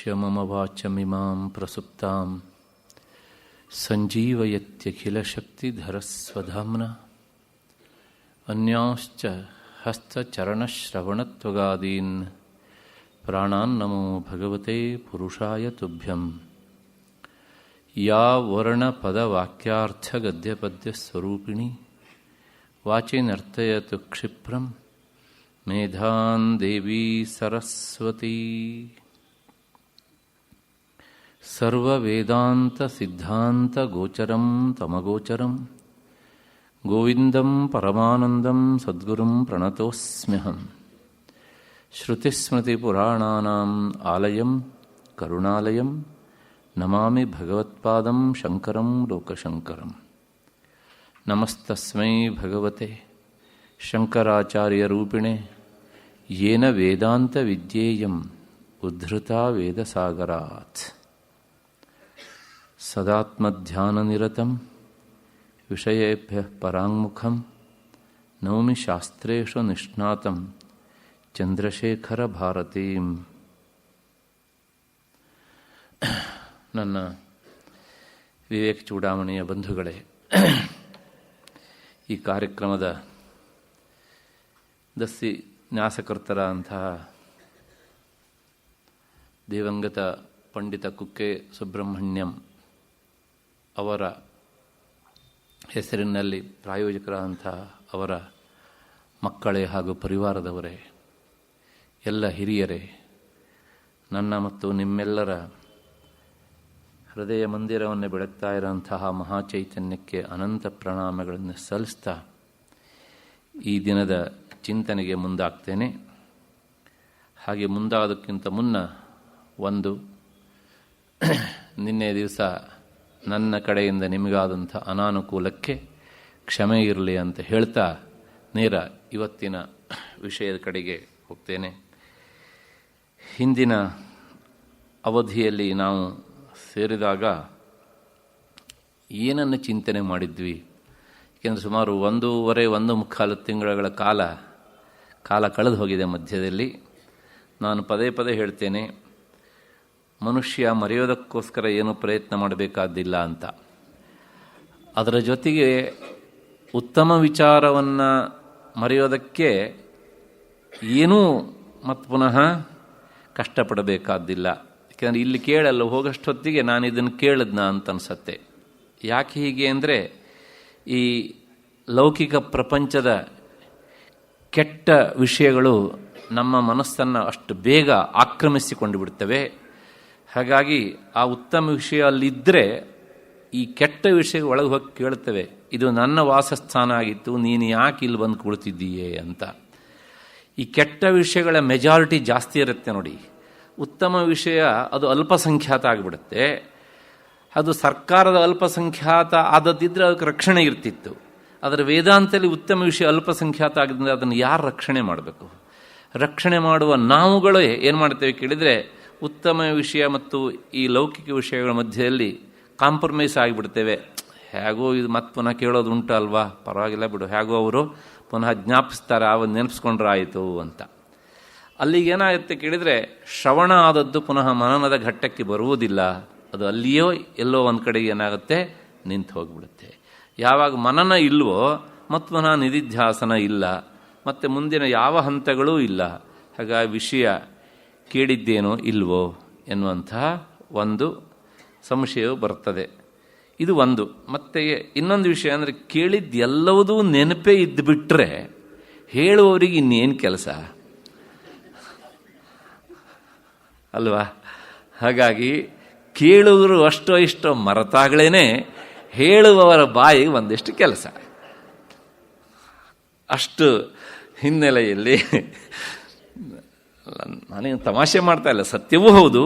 ಪ್ರವಿಶ್ಯ ಮಮ ವಾಚಮಿಮಾಂ ಪ್ರಸುಪ್ತಾಂ ಸಂಜೀವಯತ್ಯಖಿಲಶಕ್ತಿಧರಸ್ವಧಾಮ್ನಾ ಅನ್ಯಾಂಶ್ಚ ಹಸ್ತಚರಣಶ್ರವಣತ್ವಗಾದೀನ್ ಪ್ರಾಣಾನ್ನಮೋ ಭಗವತೆ ಪುರುಷಾಯ ತುಭ್ಯಂ. ಯಾ ವರ್ಣಪದವಾಕ್ಯಾರ್ಥಗದ್ಯಪದ್ಯಸ್ವರೂಪಿಣಿ ವಾಚಿ ನರ್ತಯತು ಕ್ಷಿಪ್ರಂ ಮೇಧಾನ್ ದೇವಿ ಸರಸ್ವತೀ. ಸರ್ವವೇದಾಂತ ಸಿದ್ಧಾಂತ ಗೋಚರಂ ತಮಗೋಚರಂ ಗೋವಿಂದಂ ಪರಮಾನಂದಂ ಸದ್ಗುರುಂ ಪ್ರಣತೋಸ್ಮ್ಯಹಂ. ಶ್ರುತಿಸ್ಮೃತಿಪುರಾಣಾನಾಂ ಆಲಯಂ ಕರುಣಾಲಯಂ ನಮಾಮಿ ಭಗವತ್ಪಾದಂ ಶಂಕರಂ ಲೋಕಶಂಕರಂ. ನಮಸ್ತಸ್ಮೈ ಭಗವತೆ ಶಂಕರಾಚಾರ್ಯರೂಪಿಣೆ ಯೇನ ವೇದಾಂತ ವಿದ್ಯೇಯಂ ಉದ್ಧೃತಾ ವೇದಸಾಗರಾತ್. ಸದಾತ್ಮಧ್ಯಾನನಿರತಂ ವಿಷಯೇಭ್ಯಃ ಪರಾಂಗುಖಂ ನೌಮಿ ಶಾಸ್ತ್ರೇಷು ನಿಷ್ಣಾತಂ ಚಂದ್ರಶೇಖರ ಭಾರತೀಂ. ನನ್ನ ವಿವೇಕ ಚೂಡಾಮಣಿಯ ಬಂಧುಗಳೇ, ಈ ಕಾರ್ಯಕ್ರಮದ ದಸ್ಸಿ ನ್ಯಾಸಕರ್ತರ ಅಂತಹ ದಿವಂಗತ ಪಂಡಿತ ಕುಕ್ಕೆ ಸುಬ್ರಹ್ಮಣ್ಯಂ ಅವರ ಹೆಸರಿನಲ್ಲಿ ಪ್ರಾಯೋಜಕರಾದಂತಹ ಅವರ ಮಕ್ಕಳೇ ಹಾಗೂ ಪರಿವಾರದವರೇ, ಎಲ್ಲ ಹಿರಿಯರೇ, ನನ್ನ ಮತ್ತು ನಿಮ್ಮೆಲ್ಲರ ಹೃದಯ ಮಂದಿರವನ್ನು ಬೆಳಗ್ತಾ ಇರೋಂತಹ ಮಹಾಚೈತನ್ಯಕ್ಕೆ ಅನಂತ ಪ್ರಣಾಮಗಳನ್ನು ಸಲ್ಲಿಸ್ತಾ ಈ ದಿನದ ಚಿಂತನೆಗೆ ಮುಂದಾಗ್ತೇನೆ. ಹಾಗೆ ಮುಂದಾಗೋದಕ್ಕಿಂತ ಮುನ್ನ ನಿನ್ನೆ ದಿವಸ ನನ್ನ ಕಡೆಯಿಂದ ನಿಮಗಾದಂಥ ಅನಾನುಕೂಲಕ್ಕೆ ಕ್ಷಮೆ ಇರಲಿ ಅಂತ ಹೇಳ್ತಾ ನೇರ ಇವತ್ತಿನ ವಿಷಯದ ಕಡೆಗೆ ಹೋಗ್ತೇನೆ. ಹಿಂದಿನ ಅವಧಿಯಲ್ಲಿ ನಾವು ಸೇರಿದಾಗ ಏನನ್ನು ಚಿಂತನೆ ಮಾಡಿದ್ವಿ? ಏಕೆಂದರೆ ಸುಮಾರು 1.5 ತಿಂಗಳ ಕಾಲ ಕಳೆದು ಹೋಗಿದೆ. ಮಧ್ಯದಲ್ಲಿ ನಾನು ಪದೇ ಪದೇ ಹೇಳ್ತೇನೆ, ಮನುಷ್ಯ ಮರೆಯೋದಕ್ಕೋಸ್ಕರ ಏನು ಪ್ರಯತ್ನ ಮಾಡಬೇಕಾದ್ದಿಲ್ಲ ಅಂತ. ಅದರ ಜೊತೆಗೆ ಉತ್ತಮ ವಿಚಾರವನ್ನು ಮರೆಯೋದಕ್ಕೆ ಏನೂ ಮತ್ತು ಪುನಃ ಕಷ್ಟಪಡಬೇಕಾದ್ದಿಲ್ಲ. ಯಾಕೆಂದರೆ ಇಲ್ಲಿ ಕೇಳಲ್ಲ ಹೋಗಷ್ಟೊತ್ತಿಗೆ ನಾನು ಇದನ್ನು ಕೇಳಿದ್ನ ಅಂತ ಅನಿಸತ್ತೆ. ಯಾಕೆ ಹೀಗೆ ಅಂದರೆ, ಈ ಲೌಕಿಕ ಪ್ರಪಂಚದ ಕೆಟ್ಟ ವಿಷಯಗಳು ನಮ್ಮ ಮನಸ್ಸನ್ನು ಅಷ್ಟು ಬೇಗ ಆಕ್ರಮಿಸಿಕೊಂಡು ಬಿಡ್ತವೆ. ಹಾಗಾಗಿ ಆ ಉತ್ತಮ ವಿಷಯ ಅಲ್ಲಿದ್ದರೆ ಈ ಕೆಟ್ಟ ವಿಷಯ ಒಳಗೆ ಹೋಗಿ ಕೇಳ್ತವೆ, ಇದು ನನ್ನ ವಾಸಸ್ಥಾನ ಆಗಿತ್ತು, ನೀನು ಯಾಕೆ ಇಲ್ಲಿ ಬಂದು ಕುಳಿತಿದ್ದೀಯೇ ಅಂತ. ಈ ಕೆಟ್ಟ ವಿಷಯಗಳ ಮೆಜಾರಿಟಿ ಜಾಸ್ತಿ ಇರುತ್ತೆ ನೋಡಿ. ಉತ್ತಮ ವಿಷಯ ಅದು ಅಲ್ಪಸಂಖ್ಯಾತ ಆಗಿಬಿಡುತ್ತೆ. ಅದು ಸರ್ಕಾರದ ಅಲ್ಪಸಂಖ್ಯಾತ ಆದದ್ದಿದ್ರೆ ಅದಕ್ಕೆ ರಕ್ಷಣೆ ಇರ್ತಿತ್ತು. ಅದರ ವೇದಾಂತದಲ್ಲಿ ಉತ್ತಮ ವಿಷಯ ಅಲ್ಪಸಂಖ್ಯಾತ ಆಗಿದ್ದರೆ ಅದನ್ನು ಯಾರು ರಕ್ಷಣೆ ಮಾಡಬೇಕು? ರಕ್ಷಣೆ ಮಾಡುವ ನಾವುಗಳು ಏನು ಮಾಡ್ತೇವೆ ಕೇಳಿದರೆ, ಉತ್ತಮ ವಿಷಯ ಮತ್ತು ಈ ಲೌಕಿಕ ವಿಷಯಗಳ ಮಧ್ಯದಲ್ಲಿ ಕಾಂಪ್ರಮೈಸ್ ಆಗಿಬಿಡ್ತೇವೆ. ಹೇಗೋ ಇದು ಮತ್ತೆ ಪುನಃ ಕೇಳೋದು ಉಂಟು ಅಲ್ವಾ, ಪರವಾಗಿಲ್ಲ ಬಿಡು, ಹೇಗೋ ಅವರು ಪುನಃ ಜ್ಞಾಪಿಸ್ತಾರೆ, ಅವನು ನೆನಪಿಸ್ಕೊಂಡ್ರೆ ಆಯಿತು ಅಂತ. ಅಲ್ಲಿಗೇನಾಗುತ್ತೆ ಕೇಳಿದರೆ, ಶ್ರವಣ ಆದದ್ದು ಪುನಃ ಮನನದ ಘಟ್ಟಕ್ಕೆ ಬರುವುದಿಲ್ಲ. ಅದು ಅಲ್ಲಿಯೋ ಎಲ್ಲೋ ಒಂದು ಕಡೆಗೆ ಏನಾಗುತ್ತೆ, ನಿಂತು ಹೋಗಿಬಿಡುತ್ತೆ. ಯಾವಾಗ ಮನನ ಇಲ್ವೋ ಮತ್ತು ಪುನಃ ನಿಧಿಧ್ಯಾಸನ ಇಲ್ಲ, ಮತ್ತು ಮುಂದಿನ ಯಾವ ಹಂತಗಳೂ ಇಲ್ಲ. ಹಾಗಾಗಿ ವಿಷಯ ಕೇಳಿದ್ದೇನೋ ಇಲ್ವೋ ಎನ್ನುವಂತಹ ಒಂದು ಸಂಶಯವು ಬರ್ತದೆ. ಇದು ಒಂದು. ಮತ್ತು ಇನ್ನೊಂದು ವಿಷಯ ಅಂದರೆ, ಕೇಳಿದ್ದೆಲ್ಲವುದೂ ನೆನಪೇ ಇದ್ದುಬಿಟ್ರೆ ಹೇಳುವವರಿಗೆ ಇನ್ನೇನು ಕೆಲಸ ಅಲ್ವಾ? ಹಾಗಾಗಿ ಕೇಳುವರು ಅಷ್ಟೋ ಇಷ್ಟೋ ಮರೆತಾಗಲೇ ಹೇಳುವವರ ಬಾಯಿಗೆ ಒಂದಿಷ್ಟು ಕೆಲಸ. ಅಷ್ಟು ಹಿನ್ನೆಲೆಯಲ್ಲಿ ನಾನೇನು ತಮಾಷೆ ಮಾಡ್ತಾ ಇಲ್ಲ, ಸತ್ಯವೂ ಹೌದು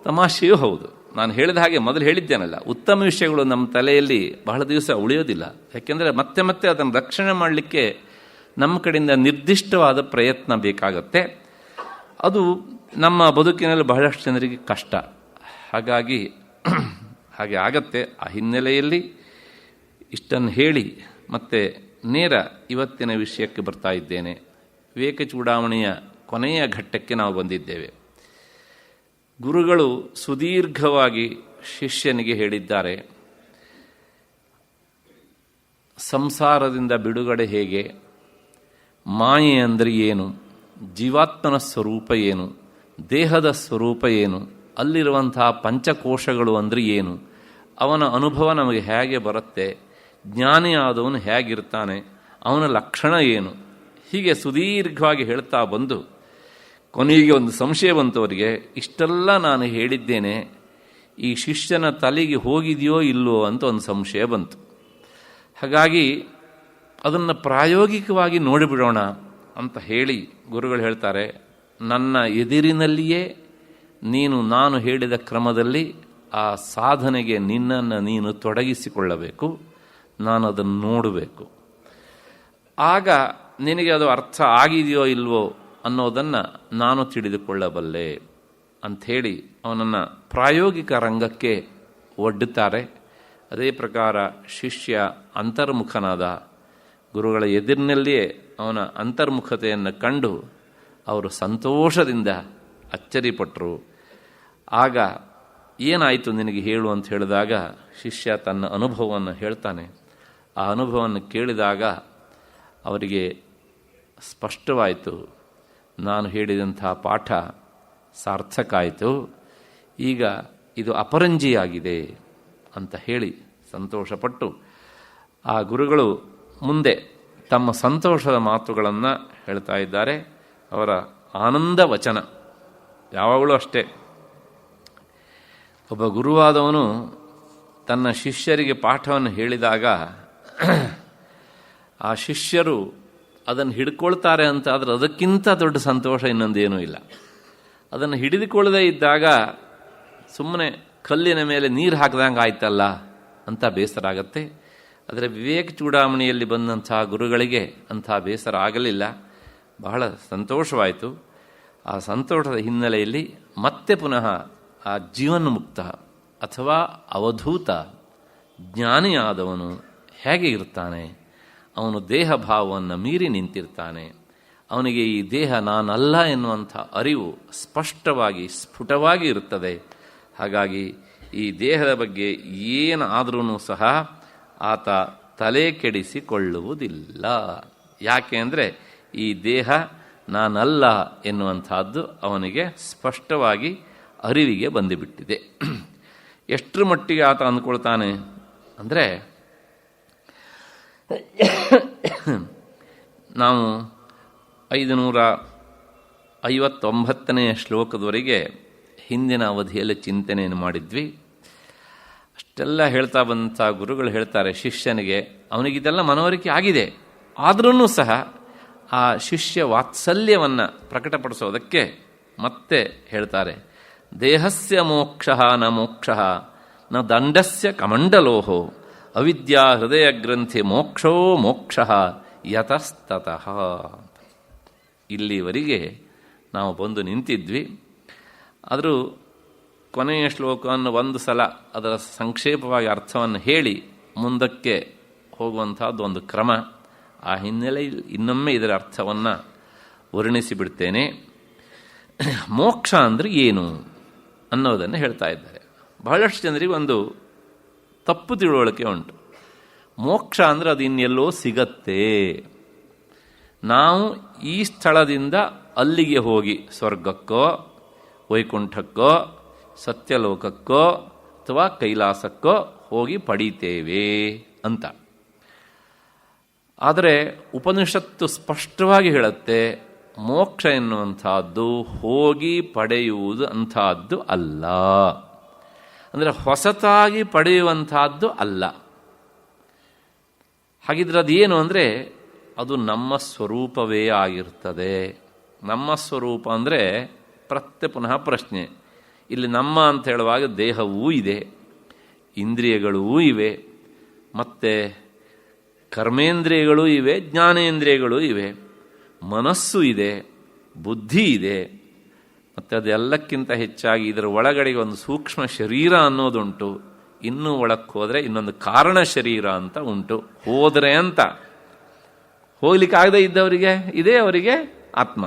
ತಮಾಷೆಯೂ ಹೌದು. ನಾನು ಹೇಳಿದ ಹಾಗೆ ಮೊದಲು ಹೇಳಿದ್ದೇನಲ್ಲ, ಉತ್ತಮ ವಿಷಯಗಳು ನಮ್ಮ ತಲೆಯಲ್ಲಿ ಬಹಳ ದಿವಸ ಉಳಿಯೋದಿಲ್ಲ. ಯಾಕೆಂದರೆ ಮತ್ತೆ ಮತ್ತೆ ಅದನ್ನು ರಕ್ಷಣೆ ಮಾಡಲಿಕ್ಕೆ ನಮ್ಮ ಕಡೆಯಿಂದ ನಿರ್ದಿಷ್ಟವಾದ ಪ್ರಯತ್ನ ಬೇಕಾಗತ್ತೆ. ಅದು ನಮ್ಮ ಬದುಕಿನಲ್ಲಿ ಬಹಳಷ್ಟು ಜನರಿಗೆ ಕಷ್ಟ. ಹಾಗಾಗಿ ಹಾಗೆ ಆಗತ್ತೆ. ಆ ಹಿನ್ನೆಲೆಯಲ್ಲಿ ಇಷ್ಟನ್ನು ಹೇಳಿ ಮತ್ತೆ ನೇರ ಇವತ್ತಿನ ವಿಷಯಕ್ಕೆ ಬರ್ತಾ ಇದ್ದೇನೆ. ವಿವೇಕ ಚೂಡಾಮಣಿಯ ಕೊನೆಯ ಘಟ್ಟಕ್ಕೆ ನಾವು ಬಂದಿದ್ದೇವೆ. ಗುರುಗಳು ಸುದೀರ್ಘವಾಗಿ ಶಿಷ್ಯನಿಗೆ ಹೇಳಿದ್ದಾರೆ, ಸಂಸಾರದಿಂದ ಬಿಡುಗಡೆ ಹೇಗೆ, ಮಾಯೆ ಅಂದರೆ ಏನು, ಜೀವಾತ್ಮನ ಸ್ವರೂಪ ಏನು, ದೇಹದ ಸ್ವರೂಪ ಏನು, ಅಲ್ಲಿರುವಂತಹ ಪಂಚಕೋಶಗಳು ಅಂದರೆ ಏನು, ಅವನ ಅನುಭವ ನಮಗೆ ಹೇಗೆ ಬರುತ್ತೆ, ಜ್ಞಾನಿ ಆದವನು ಹೇಗಿರ್ತಾನೆ, ಅವನ ಲಕ್ಷಣ ಏನು, ಹೀಗೆ ಸುದೀರ್ಘವಾಗಿ ಹೇಳ್ತಾ ಬಂದು ಕೊನೆಗೆ ಒಂದು ಸಂಶಯ ಬಂತು ಅವರಿಗೆ. ಇಷ್ಟೆಲ್ಲ ನಾನು ಹೇಳಿದ್ದೇನೆ, ಈ ಶಿಷ್ಯನ ತಲೆಗೆ ಹೋಗಿದೆಯೋ ಇಲ್ಲವೋ ಅಂತ ಒಂದು ಸಂಶಯ ಬಂತು. ಹಾಗಾಗಿ ಅದನ್ನು ಪ್ರಾಯೋಗಿಕವಾಗಿ ನೋಡಿಬಿಡೋಣ ಅಂತ ಹೇಳಿ ಗುರುಗಳು ಹೇಳ್ತಾರೆ, ನನ್ನ ಎದುರಿನಲ್ಲಿಯೇ ನಾನು ಹೇಳಿದ ಕ್ರಮದಲ್ಲಿ ಆ ಸಾಧನೆಗೆ ನಿನ್ನನ್ನು ನೀನು ತೊಡಗಿಸಿಕೊಳ್ಳಬೇಕು, ನಾನು ಅದನ್ನು ನೋಡಬೇಕು. ಆಗ ನಿನಗೆ ಅದು ಅರ್ಥ ಆಗಿದೆಯೋ ಇಲ್ವೋ ಅನ್ನೋದನ್ನು ನಾನು ತಿಳಿದುಕೊಳ್ಳಬಲ್ಲೆ ಅಂಥೇಳಿ ಅವನನ್ನು ಪ್ರಾಯೋಗಿಕ ರಂಗಕ್ಕೆ ಒಡ್ಡುತ್ತಾರೆ. ಅದೇ ಪ್ರಕಾರ ಶಿಷ್ಯ ಅಂತರ್ಮುಖನಾದ, ಗುರುಗಳ ಎದುರಿನಲ್ಲಿಯೇ ಅವನ ಅಂತರ್ಮುಖತೆಯನ್ನು ಕಂಡು ಅವರು ಸಂತೋಷದಿಂದ ಅಚ್ಚರಿಪಟ್ಟರು. ಆಗ ಏನಾಯಿತು ನಿನಗೆ ಹೇಳು ಅಂತ ಹೇಳಿದಾಗ ಶಿಷ್ಯ ತನ್ನ ಅನುಭವವನ್ನು ಹೇಳ್ತಾನೆ. ಆ ಅನುಭವವನ್ನು ಕೇಳಿದಾಗ ಅವರಿಗೆ ಸ್ಪಷ್ಟವಾಯಿತು, ನಾನು ಹೇಳಿದಂಥ ಪಾಠ ಸಾರ್ಥಕ ಆಯಿತು, ಈಗ ಇದು ಅಪರಂಜಿಯಾಗಿದೆ ಅಂತ ಹೇಳಿ ಸಂತೋಷಪಟ್ಟು ಆ ಗುರುಗಳು ಮುಂದೆ ತಮ್ಮ ಸಂತೋಷದ ಮಾತುಗಳನ್ನು ಹೇಳ್ತಾ ಇದ್ದಾರೆ. ಅವರ ಆನಂದ ವಚನ ಯಾವಾಗಲೂ ಅಷ್ಟೇ. ಒಬ್ಬ ಗುರುವಾದವನು ತನ್ನ ಶಿಷ್ಯರಿಗೆ ಪಾಠವನ್ನು ಹೇಳಿದಾಗ ಆ ಶಿಷ್ಯರು ಅದನ್ನು ಹಿಡ್ಕೊಳ್ತಾರೆ ಅಂತ ಆದರೆ ಅದಕ್ಕಿಂತ ದೊಡ್ಡ ಸಂತೋಷ ಇನ್ನೊಂದೇನೂ ಇಲ್ಲ. ಅದನ್ನು ಹಿಡಿದುಕೊಳ್ಳದೇ ಇದ್ದಾಗ ಸುಮ್ಮನೆ ಕಲ್ಲಿನ ಮೇಲೆ ನೀರು ಹಾಕಿದಂಗೆ ಆಯ್ತಲ್ಲ ಅಂತ ಬೇಸರ ಆಗತ್ತೆ. ಆದರೆ ವಿವೇಕ ಚೂಡಾಮಣಿಯಲ್ಲಿ ಬಂದಂಥ ಗುರುಗಳಿಗೆ ಅಂಥ ಬೇಸರ ಆಗಲಿಲ್ಲ, ಬಹಳ ಸಂತೋಷವಾಯಿತು. ಆ ಸಂತೋಷದ ಹಿನ್ನೆಲೆಯಲ್ಲಿ ಮತ್ತೆ ಪುನಃ ಆ ಜೀವನ್ಮುಕ್ತ ಅಥವಾ ಅವಧೂತ ಜ್ಞಾನಿಯಾದವನು ಹೇಗೆ ಇರ್ತಾನೆ, ಅವನು ದೇಹ ಭಾವವನ್ನು ಮೀರಿ ನಿಂತಿರ್ತಾನೆ, ಅವನಿಗೆ ಈ ದೇಹ ನಾನಲ್ಲ ಎನ್ನುವಂಥ ಅರಿವು ಸ್ಪಷ್ಟವಾಗಿ ಸ್ಫುಟವಾಗಿ ಇರುತ್ತದೆ. ಹಾಗಾಗಿ ಈ ದೇಹದ ಬಗ್ಗೆ ಏನಾದರೂ ಸಹ ಆತ ತಲೆ ಕೆಡಿಸಿಕೊಳ್ಳುವುದಿಲ್ಲ. ಯಾಕೆ ಅಂದರೆ ಈ ದೇಹ ನಾನಲ್ಲ ಎನ್ನುವಂಥದ್ದು ಅವನಿಗೆ ಸ್ಪಷ್ಟವಾಗಿ ಅರಿವಿಗೆ ಬಂದುಬಿಟ್ಟಿದೆ. ಎಷ್ಟರ ಮಟ್ಟಿಗೆ ಆತ ಅಂದ್ಕೊಳ್ತಾನೆ ಅಂದರೆ, ನಾವು 559ನೇ ಶ್ಲೋಕದವರೆಗೆ ಹಿಂದಿನ ಅವಧಿಯಲ್ಲಿ ಚಿಂತನೆಯನ್ನು ಮಾಡಿದ್ವಿ. ಅಷ್ಟೆಲ್ಲ ಹೇಳ್ತಾ ಬಂದಂಥ ಗುರುಗಳು ಹೇಳ್ತಾರೆ ಶಿಷ್ಯನಿಗೆ, ಅವನಿಗಿದೆಲ್ಲ ಮನವರಿಕೆ ಆಗಿದೆ, ಆದ್ರೂ ಸಹ ಆ ಶಿಷ್ಯ ವಾತ್ಸಲ್ಯವನ್ನು ಪ್ರಕಟಪಡಿಸೋದಕ್ಕೆ ಮತ್ತೆ ಹೇಳ್ತಾರೆ, ದೇಹಸ್ಯ ಮೋಕ್ಷ ನ ಮೋಕ್ಷ ನ ದಂಡಸ್ಯ ಕಮಂಡಲೋಹೋ ಅವಿದ್ಯಾ ಹೃದಯ ಗ್ರಂಥಿ ಮೋಕ್ಷೋ ಮೋಕ್ಷ ಯತಸ್ತತಃ. ಇಲ್ಲಿವರೆಗೆ ನಾವು ಬಂದು ನಿಂತಿದ್ವಿ. ಆದರೂ ಕೊನೆಯ ಶ್ಲೋಕವನ್ನು ಒಂದು ಸಲ ಅದರ ಸಂಕ್ಷೇಪವಾಗಿ ಅರ್ಥವನ್ನು ಹೇಳಿ ಮುಂದಕ್ಕೆ ಹೋಗುವಂಥದ್ದು ಒಂದು ಕ್ರಮ. ಆ ಹಿನ್ನೆಲೆಯಲ್ಲಿ ಇನ್ನೊಮ್ಮೆ ಇದರ ಅರ್ಥವನ್ನು ವರ್ಣಿಸಿಬಿಡ್ತೇನೆ. ಮೋಕ್ಷ ಅಂದರೆ ಏನು ಅನ್ನೋದನ್ನು ಹೇಳ್ತಾ ಇದ್ದಾರೆ. ಬಹಳಷ್ಟು ಜನರಿಗೆ ಒಂದು ತಪ್ಪು ತಿಳುವಳಿಕೆ ಉಂಟು. ಮೋಕ್ಷ ಅಂದರೆ ಅದು ಇನ್ನೆಲ್ಲೋ ಸಿಗತ್ತೆ, ನಾವು ಈ ಸ್ಥಳದಿಂದ ಅಲ್ಲಿಗೆ ಹೋಗಿ ಸ್ವರ್ಗಕ್ಕೋ ವೈಕುಂಠಕ್ಕೋ ಸತ್ಯಲೋಕಕ್ಕೋ ಅಥವಾ ಕೈಲಾಸಕ್ಕೋ ಹೋಗಿ ಪಡೀತೇವೆ ಅಂತ. ಆದರೆ ಉಪನಿಷತ್ತು ಸ್ಪಷ್ಟವಾಗಿ ಹೇಳುತ್ತೆ, ಮೋಕ್ಷ ಎನ್ನುವಂಥದ್ದು ಹೋಗಿ ಪಡೆಯುವುದು ಅಂಥದ್ದು ಅಲ್ಲ, ಅಂದರೆ ಹೊಸತಾಗಿ ಪಡೆಯುವಂಥದ್ದು ಅಲ್ಲ. ಹಾಗಿದ್ರೆ ಅದೇನು ಅಂದರೆ ಅದು ನಮ್ಮ ಸ್ವರೂಪವೇ ಆಗಿರ್ತದೆ. ನಮ್ಮ ಸ್ವರೂಪ ಅಂದರೆ ಪುನಃ ಪ್ರಶ್ನೆ. ಇಲ್ಲಿ ನಮ್ಮ ಅಂತ ಹೇಳುವಾಗ ದೇಹವೂ ಇದೆ, ಇಂದ್ರಿಯಗಳೂ ಇವೆ, ಮತ್ತು ಕರ್ಮೇಂದ್ರಿಯಗಳೂ ಇವೆ, ಜ್ಞಾನೇಂದ್ರಿಯಗಳೂ ಇವೆ, ಮನಸ್ಸು ಇದೆ, ಬುದ್ಧಿ ಇದೆ, ಮತ್ತು ಅದೆಲ್ಲಕ್ಕಿಂತ ಹೆಚ್ಚಾಗಿ ಇದರ ಒಳಗಡೆಗೆ ಒಂದು ಸೂಕ್ಷ್ಮ ಶರೀರ ಅನ್ನೋದುಂಟು. ಇನ್ನೂ ಒಳಕ್ಕೆ ಹೋದರೆ ಇನ್ನೊಂದು ಕಾರಣ ಶರೀರ ಅಂತ ಉಂಟು. ಹೋದರೆ ಅಂತ ಹೋಗ್ಲಿಕ್ಕಾಗದೇ ಇದ್ದವರಿಗೆ ಇದೇ ಅವರಿಗೆ ಆತ್ಮ.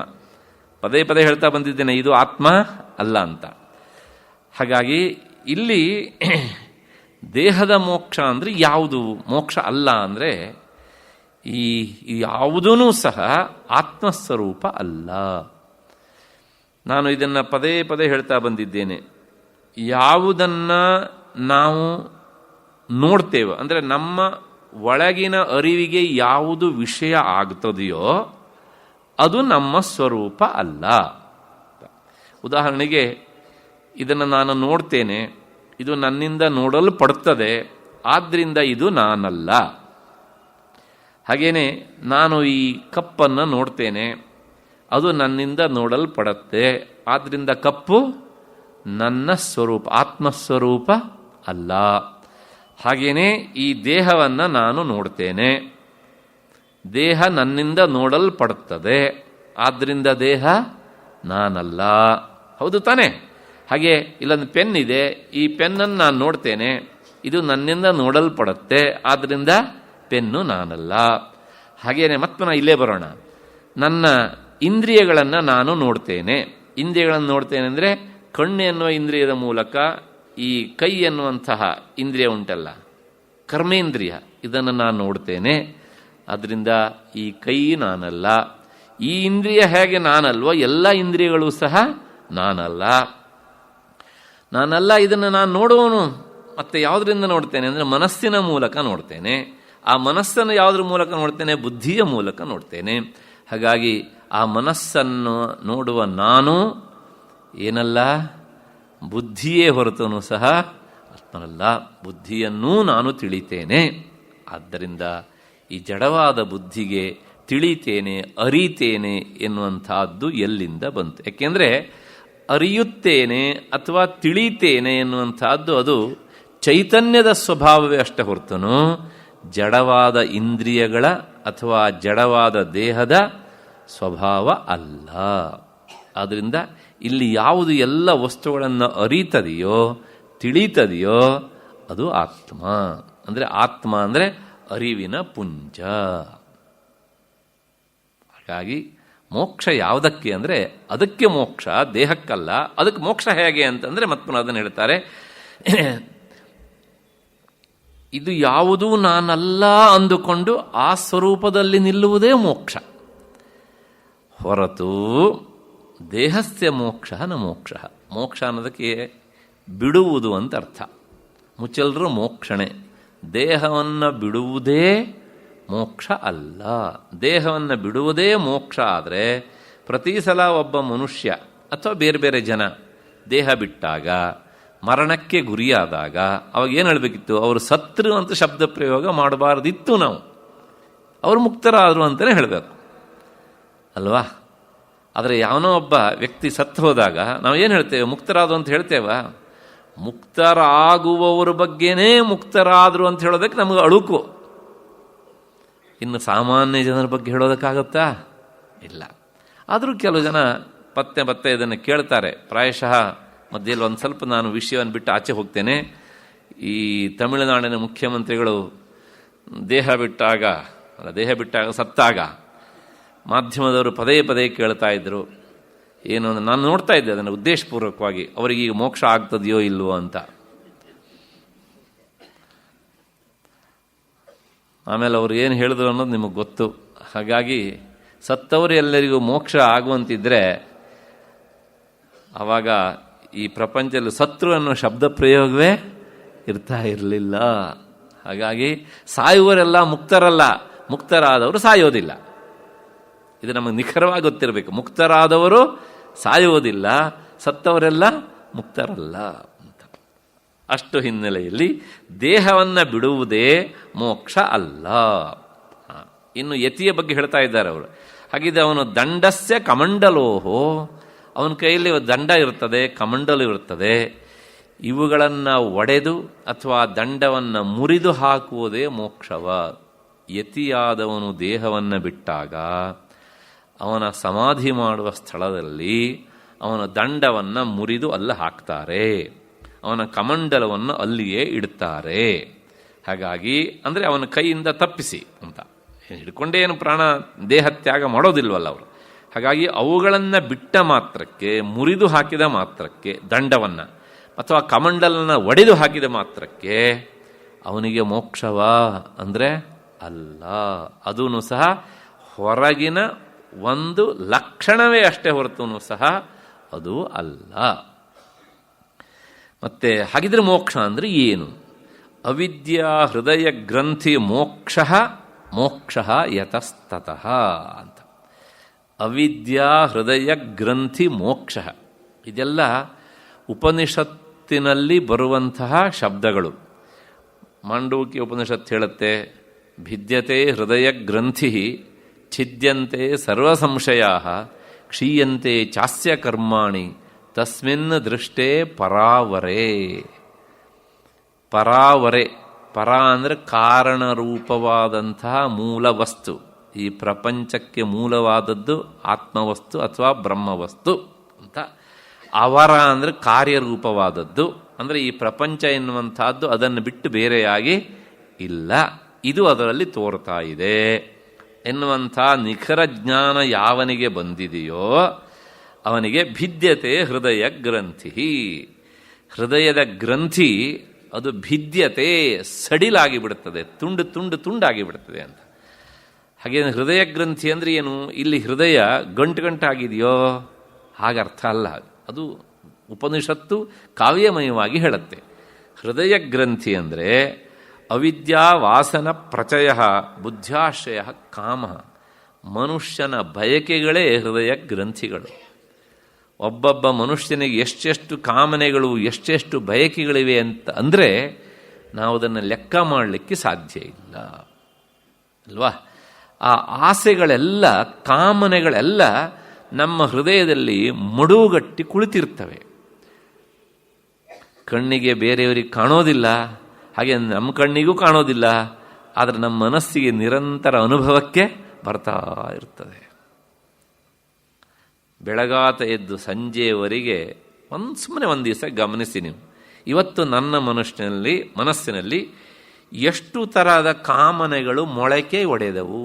ಪದೇ ಪದೇ ಹೇಳ್ತಾ ಬಂದಿದ್ದೇನೆ, ಇದು ಆತ್ಮ ಅಲ್ಲ ಅಂತ. ಹಾಗಾಗಿ ಇಲ್ಲಿ ದೇಹದ ಮೋಕ್ಷ ಅಂದರೆ ಯಾವುದು ಮೋಕ್ಷ ಅಲ್ಲ ಅಂದರೆ ಈ ಯಾವುದೂ ಸಹ ಆತ್ಮಸ್ವರೂಪ ಅಲ್ಲ. ನಾನು ಇದನ್ನು ಪದೇ ಪದೇ ಹೇಳ್ತಾ ಬಂದಿದ್ದೇನೆ. ಯಾವುದನ್ನು ನಾವು ನೋಡ್ತೇವೆ ಅಂದರೆ ನಮ್ಮ ಒಳಗಿನ ಅರಿವಿಗೆ ಯಾವುದು ವಿಷಯ ಆಗ್ತದೆಯೋ ಅದು ನಮ್ಮ ಸ್ವರೂಪ ಅಲ್ಲ. ಉದಾಹರಣೆಗೆ ಇದನ್ನು ನಾನು ನೋಡ್ತೇನೆ, ಇದು ನನ್ನಿಂದ ನೋಡಲ್ಪಡುತ್ತದೆ, ಆದ್ದರಿಂದ ಇದು ನಾನಲ್ಲ. ಹಾಗೇನೆ ನಾನು ಈ ಕಪ್ಪನ್ನು ನೋಡ್ತೇನೆ, ಅದು ನನ್ನಿಂದ ನೋಡಲ್ಪಡುತ್ತೆ, ಆದ್ದರಿಂದ ಕಪ್ಪು ನನ್ನ ಸ್ವರೂಪ, ಆತ್ಮಸ್ವರೂಪ ಅಲ್ಲ. ಹಾಗೇನೆ ಈ ದೇಹವನ್ನು ನಾನು ನೋಡ್ತೇನೆ, ದೇಹ ನನ್ನಿಂದ ನೋಡಲ್ಪಡುತ್ತದೆ, ಆದ್ದರಿಂದ ದೇಹ ನಾನಲ್ಲ. ಹೌದು ತಾನೆ? ಹಾಗೆ ಇಲ್ಲೊಂದು ಪೆನ್ ಇದೆ, ಈ ಪೆನ್ನನ್ನು ನಾನು ನೋಡ್ತೇನೆ, ಇದು ನನ್ನಿಂದ ನೋಡಲ್ಪಡುತ್ತೆ, ಆದ್ದರಿಂದ ಪೆನ್ನು ನಾನಲ್ಲ. ಹಾಗೇನೆ ಮತ್ತೆ ನಾನು ಇಲ್ಲೇ ಬರೋಣ. ನನ್ನ ಇಂದ್ರಿಯಗಳನ್ನು ನಾನು ನೋಡ್ತೇನೆ. ಇಂದ್ರಿಯಗಳನ್ನು ನೋಡ್ತೇನೆ ಅಂದರೆ ಕಣ್ಣು ಎನ್ನುವ ಇಂದ್ರಿಯದ ಮೂಲಕ ಈ ಕೈ ಎನ್ನುವಂತಹ ಇಂದ್ರಿಯ ಉಂಟಲ್ಲ, ಕರ್ಮೇಂದ್ರಿಯ, ಇದನ್ನು ನಾನು ನೋಡ್ತೇನೆ, ಅದರಿಂದ ಈ ಕೈ ನಾನಲ್ಲ. ಈ ಇಂದ್ರಿಯ ಹೇಗೆ ನಾನಲ್ವೋ ಎಲ್ಲ ಇಂದ್ರಿಯಗಳು ಸಹ ನಾನಲ್ಲ. ಇದನ್ನು ನಾನು ನೋಡುವವನು ಮತ್ತೆ ಯಾವುದರಿಂದ ನೋಡ್ತೇನೆ ಅಂದರೆ ಮನಸ್ಸಿನ ಮೂಲಕ ನೋಡ್ತೇನೆ. ಆ ಮನಸ್ಸನ್ನು ಯಾವುದ್ರ ಮೂಲಕ ನೋಡ್ತೇನೆ? ಬುದ್ಧಿಯ ಮೂಲಕ ನೋಡ್ತೇನೆ. ಹಾಗಾಗಿ ಆ ಮನಸ್ಸನ್ನು ನೋಡುವ ನಾನು ಏನಲ್ಲ, ಬುದ್ಧಿಯೇ ಹೊರತನು ಸಹ ಆತ್ಮನಲ್ಲ. ಬುದ್ಧಿಯನ್ನೂ ನಾನು ತಿಳಿತೇನೆ. ಆದ್ದರಿಂದ ಈ ಜಡವಾದ ಬುದ್ಧಿಗೆ ತಿಳಿತೇನೆ, ಅರಿತೇನೆ ಎನ್ನುವಂತಹದ್ದು ಎಲ್ಲಿಂದ ಬಂತು? ಯಾಕೆಂದರೆ ಅರಿಯುತ್ತೇನೆ ಅಥವಾ ತಿಳಿತೇನೆ ಎನ್ನುವಂತಹದ್ದು ಅದು ಚೈತನ್ಯದ ಸ್ವಭಾವವೇ ಅಷ್ಟೇ ಹೊರತನು ಜಡವಾದ ಇಂದ್ರಿಯಗಳ ಅಥವಾ ಜಡವಾದ ದೇಹದ ಸ್ವಭಾವ ಅಲ್ಲ. ಆದ್ದರಿಂದ ಇಲ್ಲಿ ಯಾವುದು ಎಲ್ಲ ವಸ್ತುಗಳನ್ನು ಅರಿತದೆಯೋ ತಿಳಿತದೆಯೋ ಅದು ಆತ್ಮ. ಅಂದರೆ ಆತ್ಮ ಅಂದರೆ ಅರಿವಿನ ಪುಂಜ. ಹಾಗಾಗಿ ಮೋಕ್ಷ ಯಾವುದಕ್ಕೆ ಅಂದರೆ ಅದಕ್ಕೆ ಮೋಕ್ಷ, ದೇಹಕ್ಕಲ್ಲ. ಅದಕ್ಕೆ ಮೋಕ್ಷ ಹೇಗೆ ಅಂತಂದರೆ ಮತ್ತೆ ಅದನ್ನು ಹೇಳ್ತಾರೆ, ಇದು ಯಾವುದೂ ನಾನಲ್ಲ ಅಂದುಕೊಂಡು ಆ ಸ್ವರೂಪದಲ್ಲಿ ನಿಲ್ಲುವುದೇ ಮೋಕ್ಷ, ಹೊರತು ದೇಹಸ್ಯ ಮೋಕ್ಷ ನ ಮೋಕ್ಷ. ಮೋಕ್ಷ ಅನ್ನೋದಕ್ಕೆ ಬಿಡುವುದು ಅಂತ ಅರ್ಥ. ಮುಚ್ಚಲರು ಮೋಕ್ಷಣೆ. ದೇಹವನ್ನು ಬಿಡುವುದೇ ಮೋಕ್ಷ ಅಲ್ಲ. ದೇಹವನ್ನು ಬಿಡುವುದೇ ಮೋಕ್ಷ ಆದರೆ ಪ್ರತಿ ಸಲ ಒಬ್ಬ ಮನುಷ್ಯ ಅಥವಾ ಬೇರೆ ಬೇರೆ ಜನ ದೇಹ ಬಿಟ್ಟಾಗ, ಮರಣಕ್ಕೆ ಗುರಿಯಾದಾಗ ಅವಾಗ ಏನು ಹೇಳಬೇಕಿತ್ತು? ಅವರು ಸತ್ರು ಅಂತ ಶಬ್ದ ಪ್ರಯೋಗ ಮಾಡಬಾರ್ದಿತ್ತು. ನಾವು ಅವರು ಮುಕ್ತರಾದರು ಅಂತಲೇ ಹೇಳಬೇಕು ಅಲ್ವಾ? ಆದರೆ ಯಾವನೋ ಒಬ್ಬ ವ್ಯಕ್ತಿ ಸತ್ತು ಹೋದಾಗ ನಾವು ಏನು ಹೇಳ್ತೇವೆ? ಮುಕ್ತರಾದರು ಅಂತ ಹೇಳ್ತೇವಾ? ಮುಕ್ತರಾಗುವವರ ಬಗ್ಗೆನೇ ಮುಕ್ತರಾದರು ಅಂತ ಹೇಳೋದಕ್ಕೆ ನಮಗೆ ಅಳುಕು. ಇನ್ನು ಸಾಮಾನ್ಯ ಜನರ ಬಗ್ಗೆ ಹೇಳೋದಕ್ಕಾಗತ್ತಾ? ಇಲ್ಲ. ಆದರೂ ಕೆಲವು ಜನ ಮತ್ತೆ ಇದನ್ನು ಕೇಳ್ತಾರೆ. ಪ್ರಾಯಶಃ ಮಧ್ಯದಲ್ಲಿ ಒಂದು ಸ್ವಲ್ಪ ನಾನು ವಿಷಯವನ್ನು ಬಿಟ್ಟು ಆಚೆ ಹೋಗ್ತೇನೆ. ಈ ತಮಿಳುನಾಡಿನ ಮುಖ್ಯಮಂತ್ರಿಗಳು ದೇಹ ಬಿಟ್ಟಾಗ ಸತ್ತಾಗ ಮಾಧ್ಯಮದವರು ಪದೇ ಪದೇ ಕೇಳ್ತಾ ಇದ್ದರು. ಏನು ಅಂದರೆ ನಾನು ನೋಡ್ತಾ ಇದ್ದೆ ಅದನ್ನು ಉದ್ದೇಶಪೂರ್ವಕವಾಗಿ, ಅವರಿಗೆ ಈಗ ಮೋಕ್ಷ ಆಗ್ತದೆಯೋ ಇಲ್ವೋ ಅಂತ. ಆಮೇಲೆ ಅವರು ಏನು ಹೇಳಿದ್ರು ಅನ್ನೋದು ನಿಮಗೆ ಗೊತ್ತು. ಹಾಗಾಗಿ ಸತ್ತವರು ಎಲ್ಲರಿಗೂ ಮೋಕ್ಷ ಆಗುವಂತಿದ್ರೆ ಆವಾಗ ಈ ಪ್ರಪಂಚದಲ್ಲಿ ಸತ್ರು ಅನ್ನೋ ಶಬ್ದ ಪ್ರಯೋಗವೇ ಇರ್ತಾ ಇರಲಿಲ್ಲ. ಹಾಗಾಗಿ ಸಾಯುವರೆಲ್ಲ ಮುಕ್ತರಲ್ಲ, ಮುಕ್ತರಾದವರು ಸಾಯೋದಿಲ್ಲ. ಇದು ನಮಗೆ ನಿಖರವಾಗಿ ಗೊತ್ತಿರಬೇಕು. ಮುಕ್ತರಾದವರು ಸಾಯುವುದಿಲ್ಲ, ಸತ್ತವರೆಲ್ಲ ಮುಕ್ತರಲ್ಲ ಅಂತ. ಅಷ್ಟು ಹಿನ್ನೆಲೆಯಲ್ಲಿ ದೇಹವನ್ನು ಬಿಡುವುದೇ ಮೋಕ್ಷ ಅಲ್ಲ. ಇನ್ನು ಯತಿಯ ಬಗ್ಗೆ ಹೇಳ್ತಾ ಇದ್ದಾರೆ ಅವರು. ಹಾಗಿದ್ರೆ ಅವನು ದಂಡಸ್ಯ ಕಮಂಡಲೋಹೋ, ಅವನ ಕೈಯಲ್ಲಿ ದಂಡ ಇರ್ತದೆ, ಕಮಂಡಲು ಇರ್ತದೆ. ಇವುಗಳನ್ನು ಒಡೆದು ಅಥವಾ ದಂಡವನ್ನು ಮುರಿದು ಹಾಕುವುದೇ ಮೋಕ್ಷವ. ಯತಿಯಾದವನು ದೇಹವನ್ನು ಬಿಟ್ಟಾಗ ಅವನ ಸಮಾಧಿ ಮಾಡುವ ಸ್ಥಳದಲ್ಲಿ ಅವನ ದಂಡವನ್ನು ಮುರಿದು ಅಲ್ಲಿ ಹಾಕ್ತಾರೆ, ಅವನ ಕಮಂಡಲವನ್ನು ಅಲ್ಲಿಯೇ ಇಡ್ತಾರೆ. ಹಾಗಾಗಿ ಅಂದರೆ ಅವನ ಕೈಯಿಂದ ತಪ್ಪಿಸಿ ಅಂತ, ಹಿಡ್ಕೊಂಡೇ ಏನು ಪ್ರಾಣ ದೇಹ ತ್ಯಾಗ ಮಾಡೋದಿಲ್ವಲ್ಲ ಅವರು. ಹಾಗಾಗಿ ಅವುಗಳನ್ನು ಬಿಟ್ಟ ಮಾತ್ರಕ್ಕೆ, ಮುರಿದು ಹಾಕಿದ ಮಾತ್ರಕ್ಕೆ ದಂಡವನ್ನು, ಅಥವಾ ಕಮಂಡಲನ ಒಡೆದು ಹಾಕಿದ ಮಾತ್ರಕ್ಕೆ ಅವನಿಗೆ ಮೋಕ್ಷವಾ ಅಂದರೆ ಅಲ್ಲ. ಅದೂ ಸಹ ಹೊರಗಿನ ಒಂದು ಲಕ್ಷಣವೇ ಅಷ್ಟೇ ಹೊರತೂ ಸಹ ಅದು ಅಲ್ಲ. ಮತ್ತೆ ಹಾಗಿದ್ರೆ ಮೋಕ್ಷ ಅಂದರೆ ಏನು? ಅವಿದ್ಯಾ ಹೃದಯ ಗ್ರಂಥಿ ಮೋಕ್ಷ ಮೋಕ್ಷ ಯತಸ್ತತಃ ಅಂತ. ಅವಿದ್ಯಾ ಹೃದಯ ಗ್ರಂಥಿ ಮೋಕ್ಷ, ಇದೆಲ್ಲ ಉಪನಿಷತ್ತಿನಲ್ಲಿ ಬರುವಂತಹ ಶಬ್ದಗಳು. ಮಾಂಡೂಕ್ಯ ಉಪನಿಷತ್ತು ಹೇಳುತ್ತೆ, ಭಿದ್ಯತೆ ಹೃದಯ ಗ್ರಂಥಿ ಛಿದ್ಯಂತೆ ಸರ್ವ ಸಂಶಯಾ ಕ್ಷೀಯಂತೆ ಚಾಸ್ಯ ಕರ್ಮಾಣಿ ತಸ್ಮಿನ್ ದೃಷ್ಟೇ ಪರಾವರೇ. ಪರಾವರೆ, ಪರ ಅಂದರೆ ಕಾರಣರೂಪವಾದಂತಹ ಮೂಲ ವಸ್ತು. ಈ ಪ್ರಪಂಚಕ್ಕೆ ಮೂಲವಾದದ್ದು ಆತ್ಮವಸ್ತು ಅಥವಾ ಬ್ರಹ್ಮವಸ್ತು ಅಂತ. ಅವರ ಅಂದರೆ ಕಾರ್ಯರೂಪವಾದದ್ದು, ಅಂದರೆ ಈ ಪ್ರಪಂಚ ಎನ್ನುವಂತಹದ್ದು ಅದನ್ನು ಬಿಟ್ಟು ಬೇರೆಯಾಗಿ ಇಲ್ಲ, ಇದು ಅದರಲ್ಲಿ ತೋರ್ತಾ ಇದೆ ಎನ್ನುವಂಥ ನಿಖರ ಜ್ಞಾನ ಯಾವನಿಗೆ ಬಂದಿದೆಯೋ ಅವನಿಗೆ ಭಿದ್ಯತೆ ಹೃದಯ ಗ್ರಂಥಿ. ಹೃದಯದ ಗ್ರಂಥಿ ಅದು ಭಿದ್ಯತೆ, ಸಡಿಲಾಗಿ ಬಿಡುತ್ತದೆ, ತುಂಡು ತುಂಡು ತುಂಡಾಗಿ ಬಿಡುತ್ತದೆ ಅಂತ. ಹಾಗೆ ಹೃದಯ ಗ್ರಂಥಿ ಅಂದರೆ ಏನು? ಇಲ್ಲಿ ಹೃದಯ ಗಂಟು ಗಂಟಾಗಿದೆಯೋ ಹಾಗರ್ಥ ಅಲ್ಲ. ಅದು ಉಪನಿಷತ್ತು ಕಾವ್ಯಮಯವಾಗಿ ಹೇಳುತ್ತೆ. ಹೃದಯ ಗ್ರಂಥಿ ಅಂದರೆ ಅವಿದ್ಯಾ ವಾಸನ ಪ್ರಚಯ ಬುದ್ಧ್ಯಾಶ್ರಯ ಕಾಮ. ಮನುಷ್ಯನ ಬಯಕೆಗಳೇ ಹೃದಯ ಗ್ರಂಥಿಗಳು. ಒಬ್ಬೊಬ್ಬ ಮನುಷ್ಯನಿಗೆ ಎಷ್ಟೆಷ್ಟು ಕಾಮನೆಗಳು, ಎಷ್ಟೆಷ್ಟು ಬಯಕೆಗಳಿವೆ ಅಂತ ಅಂದರೆ ನಾವು ಅದನ್ನು ಲೆಕ್ಕ ಮಾಡಲಿಕ್ಕೆ ಸಾಧ್ಯ ಇಲ್ಲ ಅಲ್ವಾ? ಆ ಆಸೆಗಳೆಲ್ಲ, ಕಾಮನೆಗಳೆಲ್ಲ ನಮ್ಮ ಹೃದಯದಲ್ಲಿ ಮಡುಗಟ್ಟಿ ಕುಳಿತಿರ್ತವೆ. ಕಣ್ಣಿಗೆ ಬೇರೆಯವರಿಗೆ ಕಾಣೋದಿಲ್ಲ, ಹಾಗೆ ನಮ್ಮ ಕಣ್ಣಿಗೂ ಕಾಣೋದಿಲ್ಲ, ಆದರೆ ನಮ್ಮ ಮನಸ್ಸಿಗೆ ನಿರಂತರ ಅನುಭವಕ್ಕೆ ಬರ್ತಾ ಇರ್ತದೆ. ಬೆಳಗಾತ ಎದ್ದು ಸಂಜೆಯವರೆಗೆ ಸುಮ್ಮನೆ ಒಂದು ದಿವಸ ಗಮನಿಸಿ ನೀವು, ಇವತ್ತು ನನ್ನ ಮನಸ್ಸಿನಲ್ಲಿ ಎಷ್ಟು ತರಹದ ಕಾಮನೆಗಳು ಮೊಳಕೆ ಒಡೆದವು.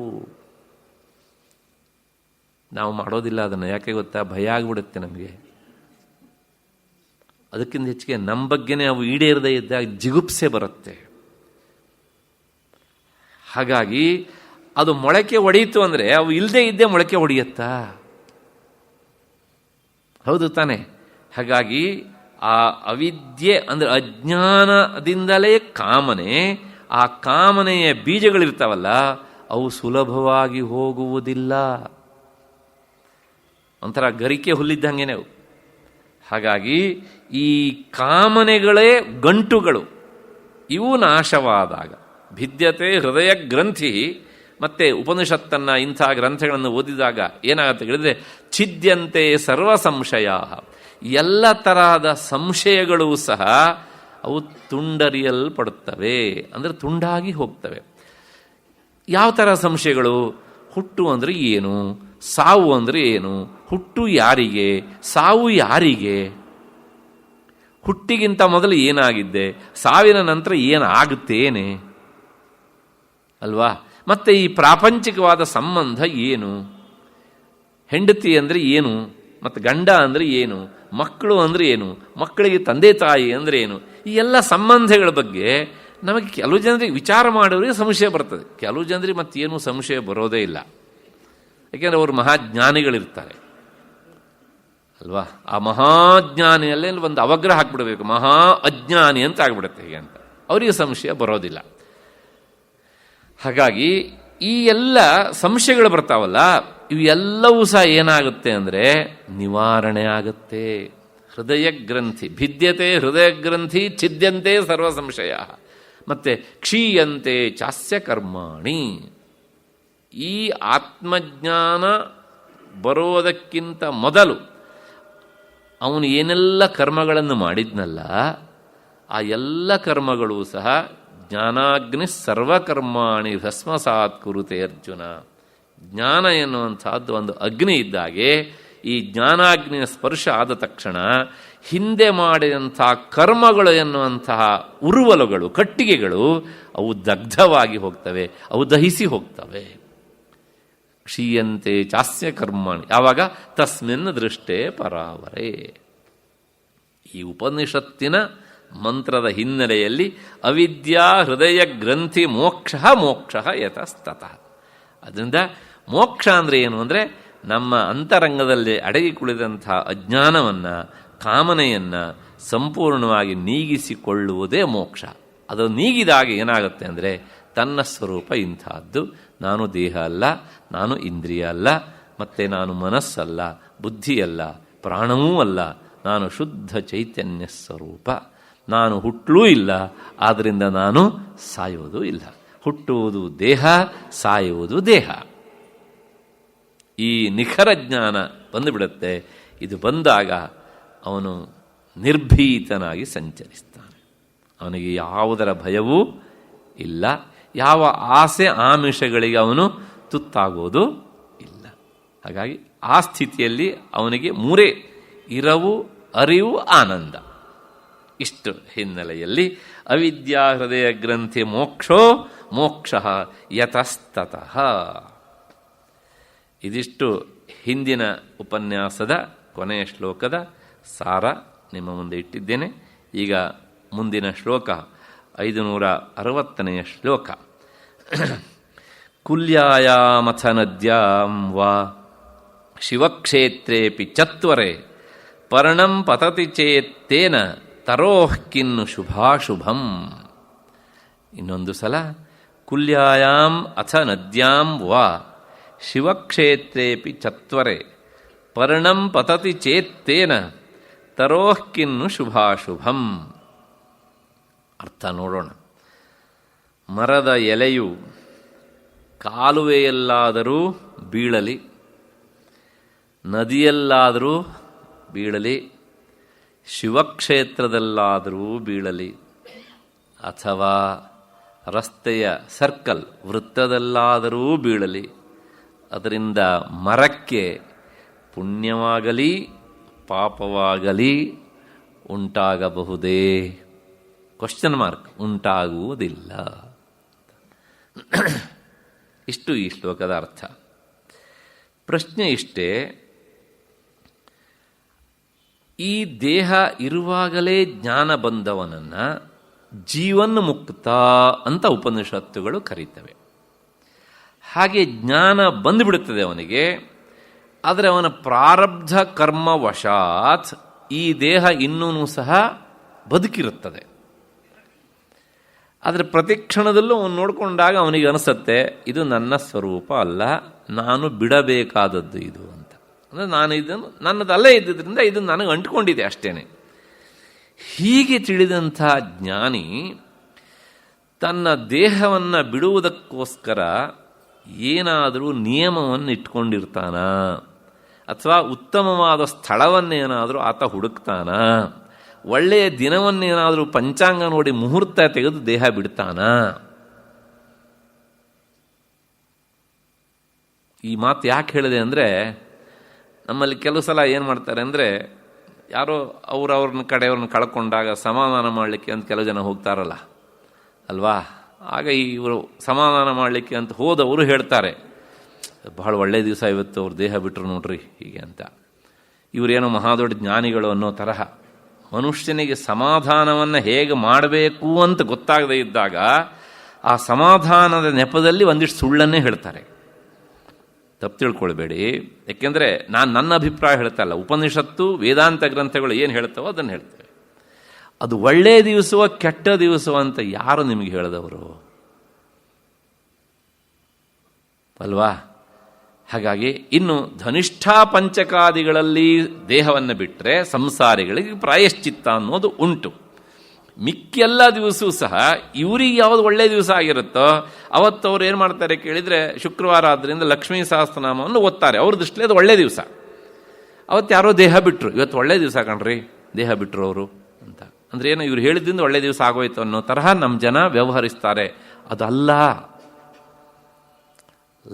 ನಾವು ಮಾಡೋದಿಲ್ಲ ಅದನ್ನು. ಯಾಕೆ ಗೊತ್ತಾ? ಭಯ ಆಗಿಬಿಡುತ್ತೆ ನಮಗೆ. ಅದಕ್ಕಿಂತ ಹೆಚ್ಚಿಗೆ ನಮ್ಮ ಬಗ್ಗೆನೇ ಅವು ಈಡೇರದೇ ಇದ್ದಾಗ ಜಿಗುಪ್ಸೆ ಬರುತ್ತೆ. ಹಾಗಾಗಿ ಅದು ಮೊಳಕೆ ಒಡೆಯಿತು ಅಂದರೆ ಅವು ಇಲ್ಲದೇ ಇದ್ದೇ ಮೊಳಕೆ ಒಡೆಯುತ್ತಾ? ಹೌದು ತಾನೆ? ಹಾಗಾಗಿ ಆ ಅವಿದ್ಯೆ ಅಂದರೆ ಅಜ್ಞಾನದಿಂದಲೇ ಕಾಮನೆ, ಆ ಕಾಮನೆಯ ಬೀಜಗಳಿರ್ತಾವಲ್ಲ ಅವು ಸುಲಭವಾಗಿ ಹೋಗುವುದಿಲ್ಲ. ಒಂಥರ ಗರಿಕೆ ಹುಲ್ಲಿದ್ದಂಗೆನೆ ಅವು. ಹಾಗಾಗಿ ಈ ಕಾಮನೆಗಳೇ ಗಂಟುಗಳು, ಇವು ನಾಶವಾದಾಗ ಭಿದ್ಯತೆ ಹೃದಯ ಗ್ರಂಥಿ. ಮತ್ತೆ ಉಪನಿಷತ್ತನ್ನು, ಇಂಥ ಗ್ರಂಥಗಳನ್ನು ಓದಿದಾಗ ಏನಾಗುತ್ತೆ ಹೇಳಿದ್ರೆ, ಛಿದ್ಯಂತೆ ಸರ್ವ ಸಂಶಯ. ಎಲ್ಲ ತರಹದ ಸಂಶಯಗಳು ಸಹ ಅವು ತುಂಡರಿಯಲ್ಪಡುತ್ತವೆ, ಅಂದರೆ ತುಂಡಾಗಿ ಹೋಗ್ತವೆ. ಯಾವ ಥರ ಸಂಶಯಗಳು? ಹುಟ್ಟು ಅಂದರೆ ಏನು, ಸಾವು ಅಂದರೆ ಏನು, ಹುಟ್ಟು ಯಾರಿಗೆ, ಸಾವು ಯಾರಿಗೆ, ಹುಟ್ಟಿಗಿಂತ ಮೊದಲು ಏನಾಗಿದ್ದೆ, ಸಾವಿನ ನಂತರ ಏನಾಗುತ್ತೇನೆ ಅಲ್ವಾ? ಮತ್ತೆ ಈ ಪ್ರಾಪಂಚಿಕವಾದ ಸಂಬಂಧ ಏನು, ಹೆಂಡತಿ ಅಂದರೆ ಏನು, ಮತ್ತು ಗಂಡ ಅಂದರೆ ಏನು, ಮಕ್ಕಳು ಅಂದರೆ ಏನು, ಮಕ್ಕಳಿಗೆ ತಂದೆ ತಾಯಿ ಅಂದರೆ ಏನು, ಈ ಎಲ್ಲ ಸಂಬಂಧಗಳ ಬಗ್ಗೆ ನಮಗೆ ಕೆಲವು ಜನರಿಗೆ ವಿಚಾರ ಮಾಡೋರಿಗೆ ಸಂಶಯ ಬರ್ತದೆ. ಕೆಲವು ಜನರಿಗೆ ಮತ್ತೇನು ಸಂಶಯ ಬರೋದೇ ಇಲ್ಲ. ಯಾಕೆಂದರೆ ಅವರು ಮಹಾಜ್ಞಾನಿಗಳಿರ್ತಾರೆ ಅಲ್ವಾ? ಆ ಮಹಾಜ್ಞಾನಿಯಲ್ಲೇ ಒಂದು ಅವಗ್ರಹ ಹಾಕ್ಬಿಡಬೇಕು, ಮಹಾ ಅಜ್ಞಾನಿ ಅಂತ ಆಗ್ಬಿಡುತ್ತೆ ಹೀಗೆ ಅಂತ. ಅವರಿಗೆ ಸಂಶಯ ಬರೋದಿಲ್ಲ. ಹಾಗಾಗಿ ಈ ಎಲ್ಲ ಸಂಶಯಗಳು ಬರ್ತಾವಲ್ಲ, ಇವೆಲ್ಲವೂ ಸಹ ಏನಾಗುತ್ತೆ ಅಂದರೆ ನಿವಾರಣೆ ಆಗುತ್ತೆ. ಹೃದಯ ಗ್ರಂಥಿ ಭಿದ್ಯತೆ ಹೃದಯ ಗ್ರಂಥಿ ಛಿದ್ಯಂತೆ ಸರ್ವ ಸಂಶಯ ಮತ್ತೆ ಕ್ಷೀಯಂತೆ ಚಾಸ್ಯ ಕರ್ಮಾಣಿ. ಈ ಆತ್ಮಜ್ಞಾನ ಬರೋದಕ್ಕಿಂತ ಮೊದಲು ಅವನು ಏನೆಲ್ಲ ಕರ್ಮಗಳನ್ನು ಮಾಡಿದ್ನಲ್ಲ, ಆ ಎಲ್ಲ ಕರ್ಮಗಳು ಸಹ ಜ್ಞಾನಾಗ್ನಿ ಸರ್ವಕರ್ಮಾಣಿ ಭಸ್ಮಸಾತ್ ಕುರುತೆ ಅರ್ಜುನ. ಜ್ಞಾನ ಎನ್ನುವಂಥದ್ದು ಒಂದು ಅಗ್ನಿ ಇದ್ದಾಗೆ, ಈ ಜ್ಞಾನಾಗ್ನಿಯ ಸ್ಪರ್ಶ ಆದ ತಕ್ಷಣ ಹಿಂದೆ ಮಾಡಿದಂಥ ಕರ್ಮಗಳು ಎನ್ನುವಂತಹ ಉರುವಲುಗಳು, ಕಟ್ಟಿಗೆಗಳು ಅವು ದಗ್ಧವಾಗಿ ಹೋಗ್ತವೆ, ಅವು ದಹಿಸಿ ಹೋಗ್ತವೆ. ಕ್ಷೀಯಂತೆ ಚಾಸ್ಯ ಕರ್ಮಾಣಿ. ಆವಾಗ ತಸ್ಮಿನ್ ದೃಷ್ಟೇ ಪರಾವರೇ. ಈ ಉಪನಿಷತ್ತಿನ ಮಂತ್ರದ ಹಿನ್ನೆಲೆಯಲ್ಲಿ ಅವಿದ್ಯಾ ಹೃದಯ ಗ್ರಂಥಿ ಮೋಕ್ಷ ಮೋಕ್ಷ ಯತಸ್ತತಃ. ಅದರಿಂದ ಮೋಕ್ಷ ಅಂದರೆ ಏನು ಅಂದರೆ ನಮ್ಮ ಅಂತರಂಗದಲ್ಲಿ ಅಡಗಿ ಕುಳಿದಂಥ ಅಜ್ಞಾನವನ್ನು, ಕಾಮನೆಯನ್ನು ಸಂಪೂರ್ಣವಾಗಿ ನೀಗಿಸಿಕೊಳ್ಳುವುದೇ ಮೋಕ್ಷ. ಅದು ನೀಗಿದಾಗ ಏನಾಗುತ್ತೆ ಅಂದರೆ ತನ್ನ ಸ್ವರೂಪ ಇಂಥದ್ದು, ನಾನು ದೇಹ ಅಲ್ಲ, ನಾನು ಇಂದ್ರಿಯ ಅಲ್ಲ, ಮತ್ತು ನಾನು ಮನಸ್ಸಲ್ಲ, ಬುದ್ಧಿಯಲ್ಲ, ಪ್ರಾಣವೂ ಅಲ್ಲ, ನಾನು ಶುದ್ಧ ಚೈತನ್ಯ ಸ್ವರೂಪ. ನಾನು ಹುಟ್ಟಲೂ ಇಲ್ಲ, ಆದ್ದರಿಂದ ನಾನು ಸಾಯುವುದೂ ಇಲ್ಲ. ಹುಟ್ಟುವುದು ದೇಹ, ಸಾಯುವುದು ದೇಹ. ಈ ನಿಖರ ಜ್ಞಾನ ಬಂದುಬಿಡುತ್ತೆ. ಇದು ಬಂದಾಗ ಅವನು ನಿರ್ಭೀತನಾಗಿ ಸಂಚರಿಸ್ತಾನೆ. ಅವನಿಗೆ ಯಾವುದರ ಭಯವೂ ಇಲ್ಲ, ಯಾವ ಆಸೆ ಆಮಿಷಗಳಿಗೆ ಅವನು ತುತ್ತಾಗೋದು ಇಲ್ಲ. ಹಾಗಾಗಿ ಆ ಸ್ಥಿತಿಯಲ್ಲಿ ಅವನಿಗೆ ಮೂರೇ: ಇರವು, ಅರಿವು, ಆನಂದ. ಇಷ್ಟು ಹಿನ್ನೆಲೆಯಲ್ಲಿ ಅವಿದ್ಯಾ ಹೃದಯ ಗ್ರಂಥಿ ಮೋಕ್ಷೋ ಮೋಕ್ಷ ಯತಸ್ತತಃ. ಇದಿಷ್ಟು ಹಿಂದಿನ ಉಪನ್ಯಾಸದ ಕೊನೆಯ ಶ್ಲೋಕದ ಸಾರ ನಿಮ್ಮ ಮುಂದೆ ಇಟ್ಟಿದ್ದೇನೆ. ಈಗ ಮುಂದಿನ ಶ್ಲೋಕ 560ನೇ ಶ್ಲೋಕ. ಕುಲ್ಯಾಯಾಮಥ ನದ್ಯಾಂ ವಾ ಶಿವಕ್ಷೇತ್ರೇಪಿ ಚತ್ವರೆ ಪರ್ಣಂ ಪತತಿ ಚೇತ್ತೇನ ತರೋಃ ಕಿನ್ನು ಶುಭಾಶುಭಂ. ಇನ್ನೊಂದು ಸಲ. ಕುಲ್ಯಾಯಾಂ ಅಥ ನದ್ಯಾಂ ವಾ ಶಿವಕ್ಷೇತ್ರೇಪಿ ಚತ್ವರೆ ಪರ್ಣಂ ಪತತಿ ಚೇತ್ತೇನ ತರೋಃ ಕಿನ್ನು ಶುಭಾಶುಭಂ. ಅರ್ಥ ನೋಡೋಣ. ಮರದ ಎಲೆಯು ಕಾಲುವೆಯಲ್ಲಾದರೂ ಬೀಳಲಿ, ನದಿಯಲ್ಲಾದರೂ ಬೀಳಲಿ, ಶಿವಕ್ಷೇತ್ರದಲ್ಲಾದರೂ ಬೀಳಲಿ, ಅಥವಾ ರಸ್ತೆಯ ಸರ್ಕಲ್ ವೃತ್ತದಲ್ಲಾದರೂ ಬೀಳಲಿ, ಅದರಿಂದ ಮರಕ್ಕೆ ಪುಣ್ಯವಾಗಲಿ ಪಾಪವಾಗಲಿ ಉಂಟಾಗಬಹುದೇ? Question mark. ಉಂಟಾಗುವುದಿಲ್ಲ. ಇಷ್ಟು ಈ ಶ್ಲೋಕದ ಅರ್ಥ. ಪ್ರಶ್ನೆ ಇಷ್ಟೇ: ಈ ದೇಹ ಇರುವಾಗಲೇ ಜ್ಞಾನ ಬಂದವನನ್ನು ಜೀವನ್ಮುಕ್ತ ಅಂತ ಉಪನಿಷತ್ತುಗಳು ಕರೀತವೆ. ಹಾಗೆ ಜ್ಞಾನ ಬಂದುಬಿಡುತ್ತದೆ ಅವನಿಗೆ, ಆದರೆ ಅವನ ಪ್ರಾರಬ್ಧ ಕರ್ಮವಶಾತ್ ಈ ದೇಹ ಇನ್ನೂ ಸಹ ಬದುಕಿರುತ್ತದೆ. ಆದರೆ ಪ್ರತಿಕ್ಷಣದಲ್ಲೂ ಅವನು ನೋಡಿಕೊಂಡಾಗ ಅವನಿಗೆ ಅನಿಸುತ್ತೆ, ಇದು ನನ್ನ ಸ್ವರೂಪ ಅಲ್ಲ, ನಾನು ಬಿಡಬೇಕಾದದ್ದು ಇದು ಅಂತ. ಅಂದರೆ ನಾನು ಇದನ್ನು ನನ್ನದಲ್ಲೇ ಇದ್ದಿದ್ದರಿಂದ ಇದು ನನಗೆ ಅಂಟ್ಕೊಂಡಿದೆ ಅಷ್ಟೇನೆ. ಹೀಗೆ ತಿಳಿದಂಥ ಜ್ಞಾನಿ ತನ್ನ ದೇಹವನ್ನು ಬಿಡುವುದಕ್ಕೋಸ್ಕರ ಏನಾದರೂ ನಿಯಮವನ್ನು ಇಟ್ಕೊಂಡಿರ್ತಾನ, ಅಥವಾ ಉತ್ತಮವಾದ ಸ್ಥಳವನ್ನೇನಾದರೂ ಆತ ಹುಡುಕ್ತಾನ, ಒಳ್ಳೆಯ ದಿನವನ್ನೇನಾದರೂ ಪಂಚಾಂಗ ನೋಡಿ ಮುಹೂರ್ತ ತೆಗೆದು ದೇಹ ಬಿಡ್ತಾನ? ಈ ಮಾತು ಯಾಕೆ ಹೇಳಿದೆ ಅಂದರೆ, ನಮ್ಮಲ್ಲಿ ಕೆಲವು ಸಲ ಏನು ಮಾಡ್ತಾರೆ ಅಂದರೆ, ಯಾರೋ ಅವ್ರನ್ನ ಕಡೆಯವ್ರನ್ನ ಕಳ್ಕೊಂಡಾಗ ಸಮಾಧಾನ ಮಾಡಲಿಕ್ಕೆ ಅಂತ ಕೆಲವು ಜನ ಹೋಗ್ತಾರಲ್ಲ ಅಲ್ವಾ. ಆಗ ಇವರು ಸಮಾಧಾನ ಮಾಡಲಿಕ್ಕೆ ಅಂತ ಹೋದವರು ಹೇಳ್ತಾರೆ, ಬಹಳ ಒಳ್ಳೆಯ ದಿವಸ ಇವತ್ತು ಅವ್ರು ದೇಹ ಬಿಟ್ಟರು ನೋಡ್ರಿ ಹೀಗೆ ಅಂತ. ಇವರೇನೋ ಮಹಾದೊಡ್ಡ ಜ್ಞಾನಿಗಳು ಅನ್ನೋ ತರಹ. ಮನುಷ್ಯನಿಗೆ ಸಮಾಧಾನವನ್ನು ಹೇಗೆ ಮಾಡಬೇಕು ಅಂತ ಗೊತ್ತಾಗದೇ ಇದ್ದಾಗ ಆ ಸಮಾಧಾನದ ನೆಪದಲ್ಲಿ ಒಂದಿಷ್ಟು ಸುಳ್ಳನ್ನೇ ಹೇಳ್ತಾರೆ. ತಪ್ಪು ತಿಳ್ಕೊಳ್ಬೇಡಿ. ಯಾಕೆಂದರೆ ನಾನು ನನ್ನ ಅಭಿಪ್ರಾಯ ಹೇಳ್ತಾ ಇಲ್ಲ, ಉಪನಿಷತ್ತು ವೇದಾಂತ ಗ್ರಂಥಗಳು ಏನು ಹೇಳ್ತಾವೋ ಅದನ್ನು ಹೇಳ್ತೇವೆ. ಅದು ಒಳ್ಳೆಯ ದಿವಸವೋ ಕೆಟ್ಟ ದಿವಸವೋ ಅಂತ ಯಾರು ನಿಮಗೆ ಹೇಳಿದವರು ಅಲ್ವಾ? ಹಾಗಾಗಿ ಇನ್ನು ಧನಿಷ್ಠಾ ಪಂಚಕಾದಿಗಳಲ್ಲಿ ದೇಹವನ್ನು ಬಿಟ್ಟರೆ ಸಂಸಾರಿಗಳಿಗೆ ಪ್ರಾಯಶ್ಚಿತ್ತ ಅನ್ನೋದು ಉಂಟು. ಮಿಕ್ಕೆಲ್ಲ ದಿವಸವೂ ಸಹ ಇವರಿಗೆ ಯಾವುದು ಒಳ್ಳೆಯ ದಿವಸ ಆಗಿರುತ್ತೋ ಅವತ್ತು ಅವ್ರು ಏನು ಮಾಡ್ತಾರೆ ಕೇಳಿದರೆ, ಶುಕ್ರವಾರ ಆದ್ದರಿಂದ ಲಕ್ಷ್ಮೀ ಸಹಸ್ರನಾಮವನ್ನು ಓದ್ತಾರೆ. ಅವ್ರ ದೃಷ್ಟಿಲಿ ಅದು ಒಳ್ಳೆಯ ದಿವಸ. ಅವತ್ತು ಯಾರೋ ದೇಹ ಬಿಟ್ಟರು, ಇವತ್ತು ಒಳ್ಳೆಯ ದಿವಸ ಕಣ್ರಿ ದೇಹ ಬಿಟ್ಟರು ಅವರು ಅಂತ. ಅಂದರೆ ಏನು, ಇವ್ರು ಹೇಳಿದ್ರಿಂದ ಒಳ್ಳೆಯ ದಿವಸ ಆಗೋಯ್ತು ಅನ್ನೋ ತರಹ ನಮ್ಮ ಜನ ವ್ಯವಹರಿಸ್ತಾರೆ. ಅದಲ್ಲ.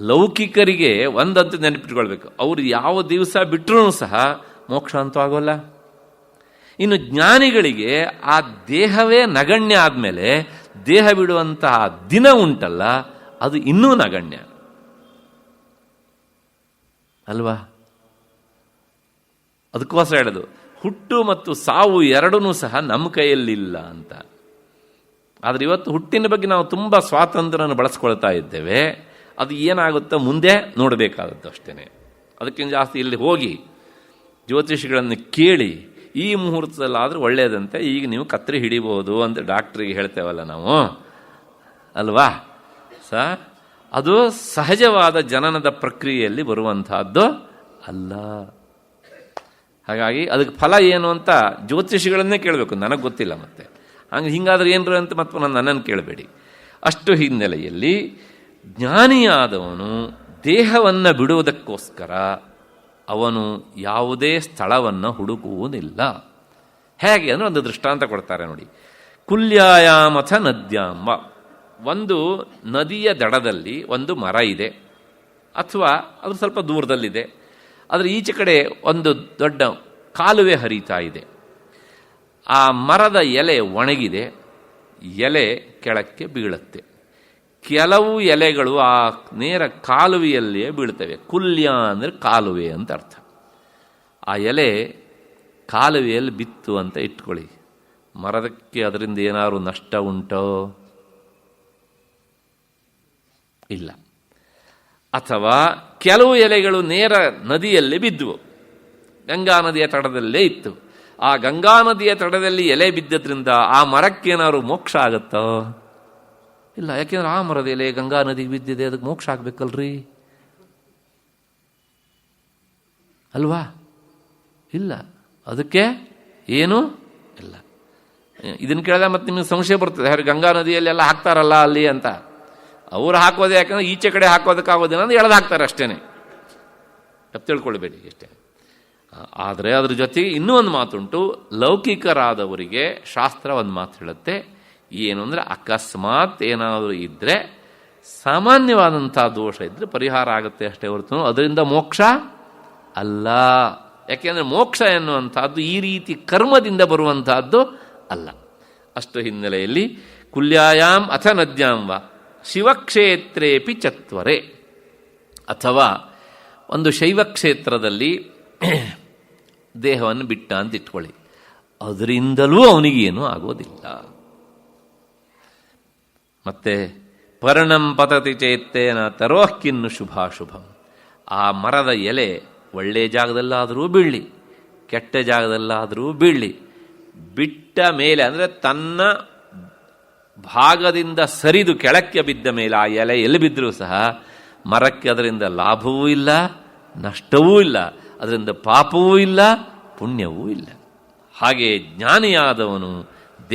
ಲೌಕಿಕರಿಗೆ ಒಂದಂತೂ ನೆನಪಿಟ್ಕೊಳ್ಬೇಕು, ಅವರು ಯಾವ ದಿವಸ ಬಿಟ್ಟರೂ ಸಹ ಮೋಕ್ಷ ಅಂತೂ ಆಗೋಲ್ಲ. ಇನ್ನು ಜ್ಞಾನಿಗಳಿಗೆ ಆ ದೇಹವೇ ನಗಣ್ಯ ಆದಮೇಲೆ ದೇಹ ಬಿಡುವಂತಹ ದಿನ ಉಂಟಲ್ಲ, ಅದು ಇನ್ನೂ ನಗಣ್ಯ ಅಲ್ವಾ? ಅದಕ್ಕೋಸ್ಕರ ಹೇಳೋದು, ಹುಟ್ಟು ಮತ್ತು ಸಾವು ಎರಡೂ ಸಹ ನಮ್ಮ ಕೈಯಲ್ಲಿಲ್ಲ ಅಂತ. ಆದರೆ ಇವತ್ತು ಹುಟ್ಟಿನ ಬಗ್ಗೆ ನಾವು ತುಂಬ ಸ್ವಾತಂತ್ರ್ಯವನ್ನು ಬಳಸ್ಕೊಳ್ತಾ ಇದ್ದೇವೆ. ಅದು ಏನಾಗುತ್ತೋ ಮುಂದೆ ನೋಡಬೇಕಾದದ್ದು ಅಷ್ಟೇ. ಅದಕ್ಕಿಂತ ಜಾಸ್ತಿ ಇಲ್ಲಿ ಹೋಗಿ ಜ್ಯೋತಿಷಿಗಳನ್ನು ಕೇಳಿ ಈ ಮುಹೂರ್ತದಲ್ಲಾದರೂ ಒಳ್ಳೆಯದಂತೆ, ಈಗ ನೀವು ಕತ್ತರಿ ಹಿಡಿಬೋದು ಅಂತ ಡಾಕ್ಟ್ರಿಗೆ ಹೇಳ್ತೇವಲ್ಲ ನಾವು, ಅಲ್ವಾ ಅದು ಸಹಜವಾದ ಜನನದ ಪ್ರಕ್ರಿಯೆಯಲ್ಲಿ ಬರುವಂತಹದ್ದು ಅಲ್ಲ. ಹಾಗಾಗಿ ಅದಕ್ಕೆ ಫಲ ಏನು ಅಂತ ಜ್ಯೋತಿಷಿಗಳನ್ನೇ ಕೇಳಬೇಕು, ನನಗೆ ಗೊತ್ತಿಲ್ಲ. ಮತ್ತೆ ಹಿಂಗಾದ್ರೆ ಏನ್ರು ಅಂತ ಮತ್ತೆ ನನ್ನನ್ನು ಕೇಳಬೇಡಿ. ಅಷ್ಟು ಹಿನ್ನೆಲೆಯಲ್ಲಿ ಜ್ಞಾನಿಯಾದವನು ದೇಹವನ್ನು ಬಿಡುವುದಕ್ಕೋಸ್ಕರ ಅವನು ಯಾವುದೇ ಸ್ಥಳವನ್ನು ಹುಡುಕುವುದಿಲ್ಲ. ಹೇಗೆ ಅಂದರೆ ಒಂದು ದೃಷ್ಟಾಂತ ಕೊಡ್ತಾರೆ ನೋಡಿ. ಕುಲ್ಯಾಯಾಮಥ ನದ್ಯಾಂಬ, ಒಂದು ನದಿಯ ದಡದಲ್ಲಿ ಒಂದು ಮರ ಇದೆ, ಅಥವಾ ಅದು ಸ್ವಲ್ಪ ದೂರದಲ್ಲಿದೆ. ಅದರ ಈಚೆ ಕಡೆ ಒಂದು ದೊಡ್ಡ ಕಾಲುವೆ ಹರಿತಾ ಇದೆ. ಆ ಮರದ ಎಲೆ ಒಣಗಿದೆ, ಎಲೆ ಕೆಳಕ್ಕೆ ಬೀಳುತ್ತೆ. ಕೆಲವು ಎಲೆಗಳು ಆ ನೇರ ಕಾಲುವೆಯಲ್ಲಿಯೇ ಬೀಳ್ತವೆ. ಕುಲ್ಯ ಅಂದರೆ ಕಾಲುವೆ ಅಂತ ಅರ್ಥ. ಆ ಎಲೆ ಕಾಲುವೆಯಲ್ಲಿ ಬಿತ್ತು ಅಂತ ಇಟ್ಕೊಳ್ಳಿ, ಮರದಕ್ಕೆ ಅದರಿಂದ ಏನಾದ್ರು ನಷ್ಟ ಉಂಟೋ? ಇಲ್ಲ. ಅಥವಾ ಕೆಲವು ಎಲೆಗಳು ನೇರ ನದಿಯಲ್ಲಿ ಬಿದ್ದುವು, ಗಂಗಾ ನದಿಯ ತಟದಲ್ಲೇ ಇತ್ತು. ಆ ಗಂಗಾ ನದಿಯ ತಟದಲ್ಲಿ ಎಲೆ ಬಿದ್ದದ್ರಿಂದ ಆ ಮರಕ್ಕೇನಾದ್ರು ಮೋಕ್ಷ ಆಗುತ್ತೋ? ಇಲ್ಲ. ಯಾಕೆಂದ್ರೆ ಆ ಮರದ ಎಲೆ ಗಂಗಾ ನದಿಗೆ ಬಿದ್ದಿದೆ, ಅದಕ್ಕೆ ಮೋಕ್ಷ ಆಗ್ಬೇಕಲ್ರಿ, ಅಲ್ವಾ? ಇಲ್ಲ, ಅದಕ್ಕೆ ಏನೂ ಇಲ್ಲ. ಇದನ್ನು ಕೇಳಿದಾಗ ಮತ್ತೆ ನಿಮಗೆ ಸಂಶಯ ಬರ್ತದೆ, ಯಾರು ಗಂಗಾ ನದಿಯಲ್ಲಿ ಎಲ್ಲ ಹಾಕ್ತಾರಲ್ಲ ಅಲ್ಲಿ ಅಂತ. ಅವ್ರು ಹಾಕೋದೇ ಯಾಕಂದ್ರೆ ಈಚೆ ಕಡೆ ಹಾಕೋದಕ್ಕಾಗೋದಿಲ್ಲ ಅಂದ್ರೆ ಎಳೆದು ಹಾಕ್ತಾರೆ ಅಷ್ಟೇ, ತಿಳ್ಕೊಳ್ಬೇಡಿ ಅಷ್ಟೇ. ಆದರೆ ಅದ್ರ ಜೊತೆಗೆ ಇನ್ನೂ ಒಂದು ಮಾತುಂಟು. ಲೌಕಿಕರಾದವರಿಗೆ ಶಾಸ್ತ್ರ ಒಂದು ಮಾತು ಹೇಳುತ್ತೆ, ಏನು ಅಂದರೆ ಅಕಸ್ಮಾತ್ ಏನಾದರೂ ಇದ್ದರೆ ಸಾಮಾನ್ಯವಾದಂಥ ದೋಷ ಇದ್ದರೆ ಪರಿಹಾರ ಆಗುತ್ತೆ ಅಷ್ಟೇ ಹೊರತು ಅದರಿಂದ ಮೋಕ್ಷ ಅಲ್ಲ. ಯಾಕೆಂದರೆ ಮೋಕ್ಷ ಎನ್ನುವಂಥದ್ದು ಈ ರೀತಿ ಕರ್ಮದಿಂದ ಬರುವಂತಹದ್ದು ಅಲ್ಲ. ಅಷ್ಟು ಹಿನ್ನೆಲೆಯಲ್ಲಿ ಕುಲ್ಯಾಯಾಮ್ ಅಥ ನದ್ಯಾಂವ ಶಿವಕ್ಷೇತ್ರೇಪಿ ಚತ್ವರೆ, ಅಥವಾ ಒಂದು ಶೈವ ಕ್ಷೇತ್ರದಲ್ಲಿ ದೇಹವನ್ನು ಬಿಟ್ಟ ಅಂತ ಇಟ್ಕೊಳ್ಳಿ, ಅದರಿಂದಲೂ ಅವನಿಗೇನು ಆಗೋದಿಲ್ಲ. ಮತ್ತೆ ಪರ್ಣಂ ಪತತಿ ಚೇತ್ತೇನ ತರೋಹ್ಕಿನ್ನು ಶುಭಾಶುಭಂ, ಆ ಮರದ ಎಲೆ ಒಳ್ಳೆಯ ಜಾಗದಲ್ಲಾದರೂ ಬೀಳಲಿ, ಕೆಟ್ಟ ಜಾಗದಲ್ಲಾದರೂ ಬೀಳಲಿ, ಬಿಟ್ಟ ಮೇಲೆ ಅಂದರೆ ತನ್ನ ಭಾಗದಿಂದ ಸರಿದು ಕೆಳಕ್ಕೆ ಬಿದ್ದ ಮೇಲೆ ಆ ಎಲೆ ಎಲ್ಲಿ ಬಿದ್ದರೂ ಸಹ ಮರಕ್ಕೆ ಅದರಿಂದ ಲಾಭವೂ ಇಲ್ಲ, ನಷ್ಟವೂ ಇಲ್ಲ, ಅದರಿಂದ ಪಾಪವೂ ಇಲ್ಲ, ಪುಣ್ಯವೂ ಇಲ್ಲ. ಹಾಗೆ ಜ್ಞಾನಿಯಾದವನು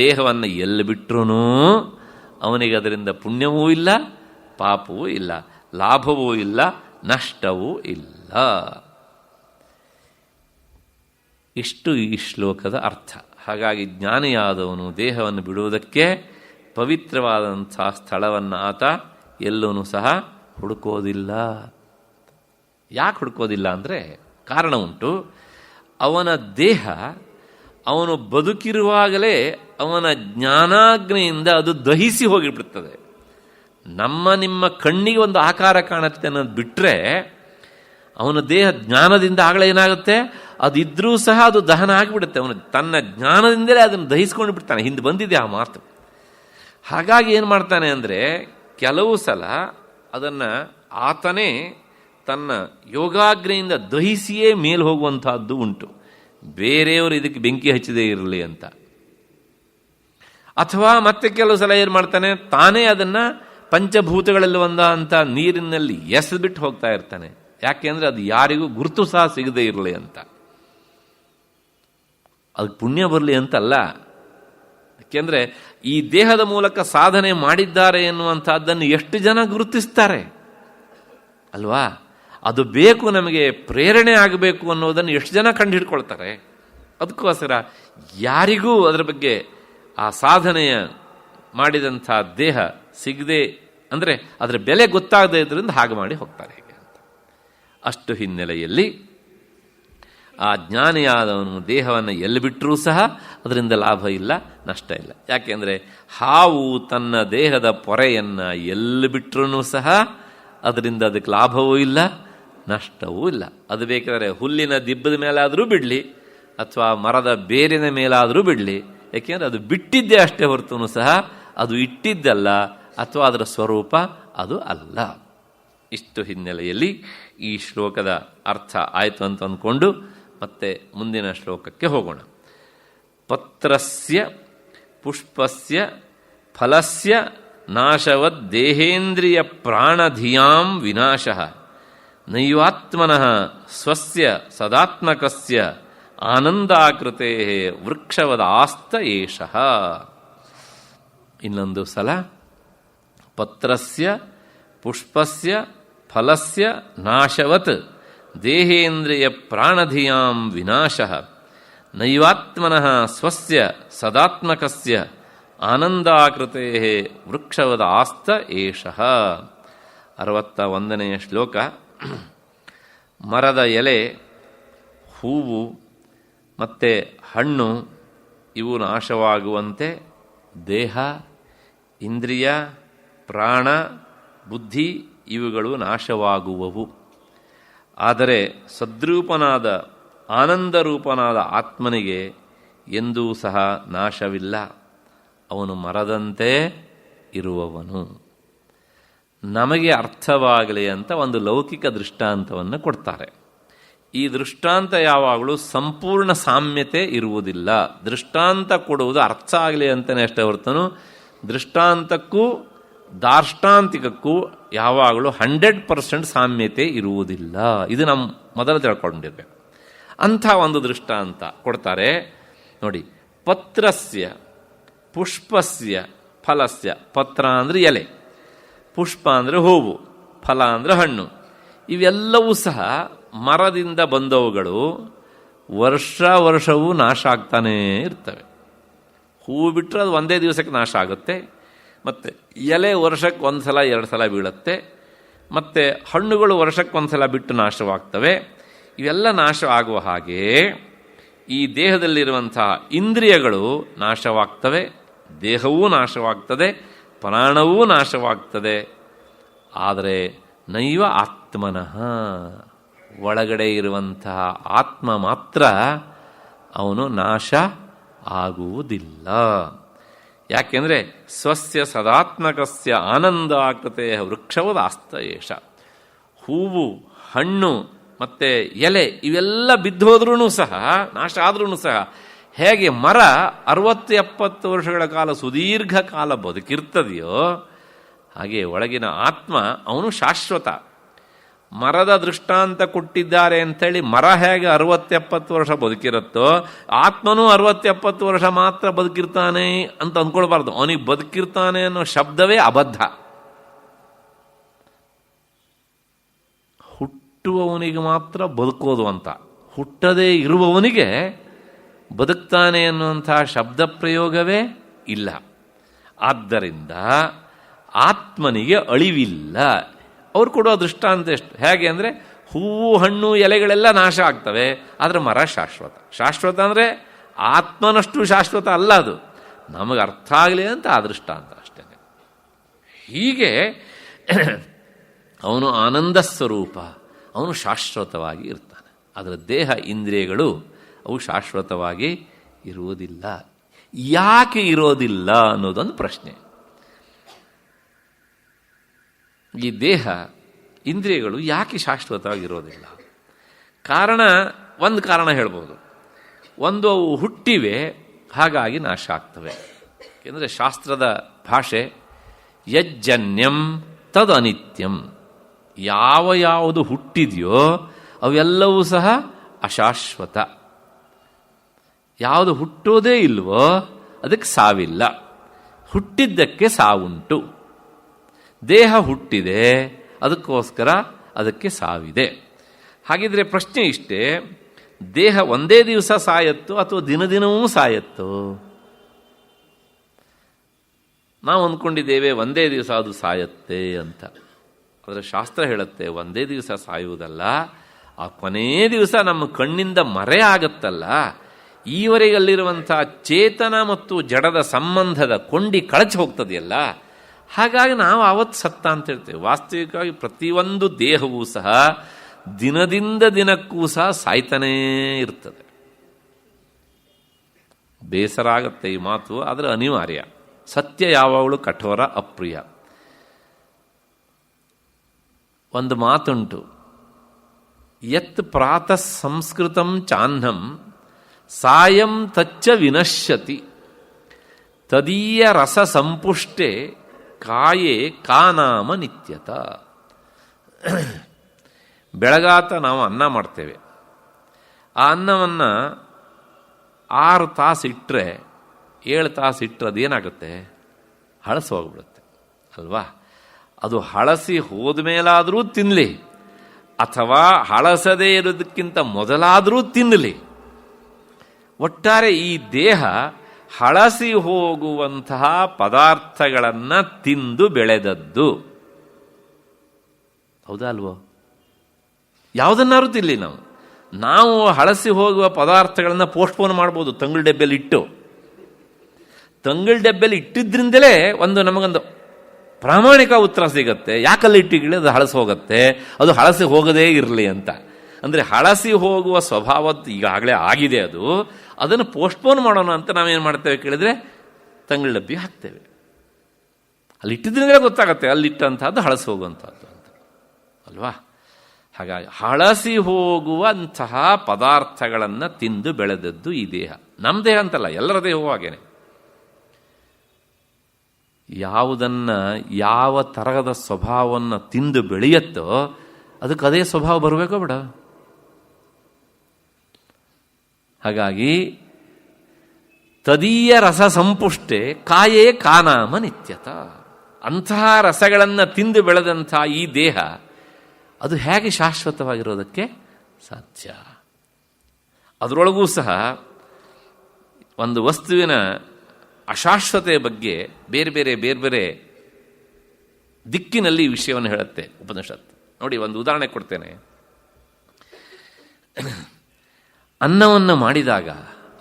ದೇಹವನ್ನು ಎಲ್ಲಿ ಬಿಟ್ಟರೂ ಅವನಿಗೆ ಅದರಿಂದ ಪುಣ್ಯವೂ ಇಲ್ಲ, ಪಾಪವೂ ಇಲ್ಲ, ಲಾಭವೂ ಇಲ್ಲ, ನಷ್ಟವೂ ಇಲ್ಲ. ಇಷ್ಟು ಈ ಶ್ಲೋಕದ ಅರ್ಥ. ಹಾಗಾಗಿ ಜ್ಞಾನಿಯಾದವನು ದೇಹವನ್ನು ಬಿಡುವುದಕ್ಕೆ ಪವಿತ್ರವಾದಂಥ ಸ್ಥಳವನ್ನು ಆತ ಎಲ್ಲೂ ಸಹ ಹುಡುಕೋದಿಲ್ಲ. ಯಾಕೆ ಹುಡುಕೋದಿಲ್ಲ ಅಂದರೆ ಕಾರಣ ಉಂಟು. ಅವನ ದೇಹ ಅವನು ಬದುಕಿರುವಾಗಲೇ ಅವನ ಜ್ಞಾನಾಗ್ನಿಯಿಂದ ಅದು ದಹಿಸಿ ಹೋಗಿಬಿಡ್ತದೆ. ನಿಮ್ಮ ಕಣ್ಣಿಗೆ ಒಂದು ಆಕಾರ ಕಾಣುತ್ತೆ ಅನ್ನೋದು ಬಿಟ್ಟರೆ ಅವನ ದೇಹ ಜ್ಞಾನದಿಂದ ಆಗಲೇ ಏನಾಗುತ್ತೆ, ಅದಿದ್ರೂ ಸಹ ಅದು ದಹನ ಆಗಿಬಿಡುತ್ತೆ. ಅವನು ತನ್ನ ಜ್ಞಾನದಿಂದಲೇ ಅದನ್ನು ದಹಿಸ್ಕೊಂಡು ಬಿಡ್ತಾನೆ. ಹಿಂದೆ ಬಂದಿದೆ ಆ ಮಾತು. ಹಾಗಾಗಿ ಏನು ಮಾಡ್ತಾನೆ ಅಂದರೆ ಕೆಲವು ಸಲ ಅದನ್ನು ಆತನೇ ತನ್ನ ಯೋಗಾಗ್ನಿಯಿಂದ ದಹಿಸಿಯೇ ಮೇಲೆ ಹೋಗುವಂತಹದ್ದು ಉಂಟು, ಬೇರೆಯವರು ಇದಕ್ಕೆ ಬೆಂಕಿ ಹಚ್ಚದೇ ಇರಲಿ ಅಂತ. ಅಥವಾ ಮತ್ತೆ ಕೆಲವು ಸಲ ಏನು ಮಾಡ್ತಾನೆ, ತಾನೇ ಅದನ್ನು ಪಂಚಭೂತಗಳಲ್ಲಿ ಒಂದಂಥ ನೀರಿನಲ್ಲಿ ಎಸೆದ್ಬಿಟ್ಟು ಹೋಗ್ತಾ ಇರ್ತಾನೆ. ಯಾಕೆಂದರೆ ಅದು ಯಾರಿಗೂ ಗುರುತು ಸಹ ಸಿಗದೇ ಇರಲಿ ಅಂತ. ಅದಕ್ಕೆ ಪುಣ್ಯ ಬರಲಿ ಅಂತಲ್ಲ, ಯಾಕೆಂದರೆ ಈ ದೇಹದ ಮೂಲಕ ಸಾಧನೆ ಮಾಡಿದ್ದಾರೆ ಎನ್ನುವಂಥದ್ದನ್ನು ಎಷ್ಟು ಜನ ಗುರುತಿಸ್ತಾರೆ ಅಲ್ವಾ? ಅದು ಬೇಕು, ನಮಗೆ ಪ್ರೇರಣೆ ಆಗಬೇಕು ಅನ್ನೋದನ್ನು ಎಷ್ಟು ಜನ ಕಂಡು ಹಿಡ್ಕೊಳ್ತಾರೆ. ಅದಕ್ಕೋಸ್ಕರ ಯಾರಿಗೂ ಅದರ ಬಗ್ಗೆ ಆ ಸಾಧನೆಯ ಮಾಡಿದಂಥ ದೇಹ ಸಿಗದೆ ಅಂದರೆ ಅದರ ಬೆಲೆ ಗೊತ್ತಾಗದೇ ಇದ್ರಿಂದ ಹಾಗೆ ಮಾಡಿ ಹೋಗ್ತಾರೆ ಹೇಗೆ ಅಂತ. ಅಷ್ಟು ಹಿನ್ನೆಲೆಯಲ್ಲಿ ಆ ಜ್ಞಾನಿಯಾದವನು ದೇಹವನ್ನು ಎಲ್ಲಿ ಬಿಟ್ಟರೂ ಸಹ ಅದರಿಂದ ಲಾಭ ಇಲ್ಲ, ನಷ್ಟ ಇಲ್ಲ. ಯಾಕೆಂದರೆ ಹಾವು ತನ್ನ ದೇಹದ ಪೊರೆಯನ್ನು ಎಲ್ಲಿ ಬಿಟ್ಟರೂ ಸಹ ಅದರಿಂದ ಅದಕ್ಕೆ ಲಾಭವೂ ಇಲ್ಲ, ನಷ್ಟವೂ ಇಲ್ಲ. ಅದು ಬೇಕಾದರೆ ಹುಲ್ಲಿನ ದಿಬ್ಬದ ಮೇಲಾದರೂ ಬಿಡಲಿ, ಅಥವಾ ಮರದ ಬೇರಿನ ಮೇಲಾದರೂ ಬಿಡಲಿ, ಯಾಕೆಂದರೆ ಅದು ಬಿಟ್ಟಿದ್ದೇ ಅಷ್ಟೇ ಹೊರತು ಸಹ ಅದು ಇಟ್ಟಿದ್ದಲ್ಲ, ಅಥವಾ ಅದರ ಸ್ವರೂಪ ಅದು ಅಲ್ಲ. ಇಷ್ಟು ಹಿನ್ನೆಲೆಯಲ್ಲಿ ಈ ಶ್ಲೋಕದ ಅರ್ಥ ಆಯಿತು ಅಂತ ಅಂದ್ಕೊಂಡು ಮತ್ತೆ ಮುಂದಿನ ಶ್ಲೋಕಕ್ಕೆ ಹೋಗೋಣ. ಪತ್ರಸ್ಯ ಪುಷ್ಪಸ್ಯ ಫಲಸ್ಯ ನಾಶವದ್ ದೇಹೇಂದ್ರಿಯ ಪ್ರಾಣಧಿಯಾಂ ವಿನಾಶಃ ನೈವಾತ್ಮನಃ ಸ್ವಸ್ಯ ಸದಾತ್ಮಕಸ್ಯ ಆನಂದಾಕೃತೆ ವೃಕ್ಷವದ ಆಸ್ತ ಏಷಃ. ಇನ್ನೊಂದು ಸಲ, ಪತ್ರಸ್ಯ ಪುಷ್ಪಸ್ಯ ಫಲಸ್ಯ ನಾಶವತ್ ದೇಹೇಂದ್ರಿಯ ಪ್ರಾಣಧಿಯಾಂ ವಿನಾಶಃ ನೈವಾತ್ಮನಃ ಸ್ವಸ್ಯ ಸದಾತ್ಮಕಸ್ಯ ಆನಂದಾಕೃತೆ ವೃಕ್ಷವದ ಆಸ್ತ ಏಷಃ. 61ನೇ ಶ್ಲೋಕ. ಮರದ ಎಲೆ, ಹೂವು ಮತ್ತು ಹಣ್ಣು ಇವು ನಾಶವಾಗುವಂತೆ ದೇಹ, ಇಂದ್ರಿಯ, ಪ್ರಾಣ, ಬುದ್ಧಿ ಇವುಗಳು ನಾಶವಾಗುವವು. ಆದರೆ ಸದ್ರೂಪನಾದ ಆನಂದರೂಪನಾದ ಆತ್ಮನಿಗೆ ಎಂದೂ ಸಹ ನಾಶವಿಲ್ಲ. ಅವನು ಮರದಂತೆ ಇರುವವನು. ನಮಗೆ ಅರ್ಥವಾಗಲಿ ಅಂತ ಒಂದು ಲೌಕಿಕ ದೃಷ್ಟಾಂತವನ್ನು ಕೊಡ್ತಾರೆ. ಈ ದೃಷ್ಟಾಂತ ಯಾವಾಗಲೂ ಸಂಪೂರ್ಣ ಸಾಮ್ಯತೆ ಇರುವುದಿಲ್ಲ. ದೃಷ್ಟಾಂತ ಕೊಡುವುದು ಅರ್ಥ ಆಗಲಿ ಅಂತಲೇ ಅಷ್ಟೇ ಹೊರತನು ದೃಷ್ಟಾಂತಕ್ಕೂ ದಾರ್ಷ್ಟಾಂತಿಕಕ್ಕೂ ಯಾವಾಗಲೂ 100% ಸಾಮ್ಯತೆ ಇರುವುದಿಲ್ಲ. ಇದು ನಮ್ಮ ಮೊದಲು ತಿಳ್ಕೊಂಡಿರ್ಬೇಕು. ಅಂಥ ಒಂದು ದೃಷ್ಟಾಂತ ಕೊಡ್ತಾರೆ ನೋಡಿ. ಪತ್ರಸ್ಯ ಪುಷ್ಪಸ್ಯ ಫಲಸ್ಯ. ಪತ್ರ ಅಂದರೆ ಎಲೆ, ಪುಷ್ಪ ಅಂದರೆ ಹೂವು, ಫಲ ಅಂದರೆ ಹಣ್ಣು. ಇವೆಲ್ಲವೂ ಸಹ ಮರದಿಂದ ಬಂದವುಗಳು. ವರ್ಷವೂ ನಾಶ ಆಗ್ತಾನೇ ಇರ್ತವೆ. ಹೂವು ಬಿಟ್ಟರೆ ಅದು ಒಂದೇ ದಿವಸಕ್ಕೆ ನಾಶ ಆಗುತ್ತೆ. ಮತ್ತು ಎಲೆ ವರ್ಷಕ್ಕೆ 1 ಸಲ 2 ಸಲ ಬೀಳುತ್ತೆ. ಮತ್ತು ಹಣ್ಣುಗಳು ವರ್ಷಕ್ಕೆ 1 ಸಲ ಬಿಟ್ಟು ನಾಶವಾಗ್ತವೆ. ಇವೆಲ್ಲ ನಾಶ ಆಗುವ ಹಾಗೆ ಈ ದೇಹದಲ್ಲಿರುವಂತಹ ಇಂದ್ರಿಯಗಳು ನಾಶವಾಗ್ತವೆ, ದೇಹವೂ ನಾಶವಾಗ್ತದೆ, ಪ್ರಾಣವೂ ನಾಶವಾಗ್ತದೆ. ಆದರೆ ನೈವ ಆತ್ಮನಃ, ಒಳಗಡೆ ಇರುವಂತಹ ಆತ್ಮ ಮಾತ್ರ ಅವನು ನಾಶ ಆಗುವುದಿಲ್ಲ. ಯಾಕೆಂದರೆ ಸ್ವಸ್ಯ ಸದಾತ್ಮಕಸ್ಯ ಆನಂದಾಕೃತೆ ವೃಕ್ಷವದ ಆಸ್ತ ಏಷ. ಹೂವು, ಹಣ್ಣು ಮತ್ತು ಎಲೆ ಇವೆಲ್ಲ ಬಿದ್ದೋದ್ರೂ ಸಹ, ನಾಶ ಆದ್ರೂ ಸಹ, ಹೇಗೆ ಮರ 60-70 ವರ್ಷಗಳ ಕಾಲ ಸುದೀರ್ಘ ಕಾಲ ಬದುಕಿರ್ತದೆಯೋ ಹಾಗೆ ಒಳಗಿನ ಆತ್ಮ ಅವನು ಶಾಶ್ವತ. ಮರದ ದೃಷ್ಟಾಂತ ಕೊಟ್ಟಿದ್ದಾರೆ ಅಂಥೇಳಿ ಮರ ಹೇಗೆ 60-70 ವರ್ಷ ಬದುಕಿರುತ್ತೋ ಆತ್ಮನೂ 60-70 ವರ್ಷ ಮಾತ್ರ ಬದುಕಿರ್ತಾನೆ ಅಂತ ಅಂದ್ಕೊಳ್ಬಾರ್ದು. ಅವನಿಗೆ ಬದುಕಿರ್ತಾನೆ ಅನ್ನೋ ಶಬ್ದವೇ ಅಬದ್ಧ. ಹುಟ್ಟುವವನಿಗೆ ಮಾತ್ರ ಬದುಕೋದು ಅಂತ, ಹುಟ್ಟದೇ ಇರುವವನಿಗೆ ಬದುಕ್ತಾನೆ ಅನ್ನುವಂಥ ಶಬ್ದ ಪ್ರಯೋಗವೇ ಇಲ್ಲ. ಆದ್ದರಿಂದ ಆತ್ಮನಿಗೆ ಅಳಿವಿಲ್ಲ. ಅವ್ರು ಕೊಡುವ ದೃಷ್ಟಾಂತ ಎಷ್ಟು ಹೇಗೆ ಅಂದರೆ, ಹೂವು, ಹಣ್ಣು, ಎಲೆಗಳೆಲ್ಲ ನಾಶ ಆಗ್ತವೆ, ಆದರೆ ಮರ ಶಾಶ್ವತ. ಶಾಶ್ವತ ಅಂದರೆ ಆತ್ಮನಷ್ಟು ಶಾಶ್ವತ ಅಲ್ಲ, ಅದು ನಮಗೆ ಅರ್ಥ ಆಗಲಿ ಅಂತ ಆ ದೃಷ್ಟಾಂತ ಅಷ್ಟೇ. ಹೀಗೆ ಅವನು ಆನಂದ ಸ್ವರೂಪ, ಅವನು ಶಾಶ್ವತವಾಗಿ ಇರ್ತಾನೆ. ಅದರ ದೇಹ, ಇಂದ್ರಿಯಗಳು ಅವು ಶಾಶ್ವತವಾಗಿ ಇರುವುದಿಲ್ಲ. ಯಾಕೆ ಇರೋದಿಲ್ಲ ಅನ್ನೋದೊಂದು ಪ್ರಶ್ನೆ. ಈ ದೇಹ, ಇಂದ್ರಿಯಗಳು ಯಾಕೆ ಶಾಶ್ವತವಾಗಿರೋದಿಲ್ಲ? ಒಂದು ಕಾರಣ ಹೇಳ್ಬೋದು. ಒಂದು, ಅವು ಹುಟ್ಟಿವೆ, ಹಾಗಾಗಿ ನಾಶ ಆಗ್ತವೆ. ಏಕೆಂದರೆ ಶಾಸ್ತ್ರದ ಭಾಷೆ ಯಜ್ಜನ್ಯಂ ತದ್ ಅನಿತ್ಯಂ. ಯಾವುದು ಹುಟ್ಟಿದೆಯೋ ಅವೆಲ್ಲವೂ ಸಹ ಅಶಾಶ್ವತ. ಯಾವುದು ಹುಟ್ಟೋದೇ ಇಲ್ವೋ ಅದಕ್ಕೆ ಸಾವಿಲ್ಲ, ಹುಟ್ಟಿದ್ದಕ್ಕೆ ಸಾವುಂಟು. ದೇಹ ಹುಟ್ಟಿದೆ, ಅದಕ್ಕೋಸ್ಕರ ಅದಕ್ಕೆ ಸಾವಿದೆ. ಹಾಗಿದ್ರೆ ಪ್ರಶ್ನೆ ಇಷ್ಟೇ, ದೇಹ ಒಂದೇ ದಿವಸ ಸಾಯತ್ತೋ ಅಥವಾ ದಿನವೂ ಸಾಯತ್ತೋ? ನಾವು ಅಂದ್ಕೊಂಡಿದ್ದೇವೆ ಒಂದೇ ದಿವಸ ಅದು ಸಾಯತ್ತೆ ಅಂತ. ಆದರೆ ಶಾಸ್ತ್ರ ಹೇಳುತ್ತೆ ಒಂದೇ ದಿವಸ ಸಾಯುವುದಲ್ಲ, ಆ ಕೊನೇ ದಿವಸ ನಮ್ಮ ಕಣ್ಣಿಂದ ಮರೆ ಆಗತ್ತಲ್ಲ, ಈವರೆಗೆ ಅಲ್ಲಿರುವಂಥ ಚೇತನ ಮತ್ತು ಜಡದ ಸಂಬಂಧದ ಕೊಂಡಿ ಕಳಚಿ ಹೋಗ್ತದೆಯಲ್ಲ, ಹಾಗಾಗಿ ನಾವು ಆವತ್ತು ಸತ್ತ ಅಂತ ಹೇಳ್ತೇವೆ. ವಾಸ್ತವಿಕವಾಗಿ ಪ್ರತಿಯೊಂದು ದೇಹವೂ ಸಹ ದಿನದಿಂದ ದಿನಕ್ಕೂ ಸಹ ಸಾಯ್ತಾನೇ ಇರ್ತದೆ. ಬೇಸರ ಆಗುತ್ತೆ ಈ ಮಾತು, ಆದರೆ ಅನಿವಾರ್ಯ. ಸತ್ಯ ಯಾವಾಗಲೂ ಕಠೋರ, ಅಪ್ರಿಯ. ಒಂದು ಮಾತುಂಟು, ಯತ್ ಪ್ರಾತಃ ಸಂಸ್ಕೃತಂ ಚಾಹ್ನಂ ಸಾಯಂ ತಚ್ಚ ವಿನಶ್ಯತಿ ತದೀಯ ರಸ ಸಂಪುಷ್ಟೆ ಕಾಯೇ ಕಾನಾಮ ನಿತ್ಯತ. ಬೆಳಗಾತ ನಾವು ಅನ್ನ ಮಾಡ್ತೇವೆ. ಆ ಅನ್ನವನ್ನು 6 ತಾಸು ಇಟ್ಟರೆ 7 ತಾಸು ಇಟ್ಟರೆ ಅದೇನಾಗುತ್ತೆ? ಹಳಸಿ ಹೋಗ್ಬಿಡುತ್ತೆ ಅಲ್ವಾ? ಅದು ಹಳಸಿ ಹೋದ ಮೇಲಾದರೂ ತಿನ್ನಲಿ, ಅಥವಾ ಹಳಸದೇ ಇರೋದಕ್ಕಿಂತ ಮೊದಲಾದರೂ ತಿನ್ನಲಿ. ಒಟ್ಟಾರೆ ಈ ದೇಹ ಹಳಸಿ ಹೋಗುವಂತಹ ಪದಾರ್ಥಗಳನ್ನು ತಿಂದು ಬೆಳೆದದ್ದು. ಹೌದಾ ಅಲ್ವೋ? ಯಾವುದನ್ನಾರು ತಿನ್ನಲಿ, ನಾವು ಹಳಸಿ ಹೋಗುವ ಪದಾರ್ಥಗಳನ್ನು ಪೋಸ್ಟ್ಪೋನ್ ಮಾಡ್ಬೋದು ತಂಗುಳು ಡಬ್ಬೆಯಲ್ಲಿ ಇಟ್ಟು. ತಂಗುಳು ಡಬ್ಬೆಯಲ್ಲಿ ಇಟ್ಟಿದ್ರಿಂದಲೇ ನಮಗೊಂದು ಪ್ರಾಮಾಣಿಕ ಉತ್ತರ ಸಿಗತ್ತೆ. ಯಾಕಲ್ಲಿ ಇಟ್ಟಿಗಿಳಿ ಅದು ಹಳಸಿ ಹೋಗುತ್ತೆ, ಅದು ಹಳಸಿ ಹೋಗದೇ ಇರಲಿ ಅಂತ. ಅಂದರೆ ಹಳಸಿ ಹೋಗುವ ಸ್ವಭಾವದ್ದು ಈಗಾಗಲೇ ಆಗಿದೆ, ಅದನ್ನು ಪೋಸ್ಟ್ಪೋನ್ ಮಾಡೋಣ ಅಂತ ನಾವೇನು ಮಾಡ್ತೇವೆ ಕೇಳಿದರೆ ತಂಗುಳು ಡಬ್ಬಿ ಹಾಕ್ತೇವೆ. ಅಲ್ಲಿ ಇಟ್ಟಿದ್ರಿಂದಲೇ ಗೊತ್ತಾಗತ್ತೆ ಅಲ್ಲಿಟ್ಟಂಥದ್ದು ಹಳಸಿ ಹೋಗುವಂಥದ್ದು ಅಂತ ಅಲ್ವಾ? ಹಾಗಾಗಿ ಹಳಸಿ ಹೋಗುವಂತಹ ಪದಾರ್ಥಗಳನ್ನು ತಿಂದು ಬೆಳೆದದ್ದು ಈ ದೇಹ. ನಮ್ಮ ದೇಹ ಅಂತಲ್ಲ, ಎಲ್ಲರ ದೇಹವೂ ಹಾಗೇನೆ. ಯಾವುದನ್ನು ಯಾವ ತರಹದ ಸ್ವಭಾವವನ್ನು ತಿಂದು ಬೆಳೆಯುತ್ತೋ ಅದಕ್ಕೆ ಅದೇ ಸ್ವಭಾವ ಬರಬೇಕೋ ಬೇಡ? ಹಾಗಾಗಿ ತದೀಯ ರಸ ಸಂಪುಷ್ಟೆ ಕಾಯೇ ಕಾನಾಮ ನಿತ್ಯತ. ಅಂತಹ ರಸಗಳನ್ನು ತಿಂದು ಬೆಳೆದಂಥ ಈ ದೇಹ ಅದು ಹೇಗೆ ಶಾಶ್ವತವಾಗಿರೋದಕ್ಕೆ ಸಾಧ್ಯ? ಅದರೊಳಗೂ ಸಹ ಒಂದು ವಸ್ತುವಿನ ಅಶಾಶ್ವತೆಯ ಬಗ್ಗೆ ಬೇರೆ ಬೇರೆ ದಿಕ್ಕಿನಲ್ಲಿ ಈ ವಿಷಯವನ್ನು ಹೇಳುತ್ತೆ ಉಪನಿಷತ್ತು. ನೋಡಿ, ಒಂದು ಉದಾಹರಣೆ ಕೊಡ್ತೇನೆ. ಅನ್ನವನ್ನು ಮಾಡಿದಾಗ,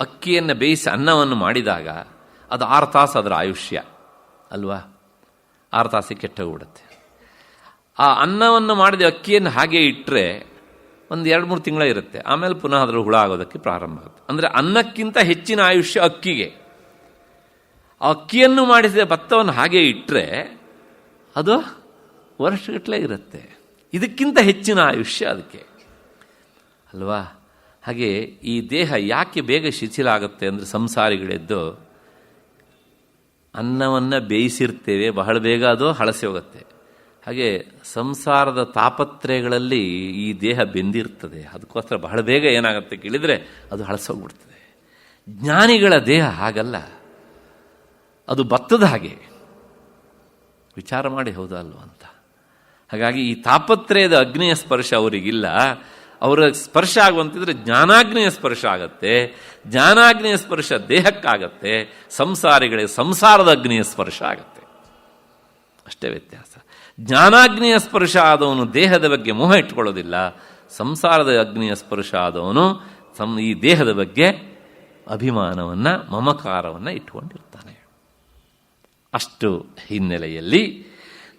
ಅಕ್ಕಿಯನ್ನು ಬೇಯಿಸಿ ಅನ್ನವನ್ನು ಮಾಡಿದಾಗ ಅದು 6 ತಾಸು ಅದರ ಆಯುಷ್ಯ ಅಲ್ವಾ? 6 ತಾಸಿಗೆ ಕೆಟ್ಟೋಗ್ಬಿಡುತ್ತೆ. ಆ ಅನ್ನವನ್ನು ಮಾಡಿದ ಅಕ್ಕಿಯನ್ನು ಹಾಗೆ ಇಟ್ಟರೆ ಒಂದು 2-3 ತಿಂಗಳ ಇರುತ್ತೆ. ಆಮೇಲೆ ಪುನಃ ಅದರ ಹುಳ ಆಗೋದಕ್ಕೆ ಪ್ರಾರಂಭ ಆಗುತ್ತೆ. ಅಂದರೆ ಅನ್ನಕ್ಕಿಂತ ಹೆಚ್ಚಿನ ಆಯುಷ್ಯ ಅಕ್ಕಿಗೆ. ಆ ಅಕ್ಕಿಯನ್ನು ಮಾಡಿಸಿದ ಭತ್ತವನ್ನು ಹಾಗೆ ಇಟ್ಟರೆ ಅದು ವರ್ಷಗಟ್ಟಲೆ ಇರುತ್ತೆ. ಇದಕ್ಕಿಂತ ಹೆಚ್ಚಿನ ಆಯುಷ್ಯ ಅದಕ್ಕೆ ಅಲ್ವಾ? ಹಾಗೆ ಈ ದೇಹ ಯಾಕೆ ಬೇಗ ಶಿಥಿಲ ಆಗುತ್ತೆ ಅಂದರೆ, ಸಂಸಾರಿಗಳೆದ್ದು ಅನ್ನವನ್ನು ಬೇಯಿಸಿರ್ತೇವೆ, ಬಹಳ ಬೇಗ ಅದು ಹಳಸಿ ಹೋಗುತ್ತೆ. ಹಾಗೆ ಸಂಸಾರದ ತಾಪತ್ರಯಗಳಲ್ಲಿ ಈ ದೇಹ ಬೆಂದಿರ್ತದೆ. ಅದಕ್ಕೋಸ್ಕರ ಬಹಳ ಬೇಗ ಏನಾಗುತ್ತೆ ಕೇಳಿದರೆ ಅದು ಹಳಸೋಗ್ಬಿಡ್ತದೆ. ಜ್ಞಾನಿಗಳ ದೇಹ ಹಾಗಲ್ಲ, ಅದು ಭತ್ತದ ಹಾಗೆ. ವಿಚಾರ ಮಾಡಿ, ಹೌದಾ ಅಲ್ವ ಅಂತ. ಹಾಗಾಗಿ ಈ ತಾಪತ್ರಯದ ಅಗ್ನಿಯ ಸ್ಪರ್ಶ ಅವರಿಗಿಲ್ಲ. ಅವರ ಸ್ಪರ್ಶ ಆಗುವಂತಿದ್ರೆ ಜ್ಞಾನಾಗ್ನಿಯ ಸ್ಪರ್ಶ ಆಗತ್ತೆ. ಜ್ಞಾನಾಗ್ನಿಯ ಸ್ಪರ್ಶ ದೇಹಕ್ಕಾಗತ್ತೆ. ಸಂಸಾರಿಗಳಿಗೆ ಸಂಸಾರದ ಅಗ್ನಿಯ ಸ್ಪರ್ಶ ಆಗತ್ತೆ. ಅಷ್ಟೇ ವ್ಯತ್ಯಾಸ. ಜ್ಞಾನಾಗ್ನಿಯ ಸ್ಪರ್ಶ ಆದವನು ದೇಹದ ಬಗ್ಗೆ ಮೋಹ ಇಟ್ಕೊಳ್ಳೋದಿಲ್ಲ. ಸಂಸಾರದ ಅಗ್ನಿಯ ಸ್ಪರ್ಶ ಆದವನು ಈ ದೇಹದ ಬಗ್ಗೆ ಅಭಿಮಾನವನ್ನು, ಮಮಕಾರವನ್ನು ಇಟ್ಕೊಂಡಿರ್ತಾನೆ. ಅಷ್ಟು ಹಿನ್ನೆಲೆಯಲ್ಲಿ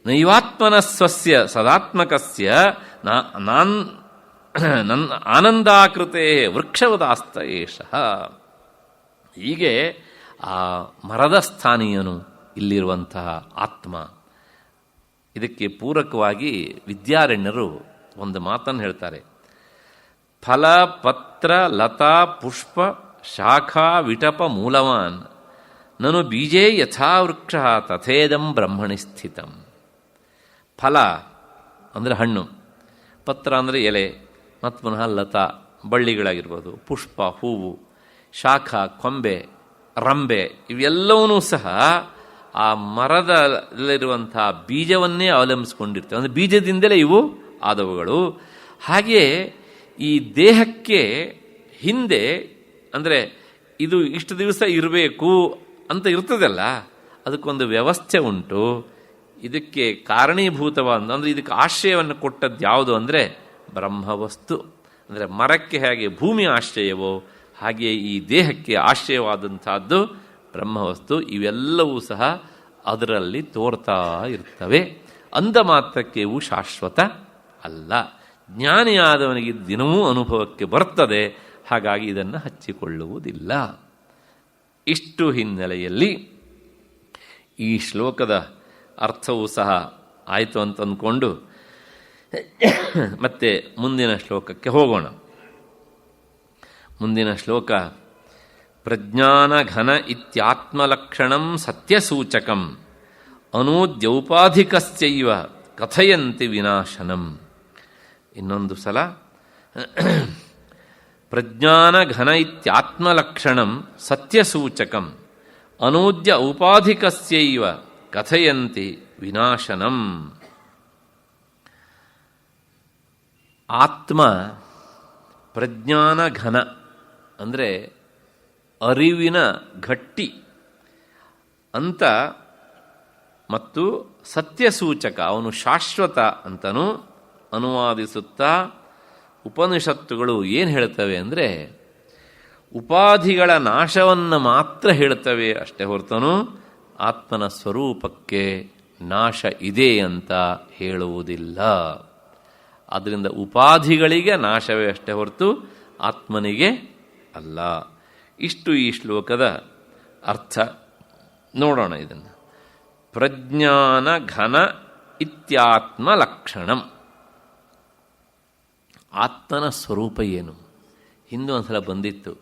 ನೈವಾತ್ಮನ ಸ್ವಸ್ಯ ಸದಾತ್ಮಕಸ್ಯ ಆನಂದಾಕೃತೆ ವೃಕ್ಷವದಾಸ್ತ ಏಷಃ. ಹೀಗೆ ಆ ಮರದ ಸ್ಥಾನೀಯನು ಇಲ್ಲಿರುವಂತಹ ಆತ್ಮ. ಇದಕ್ಕೆ ಪೂರಕವಾಗಿ ವಿದ್ಯಾರಣ್ಯರು ಒಂದು ಮಾತನ್ನು ಹೇಳ್ತಾರೆ. ಫಲ ಪತ್ರ ಲತಾ ಪುಷ್ಪ ಶಾಖಾ ವಿಟಪ ಮೂಲವಾನ್ ನನು ಬೀಜೇ ಯಥಾ ವೃಕ್ಷ ತಥೇದಂ ಬ್ರಹ್ಮಣಿ ಸ್ಥಿತಂ. ಫಲ ಅಂದರೆ ಹಣ್ಣು, ಪತ್ರ ಅಂದರೆ ಎಲೆ, ಮತ್ತು ಪುನಃ ಲತಾ ಬಳ್ಳಿಗಳಾಗಿರ್ಬೋದು, ಪುಷ್ಪ ಹೂವು, ಶಾಖ ಕೊಂಬೆ, ರಂಬೆ, ಇವೆಲ್ಲವೂ ಸಹ ಆ ಮರದಲ್ಲಿರುವಂಥ ಬೀಜವನ್ನೇ ಅವಲಂಬಿಸ್ಕೊಂಡಿರ್ತವೆ. ಅಂದರೆ ಬೀಜದಿಂದಲೇ ಇವು ಆದವುಗಳು. ಹಾಗೆಯೇ ಈ ದೇಹಕ್ಕೆ ಹಿಂದೆ ಅಂದರೆ ಇದು ಇಷ್ಟು ದಿವಸ ಇರಬೇಕು ಅಂತ ಇರ್ತದಲ್ಲ, ಅದಕ್ಕೊಂದು ವ್ಯವಸ್ಥೆ ಉಂಟು. ಇದಕ್ಕೆ ಕಾರಣೀಭೂತವಾದ ಅಂದರೆ ಇದಕ್ಕೆ ಆಶ್ರಯವನ್ನು ಕೊಟ್ಟದ್ದು ಯಾವುದು ಅಂದರೆ ಬ್ರಹ್ಮವಸ್ತು. ಅಂದರೆ ಮರಕ್ಕೆ ಹೇಗೆ ಭೂಮಿ ಆಶ್ರಯವೋ ಹಾಗೆಯೇ ಈ ದೇಹಕ್ಕೆ ಆಶ್ರಯವಾದಂಥದ್ದು ಬ್ರಹ್ಮವಸ್ತು. ಇವೆಲ್ಲವೂ ಸಹ ಅದರಲ್ಲಿ ತೋರ್ತಾ ಇರ್ತವೆ. ಅಂದ ಮಾತ್ರಕ್ಕೆ ಇವು ಶಾಶ್ವತ ಅಲ್ಲ. ಜ್ಞಾನಿಯಾದವನಿಗೆ ದಿನವೂ ಅನುಭವಕ್ಕೆ ಬರ್ತದೆ. ಹಾಗಾಗಿ ಇದನ್ನು ಹಚ್ಚಿಕೊಳ್ಳುವುದಿಲ್ಲ. ಇಷ್ಟು ಹಿನ್ನೆಲೆಯಲ್ಲಿ ಈ ಶ್ಲೋಕದ ಅರ್ಥವೂ ಸಹ ಆಯಿತು ಅಂತ ಅಂದ್ಕೊಂಡು ಮತ್ತೆ ಮುಂದಿನ ಶ್ಲೋಕಕ್ಕೆ ಹೋಗೋಣ. ಮುಂದಿನ ಶ್ಲೋಕ ಪ್ರಜ್ಞಾನಘನ ಇತ್ಯಾತ್ಮಲಕ್ಷಣಂ ಸತ್ಯಸೂಚಕಂ ಅನೂದ್ಯೌಪಾಧಿಕಸ್ಯೈವ ಕಥಯಂತಿ ವಿನಾಶನಂ. ಇನ್ನೊಂದು ಸಲ ಪ್ರಜ್ಞಾನಘನ ಇತ್ಯಾತ್ಮಲಕ್ಷಣಂ ಸತ್ಯಸೂಚಕಂ ಅನೂದ್ಯ ಔಪಾಧಿಕಸ್ಯೈವ ಕಥಯಂತಿ ವಿನಾಶನಂ. ಆತ್ಮ ಪ್ರಜ್ಞಾನಘನ ಅಂದರೆ ಅರಿವಿನ ಗಟ್ಟಿ ಅಂತ ಮತ್ತು ಸತ್ಯಸೂಚಕ ಅವನು ಶಾಶ್ವತ ಅಂತನೂ ಅನುವಾದಿಸುತ್ತಾ ಉಪನಿಷತ್ತುಗಳು ಏನು ಹೇಳ್ತವೆ ಅಂದರೆ ಉಪಾಧಿಗಳ ನಾಶವನ್ನು ಮಾತ್ರ ಹೇಳ್ತವೆ ಅಷ್ಟೇ ಹೊರತನು ಆತ್ಮನ ಸ್ವರೂಪಕ್ಕೆ ನಾಶ ಇದೆ ಅಂತ ಹೇಳುವುದಿಲ್ಲ. ಆದ್ದರಿಂದ ಉಪಾಧಿಗಳಿಗೆ ನಾಶವೇ ಅಷ್ಟೇ ಹೊರತು ಆತ್ಮನಿಗೆ ಅಲ್ಲ. ಇಷ್ಟು ಈ ಶ್ಲೋಕದ ಅರ್ಥ. ನೋಡೋಣ ಇದನ್ನು. ಪ್ರಜ್ಞಾನ ಘನ ಇತ್ಯಾತ್ಮ ಲಕ್ಷಣಂ. ಆತ್ಮನ ಸ್ವರೂಪ ಏನು? ಹಿಂದೆ ಒಂದ್ಸಲ ಬಂದಿತ್ತು,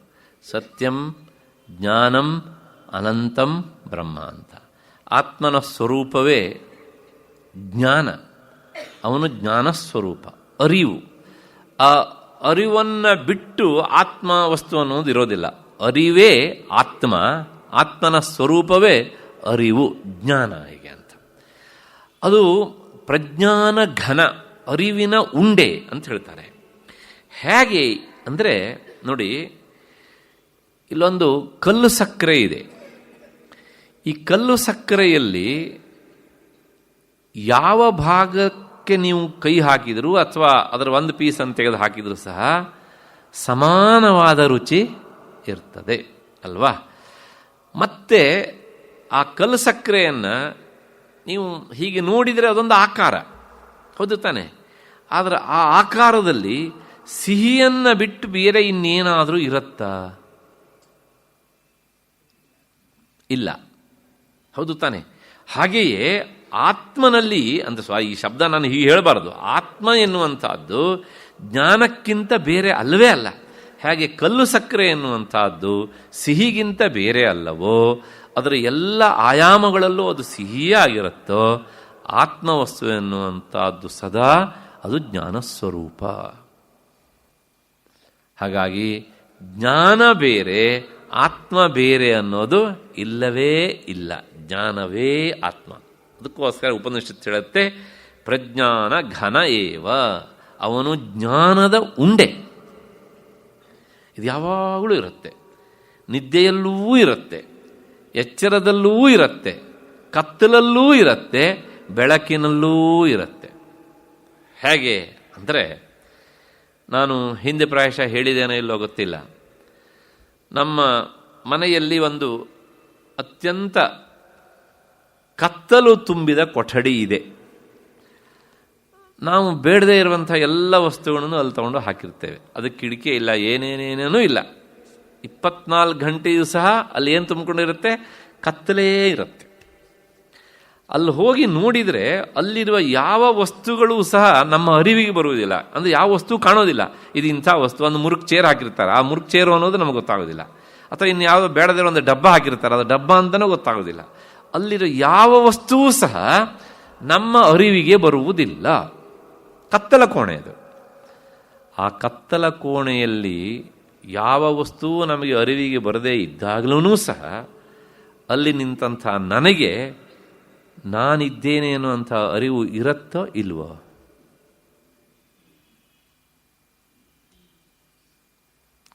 ಸತ್ಯಂ ಜ್ಞಾನಂ ಅನಂತಂ ಬ್ರಹ್ಮ ಅಂತ. ಆತ್ಮನ ಸ್ವರೂಪವೇ ಜ್ಞಾನ. ಅವನು ಜ್ಞಾನಸ್ವರೂಪ, ಅರಿವು. ಆ ಅರಿವನ್ನು ಬಿಟ್ಟು ಆತ್ಮ ವಸ್ತು ಅನ್ನೋದು ಇರೋದಿಲ್ಲ. ಅರಿವೇ ಆತ್ಮ, ಆತ್ಮನ ಸ್ವರೂಪವೇ ಅರಿವು, ಜ್ಞಾನ. ಹೀಗೆ ಅಂತ ಅದು ಪ್ರಜ್ಞಾನ ಘನ, ಅರಿವಿನ ಉಂಡೆ ಅಂತ ಹೇಳ್ತಾರೆ. ಹೇಗೆ ಅಂದರೆ ನೋಡಿ, ಇಲ್ಲೊಂದು ಕಲ್ಲು ಸಕ್ಕರೆ ಇದೆ. ಈ ಕಲ್ಲು ಸಕ್ಕರೆಯಲ್ಲಿ ಯಾವ ಭಾಗಕ್ಕೆ ನೀವು ಕೈ ಹಾಕಿದರೂ ಅಥವಾ ಅದರ ಒಂದು ಪೀಸನ್ನು ತೆಗೆದು ಹಾಕಿದರೂ ಸಹ ಸಮಾನವಾದ ರುಚಿ ಇರ್ತದೆ ಅಲ್ವಾ? ಮತ್ತೆ ಆ ಕಲ್ಲು ಸಕ್ಕರೆಯನ್ನು ನೀವು ಹೀಗೆ ನೋಡಿದರೆ ಅದೊಂದು ಆಕಾರ, ಹೌದು ತಾನೆ? ಆದರೆ ಆ ಆಕಾರದಲ್ಲಿ ಸಿಹಿಯನ್ನು ಬಿಟ್ಟು ಬೇರೆ ಇನ್ನೇನಾದರೂ ಇರುತ್ತಾ? ಇಲ್ಲ, ಹೌದು ತಾನೆ? ಹಾಗೆಯೇ ಆತ್ಮನಲ್ಲಿ ಅಂದರೆ ಈ ಶಬ್ದ ನಾನು ಹೀಗೆ ಹೇಳಬಾರದು. ಆತ್ಮ ಎನ್ನುವಂಥದ್ದು ಜ್ಞಾನಕ್ಕಿಂತ ಬೇರೆ ಅಲ್ಲವೇ ಅಲ್ಲ. ಹಾಗೆ ಕಲ್ಲು ಸಕ್ಕರೆ ಎನ್ನುವಂಥದ್ದು ಸಿಹಿಗಿಂತ ಬೇರೆ ಅಲ್ಲವೋ, ಅದರ ಎಲ್ಲ ಆಯಾಮಗಳಲ್ಲೂ ಅದು ಸಿಹಿಯೇ ಆಗಿರುತ್ತೋ, ಆತ್ಮವಸ್ತು ಎನ್ನುವಂಥದ್ದು ಸದಾ ಅದು ಜ್ಞಾನಸ್ವರೂಪ. ಹಾಗಾಗಿ ಜ್ಞಾನ ಬೇರೆ ಆತ್ಮ ಬೇರೆ ಅನ್ನೋದು ಇಲ್ಲವೇ ಇಲ್ಲ. ಜ್ಞಾನವೇ ಆತ್ಮ. ಅದಕ್ಕೋಸ್ಕರ ಉಪನಿಷತ್ತು ಹೇಳುತ್ತೆ ಪ್ರಜ್ಞಾನ ಘನ ಏವ, ಅವನು ಜ್ಞಾನದ ಉಂಡೆ. ಇದು ಯಾವಾಗಲೂ ಇರುತ್ತೆ, ನಿದ್ದೆಯಲ್ಲೂ ಇರುತ್ತೆ, ಎಚ್ಚರದಲ್ಲೂ ಇರುತ್ತೆ, ಕತ್ತಲಲ್ಲೂ ಇರುತ್ತೆ, ಬೆಳಕಿನಲ್ಲೂ ಇರುತ್ತೆ. ಹೇಗೆ ಅಂದರೆ, ನಾನು ಹಿಂದೆ ಪ್ರಾಯಶಃ ಹೇಳಿದ್ದೇನೋ ಇಲ್ಲೋ ಗೊತ್ತಿಲ್ಲ, ನಮ್ಮ ಮನೆಯಲ್ಲಿ ಒಂದು ಅತ್ಯಂತ ಕತ್ತಲು ತುಂಬಿದ ಕೊಠಡಿ ಇದೆ. ನಾವು ಬೇಡದೇ ಇರುವಂಥ ಎಲ್ಲ ವಸ್ತುಗಳನ್ನು ಅಲ್ಲಿ ತಗೊಂಡು ಹಾಕಿರ್ತೇವೆ. ಅದಕ್ಕೆ ಕಿಟಕಿ ಇಲ್ಲ, ಏನೇನೇನೇನೂ ಇಲ್ಲ. 24 ಗಂಟೆಯೂ ಸಹ ಅಲ್ಲಿ ಏನು ತುಂಬಿಕೊಂಡಿರುತ್ತೆ? ಕತ್ತಲೇ ಇರುತ್ತೆ. ಅಲ್ಲಿ ಹೋಗಿ ನೋಡಿದರೆ ಅಲ್ಲಿರುವ ಯಾವ ವಸ್ತುಗಳು ಸಹ ನಮ್ಮ ಅರಿವಿಗೆ ಬರುವುದಿಲ್ಲ. ಅಂದರೆ ಯಾವ ವಸ್ತು ಕಾಣೋದಿಲ್ಲ. ಇದು ಇಂಥ ವಸ್ತು. ಒಂದು ಮುರುಕ್ ಚೇರ್ ಹಾಕಿರ್ತಾರೆ, ಆ ಮುರುಕ್ ಚೇರು ಅನ್ನೋದು ನಮಗೆ ಗೊತ್ತಾಗೋದಿಲ್ಲ. ಅಥವಾ ಇನ್ನು ಯಾವುದೋ ಬೇಡದೇ ಒಂದು ಡಬ್ಬ ಹಾಕಿರ್ತಾರೆ, ಅದು ಡಬ್ಬ ಅಂತಲೂ ಗೊತ್ತಾಗೋದಿಲ್ಲ. ಅಲ್ಲಿರೋ ಯಾವ ವಸ್ತುವೂ ಸಹ ನಮ್ಮ ಅರಿವಿಗೆ ಬರುವುದಿಲ್ಲ. ಕತ್ತಲ ಕೋಣೆ ಅದು. ಆ ಕತ್ತಲ ಕೋಣೆಯಲ್ಲಿ ಯಾವ ವಸ್ತುವು ನಮಗೆ ಅರಿವಿಗೆ ಬರದೇ ಇದ್ದಾಗಲೂ ಸಹ ಅಲ್ಲಿ ನಿಂತಹ ನನಗೆ ನಾನಿದ್ದೇನೆ ಅನ್ನುವಂಥ ಅರಿವು ಇರುತ್ತೋ ಇಲ್ವೋ?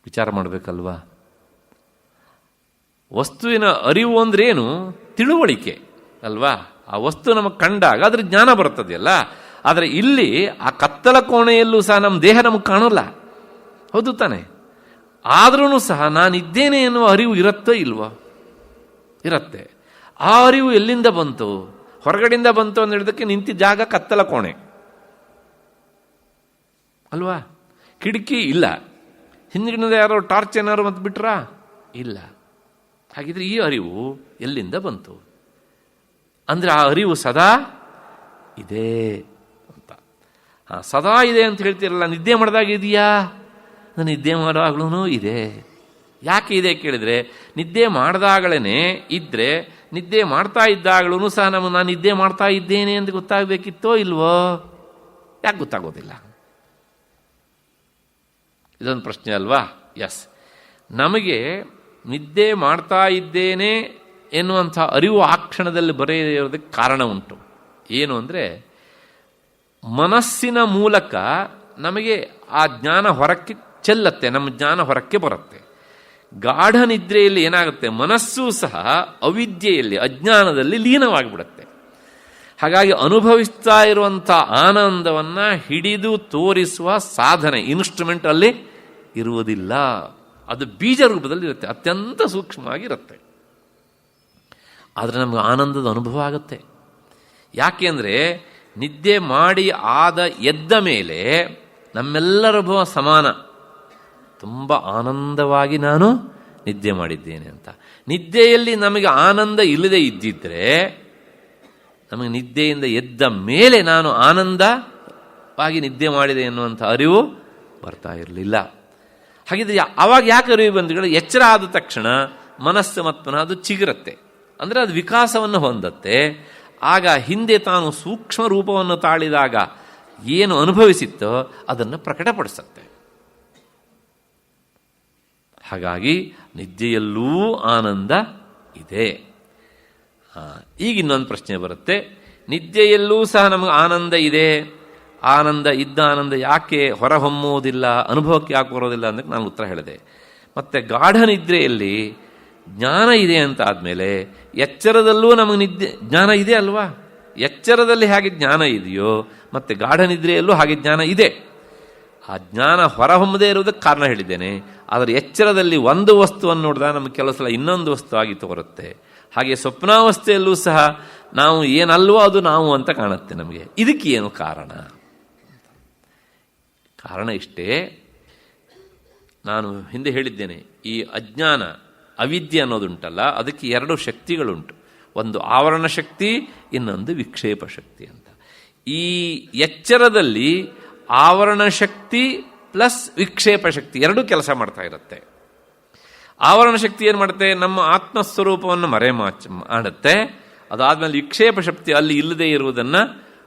ವಿಚಾರ ಮಾಡಬೇಕಲ್ವಾ? ವಸ್ತುವಿನ ಅರಿವು ಅಂದ್ರೇನು? ತಿಳುವಳಿಕೆ ಅಲ್ವಾ? ಆ ವಸ್ತು ನಮಗೆ ಕಂಡಾಗ ಅದ್ರ ಜ್ಞಾನ ಬರ್ತದೆಯಲ್ಲ. ಆದರೆ ಇಲ್ಲಿ ಆ ಕತ್ತಲ ಕೋಣೆಯಲ್ಲೂ ಸಹ ನಮ್ಮ ದೇಹ ನಮಗೆ ಕಾಣೋಲ್ಲ, ಹೌದು ತಾನೆ? ಆದ್ರೂ ಸಹ ನಾನಿದ್ದೇನೆ ಎನ್ನುವ ಅರಿವು ಇರುತ್ತೋ ಇಲ್ವೋ? ಇರುತ್ತೆ. ಆ ಅರಿವು ಎಲ್ಲಿಂದ ಬಂತು? ಹೊರಗಡೆಯಿಂದ ಬಂತು ಅಂತ ಹೇಳಿದಕ್ಕೆ ನಿಂತಿದ್ದ ಜಾಗ ಕತ್ತಲ ಕೋಣೆ ಅಲ್ವಾ? ಕಿಟಕಿ ಇಲ್ಲ, ಹಿಂದಿನಿಂದ ಯಾರೋ ಟಾರ್ಚ್ ಏನಾದ್ರು ಮತ್ತೆ ಬಿಟ್ರಾ? ಇಲ್ಲ. ಹಾಗಿದ್ರೆ ಈ ಅರಿವು ಎಲ್ಲಿಂದ ಬಂತು ಅಂದರೆ ಆ ಅರಿವು ಸದಾ ಇದೆ ಅಂತ. ಸದಾ ಇದೆ ಅಂತ ಹೇಳ್ತೀರಲ್ಲ, ನಿದ್ದೆ ಮಾಡಿದಾಗ ಇದೆಯಾ? ನಿದ್ದೆ ಮಾಡುವಾಗ್ಲೂ ಇದೆ. ಯಾಕೆ ಇದೆ ಕೇಳಿದರೆ, ನಿದ್ದೆ ಮಾಡಿದಾಗಳೇ ಇದ್ದರೆ ನಿದ್ದೆ ಮಾಡ್ತಾ ಇದ್ದಾಗಳೂ ಸಹ ನಾನು ನಿದ್ದೆ ಮಾಡ್ತಾ ಇದ್ದೇನೆ ಅಂತ ಗೊತ್ತಾಗಬೇಕಿತ್ತೋ ಇಲ್ವೋ? ಯಾಕೆ ಗೊತ್ತಾಗೋದಿಲ್ಲ? ಇದೊಂದು ಪ್ರಶ್ನೆ ಅಲ್ವಾ? ಎಸ್, ನಮಗೆ ನಿದ್ದೆ ಮಾಡ್ತಾ ಇದ್ದೇನೆ ಎನ್ನುವಂಥ ಅರಿವು ಆ ಕ್ಷಣದಲ್ಲಿ ಬರೆಯೋದಕ್ಕೆ ಕಾರಣ ಉಂಟು. ಏನು ಅಂದರೆ, ಮನಸ್ಸಿನ ಮೂಲಕ ನಮಗೆ ಆ ಜ್ಞಾನ ಹೊರಕ್ಕೆ ಚೆಲ್ಲತ್ತೆ, ನಮ್ಮ ಜ್ಞಾನ ಹೊರಕ್ಕೆ ಬರುತ್ತೆ. ಗಾಢ ನಿದ್ರೆಯಲ್ಲಿ ಏನಾಗುತ್ತೆ, ಮನಸ್ಸು ಸಹ ಅವಿದ್ಯೆಯಲ್ಲಿ, ಅಜ್ಞಾನದಲ್ಲಿ ಲೀನವಾಗಿಬಿಡುತ್ತೆ. ಹಾಗಾಗಿ ಅನುಭವಿಸ್ತಾ ಇರುವಂಥ ಆನಂದವನ್ನು ಹಿಡಿದು ತೋರಿಸುವ ಸಾಧನೆ, ಇನ್ಸ್ಟ್ರೂಮೆಂಟ್ ಅಲ್ಲಿ ಇರುವುದಿಲ್ಲ. ಅದು ಬೀಜ ರೂಪದಲ್ಲಿ ಇರುತ್ತೆ, ಅತ್ಯಂತ ಸೂಕ್ಷ್ಮವಾಗಿರುತ್ತೆ. ಆದರೆ ನಮಗೆ ಆನಂದದ ಅನುಭವ ಆಗುತ್ತೆ. ಯಾಕೆ ಅಂದರೆ, ನಿದ್ದೆ ಮಾಡಿ ಎದ್ದ ಮೇಲೆ ನಮ್ಮೆಲ್ಲರ ಅನುಭವ ಸಮಾನ. ತುಂಬ ಆನಂದವಾಗಿ ನಾನು ನಿದ್ದೆ ಮಾಡಿದ್ದೇನೆ ಅಂತ. ನಿದ್ದೆಯಲ್ಲಿ ನಮಗೆ ಆನಂದ ಇಲ್ಲದೆ ಇದ್ದಿದ್ರೆ, ನಮಗೆ ನಿದ್ದೆಯಿಂದ ಎದ್ದ ಮೇಲೆ ನಾನು ಆನಂದವಾಗಿ ನಿದ್ದೆ ಮಾಡಿದೆ ಎನ್ನುವಂಥ ಅರಿವು ಬರ್ತಾ ಇರಲಿಲ್ಲ. ಹಾಗಿದ್ರೆ ಅವಾಗ ಯಾಕೆ ಅರಿವು ಬಂದು, ಎಚ್ಚರ ಆದ ತಕ್ಷಣ ಮನಸ್ಸು ಮತ್ತು ಅದು ಚಿಗುರುತ್ತೆ, ಅಂದರೆ ಅದು ವಿಕಾಸವನ್ನು ಹೊಂದತ್ತೆ. ಆಗ ಹಿಂದೆ ತಾನು ಸೂಕ್ಷ್ಮ ರೂಪವನ್ನು ತಾಳಿದಾಗ ಏನು ಅನುಭವಿಸಿತ್ತೋ ಅದನ್ನು ಪ್ರಕಟಪಡಿಸುತ್ತೆ. ಹಾಗಾಗಿ ನಿದ್ದೆಯಲ್ಲೂ ಆನಂದ ಇದೆ. ಈಗ ಇನ್ನೊಂದು ಪ್ರಶ್ನೆ ಬರುತ್ತೆ, ನಿದ್ದೆಯಲ್ಲೂ ಸಹ ನಮಗೆ ಆನಂದ ಇದೆ, ಆನಂದ ಇದ್ದ ಆನಂದ ಯಾಕೆ ಹೊರಹೊಮ್ಮುವುದಿಲ್ಲ, ಅನುಭವಕ್ಕೆ ಯಾಕೆ ಬರೋದಿಲ್ಲ ಅಂದರೆ ನಾನು ಉತ್ತರ ಹೇಳಿದೆ. ಮತ್ತು ಗಾಢ ನಿದ್ರೆಯಲ್ಲಿ ಜ್ಞಾನ ಇದೆ ಅಂತ ಆದಮೇಲೆ ಎಚ್ಚರದಲ್ಲೂ ನಮಗೆ ಜ್ಞಾನ ಇದೆ ಅಲ್ವಾ? ಎಚ್ಚರದಲ್ಲಿ ಹಾಗೆ ಜ್ಞಾನ ಇದೆಯೋ, ಮತ್ತು ಗಾಢ ನಿದ್ರೆಯಲ್ಲೂ ಹಾಗೆ ಜ್ಞಾನ ಇದೆ. ಆ ಜ್ಞಾನ ಹೊರಹೊಮ್ಮದೇ ಇರುವುದಕ್ಕೆ ಕಾರಣ ಹೇಳಿದ್ದೇನೆ. ಆದರೆ ಎಚ್ಚರದಲ್ಲಿ ಒಂದು ವಸ್ತುವನ್ನು ನೋಡಿದಾಗ ನಮಗೆ ಕೆಲವು ಸಲ ಇನ್ನೊಂದು ವಸ್ತು ಆಗಿ ತೋರುತ್ತೆ. ಹಾಗೆ ಸ್ವಪ್ನಾವಸ್ಥೆಯಲ್ಲೂ ಸಹ ನಾವು ಏನಲ್ವೋ ಅದು ನಾವು ಅಂತ ಕಾಣುತ್ತೆ ನಮಗೆ. ಇದಕ್ಕೆ ಏನು ಕಾರಣ? ಕಾರಣ ಇಷ್ಟೇ, ನಾನು ಹಿಂದೆ ಹೇಳಿದ್ದೇನೆ, ಈ ಅಜ್ಞಾನ ಅವಿದ್ಯೆ ಅನ್ನೋದುಂಟಲ್ಲ, ಅದಕ್ಕೆ ಎರಡು ಶಕ್ತಿಗಳುಂಟು. ಒಂದು ಆವರಣ ಶಕ್ತಿ, ಇನ್ನೊಂದು ವಿಕ್ಷೇಪ ಶಕ್ತಿ ಅಂತ. ಈ ಎಚ್ಚರದಲ್ಲಿ ಆವರಣ ಶಕ್ತಿ ಪ್ಲಸ್ ವಿಕ್ಷೇಪ ಶಕ್ತಿ ಎರಡೂ ಕೆಲಸ ಮಾಡ್ತಾ ಇರುತ್ತೆ. ಆವರಣ ಶಕ್ತಿ ಏನು ಮಾಡುತ್ತೆ, ನಮ್ಮ ಆತ್ಮಸ್ವರೂಪವನ್ನು ಮಾಡುತ್ತೆ. ಅದಾದಮೇಲೆ ವಿಕ್ಷೇಪ ಶಕ್ತಿ ಅಲ್ಲಿ ಇಲ್ಲದೆ ಇರುವುದನ್ನು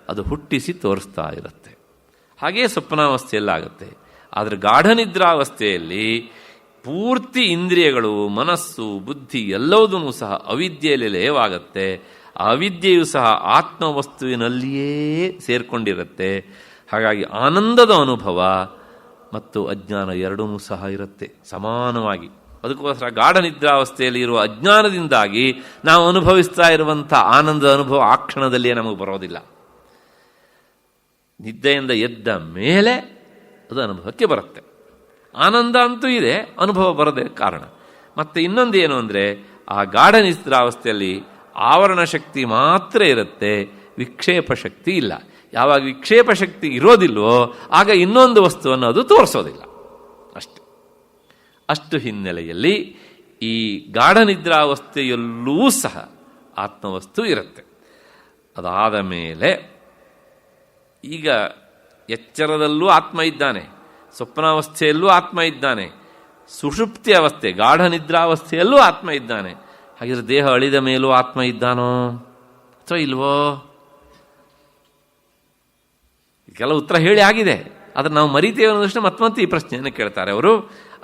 ಅದು ಹುಟ್ಟಿಸಿ ತೋರಿಸ್ತಾ ಇರುತ್ತೆ. ಹಾಗೇ ಸ್ವಪ್ನಾವಸ್ಥೆಯಲ್ಲಾಗುತ್ತೆ. ಆದರೆ ಗಾಢ ನಿದ್ರಾವಸ್ಥೆಯಲ್ಲಿ ಪೂರ್ತಿ ಇಂದ್ರಿಯಗಳು, ಮನಸ್ಸು, ಬುದ್ಧಿ ಎಲ್ಲವುದೂ ಸಹ ಅವಿದ್ಯೆಯಲ್ಲಿ ಲಯವಾಗುತ್ತೆ. ಆ ಅವಿದ್ಯೆಯು ಸಹ ಆತ್ಮವಸ್ತುವಿನಲ್ಲಿಯೇ ಸೇರಿಕೊಂಡಿರುತ್ತೆ. ಹಾಗಾಗಿ ಆನಂದದ ಅನುಭವ ಮತ್ತು ಅಜ್ಞಾನ ಎರಡೂ ಸಹ ಇರುತ್ತೆ ಸಮಾನವಾಗಿ. ಅದಕ್ಕೋಸ್ಕರ ಗಾಢ ನಿದ್ರಾವಸ್ಥೆಯಲ್ಲಿ ಇರುವ ಅಜ್ಞಾನದಿಂದಾಗಿ ನಾವು ಅನುಭವಿಸ್ತಾ ಇರುವಂಥ ಆನಂದದ ಅನುಭವ ಆ ಕ್ಷಣದಲ್ಲಿಯೇ ನಮಗೆ ಬರೋದಿಲ್ಲ. ನಿದ್ದೆಯಿಂದ ಎದ್ದ ಮೇಲೆ ಅದು ಅನುಭವಕ್ಕೆ ಬರುತ್ತೆ. ಆನಂದ ಅಂತೂ ಇದೆ, ಅನುಭವ ಬರದೆ ಕಾರಣ. ಮತ್ತು ಇನ್ನೊಂದು ಏನು ಅಂದರೆ, ಆ ಗಾಢ ನಿದ್ರಾವಸ್ಥೆಯಲ್ಲಿ ಆವರಣ ಶಕ್ತಿ ಮಾತ್ರ ಇರುತ್ತೆ, ವಿಕ್ಷೇಪ ಶಕ್ತಿ ಇಲ್ಲ. ಯಾವಾಗ ವಿಕ್ಷೇಪ ಶಕ್ತಿ ಇರೋದಿಲ್ವೋ ಆಗ ಇನ್ನೊಂದು ವಸ್ತುವನ್ನು ಅದು ತೋರಿಸೋದಿಲ್ಲ. ಅಷ್ಟು ಹಿನ್ನೆಲೆಯಲ್ಲಿ ಈ ಗಾಢ ನಿದ್ರಾವಸ್ಥೆಯಲ್ಲೂ ಸಹ ಆತ್ಮವಸ್ತು ಇರುತ್ತೆ. ಅದಾದ ಮೇಲೆ ಈಗ ಎಚ್ಚರದಲ್ಲೂ ಆತ್ಮ ಇದ್ದಾನೆ, ಸ್ವಪ್ನಾವಸ್ಥೆಯಲ್ಲೂ ಆತ್ಮ ಇದ್ದಾನೆ, ಸುಷುಪ್ತಿ ಅವಸ್ಥೆ ಗಾಢ ನಿದ್ರಾವಸ್ಥೆಯಲ್ಲೂ ಆತ್ಮ ಇದ್ದಾನೆ. ಹಾಗಿದ್ರೆ ದೇಹ ಅಳಿದ ಮೇಲೂ ಆತ್ಮ ಇದ್ದಾನೋ ಅಥವಾ ಇಲ್ವೋ? ಕೆಲವು ಉತ್ತರ ಹೇಳಿ ಆಗಿದೆ, ಆದರೆ ನಾವು ಮರಿತೇವೆ ಅನ್ನೋದಷ್ಟು ಮತ್ತೆ ಈ ಪ್ರಶ್ನೆಯನ್ನು ಕೇಳ್ತಾರೆ ಅವರು.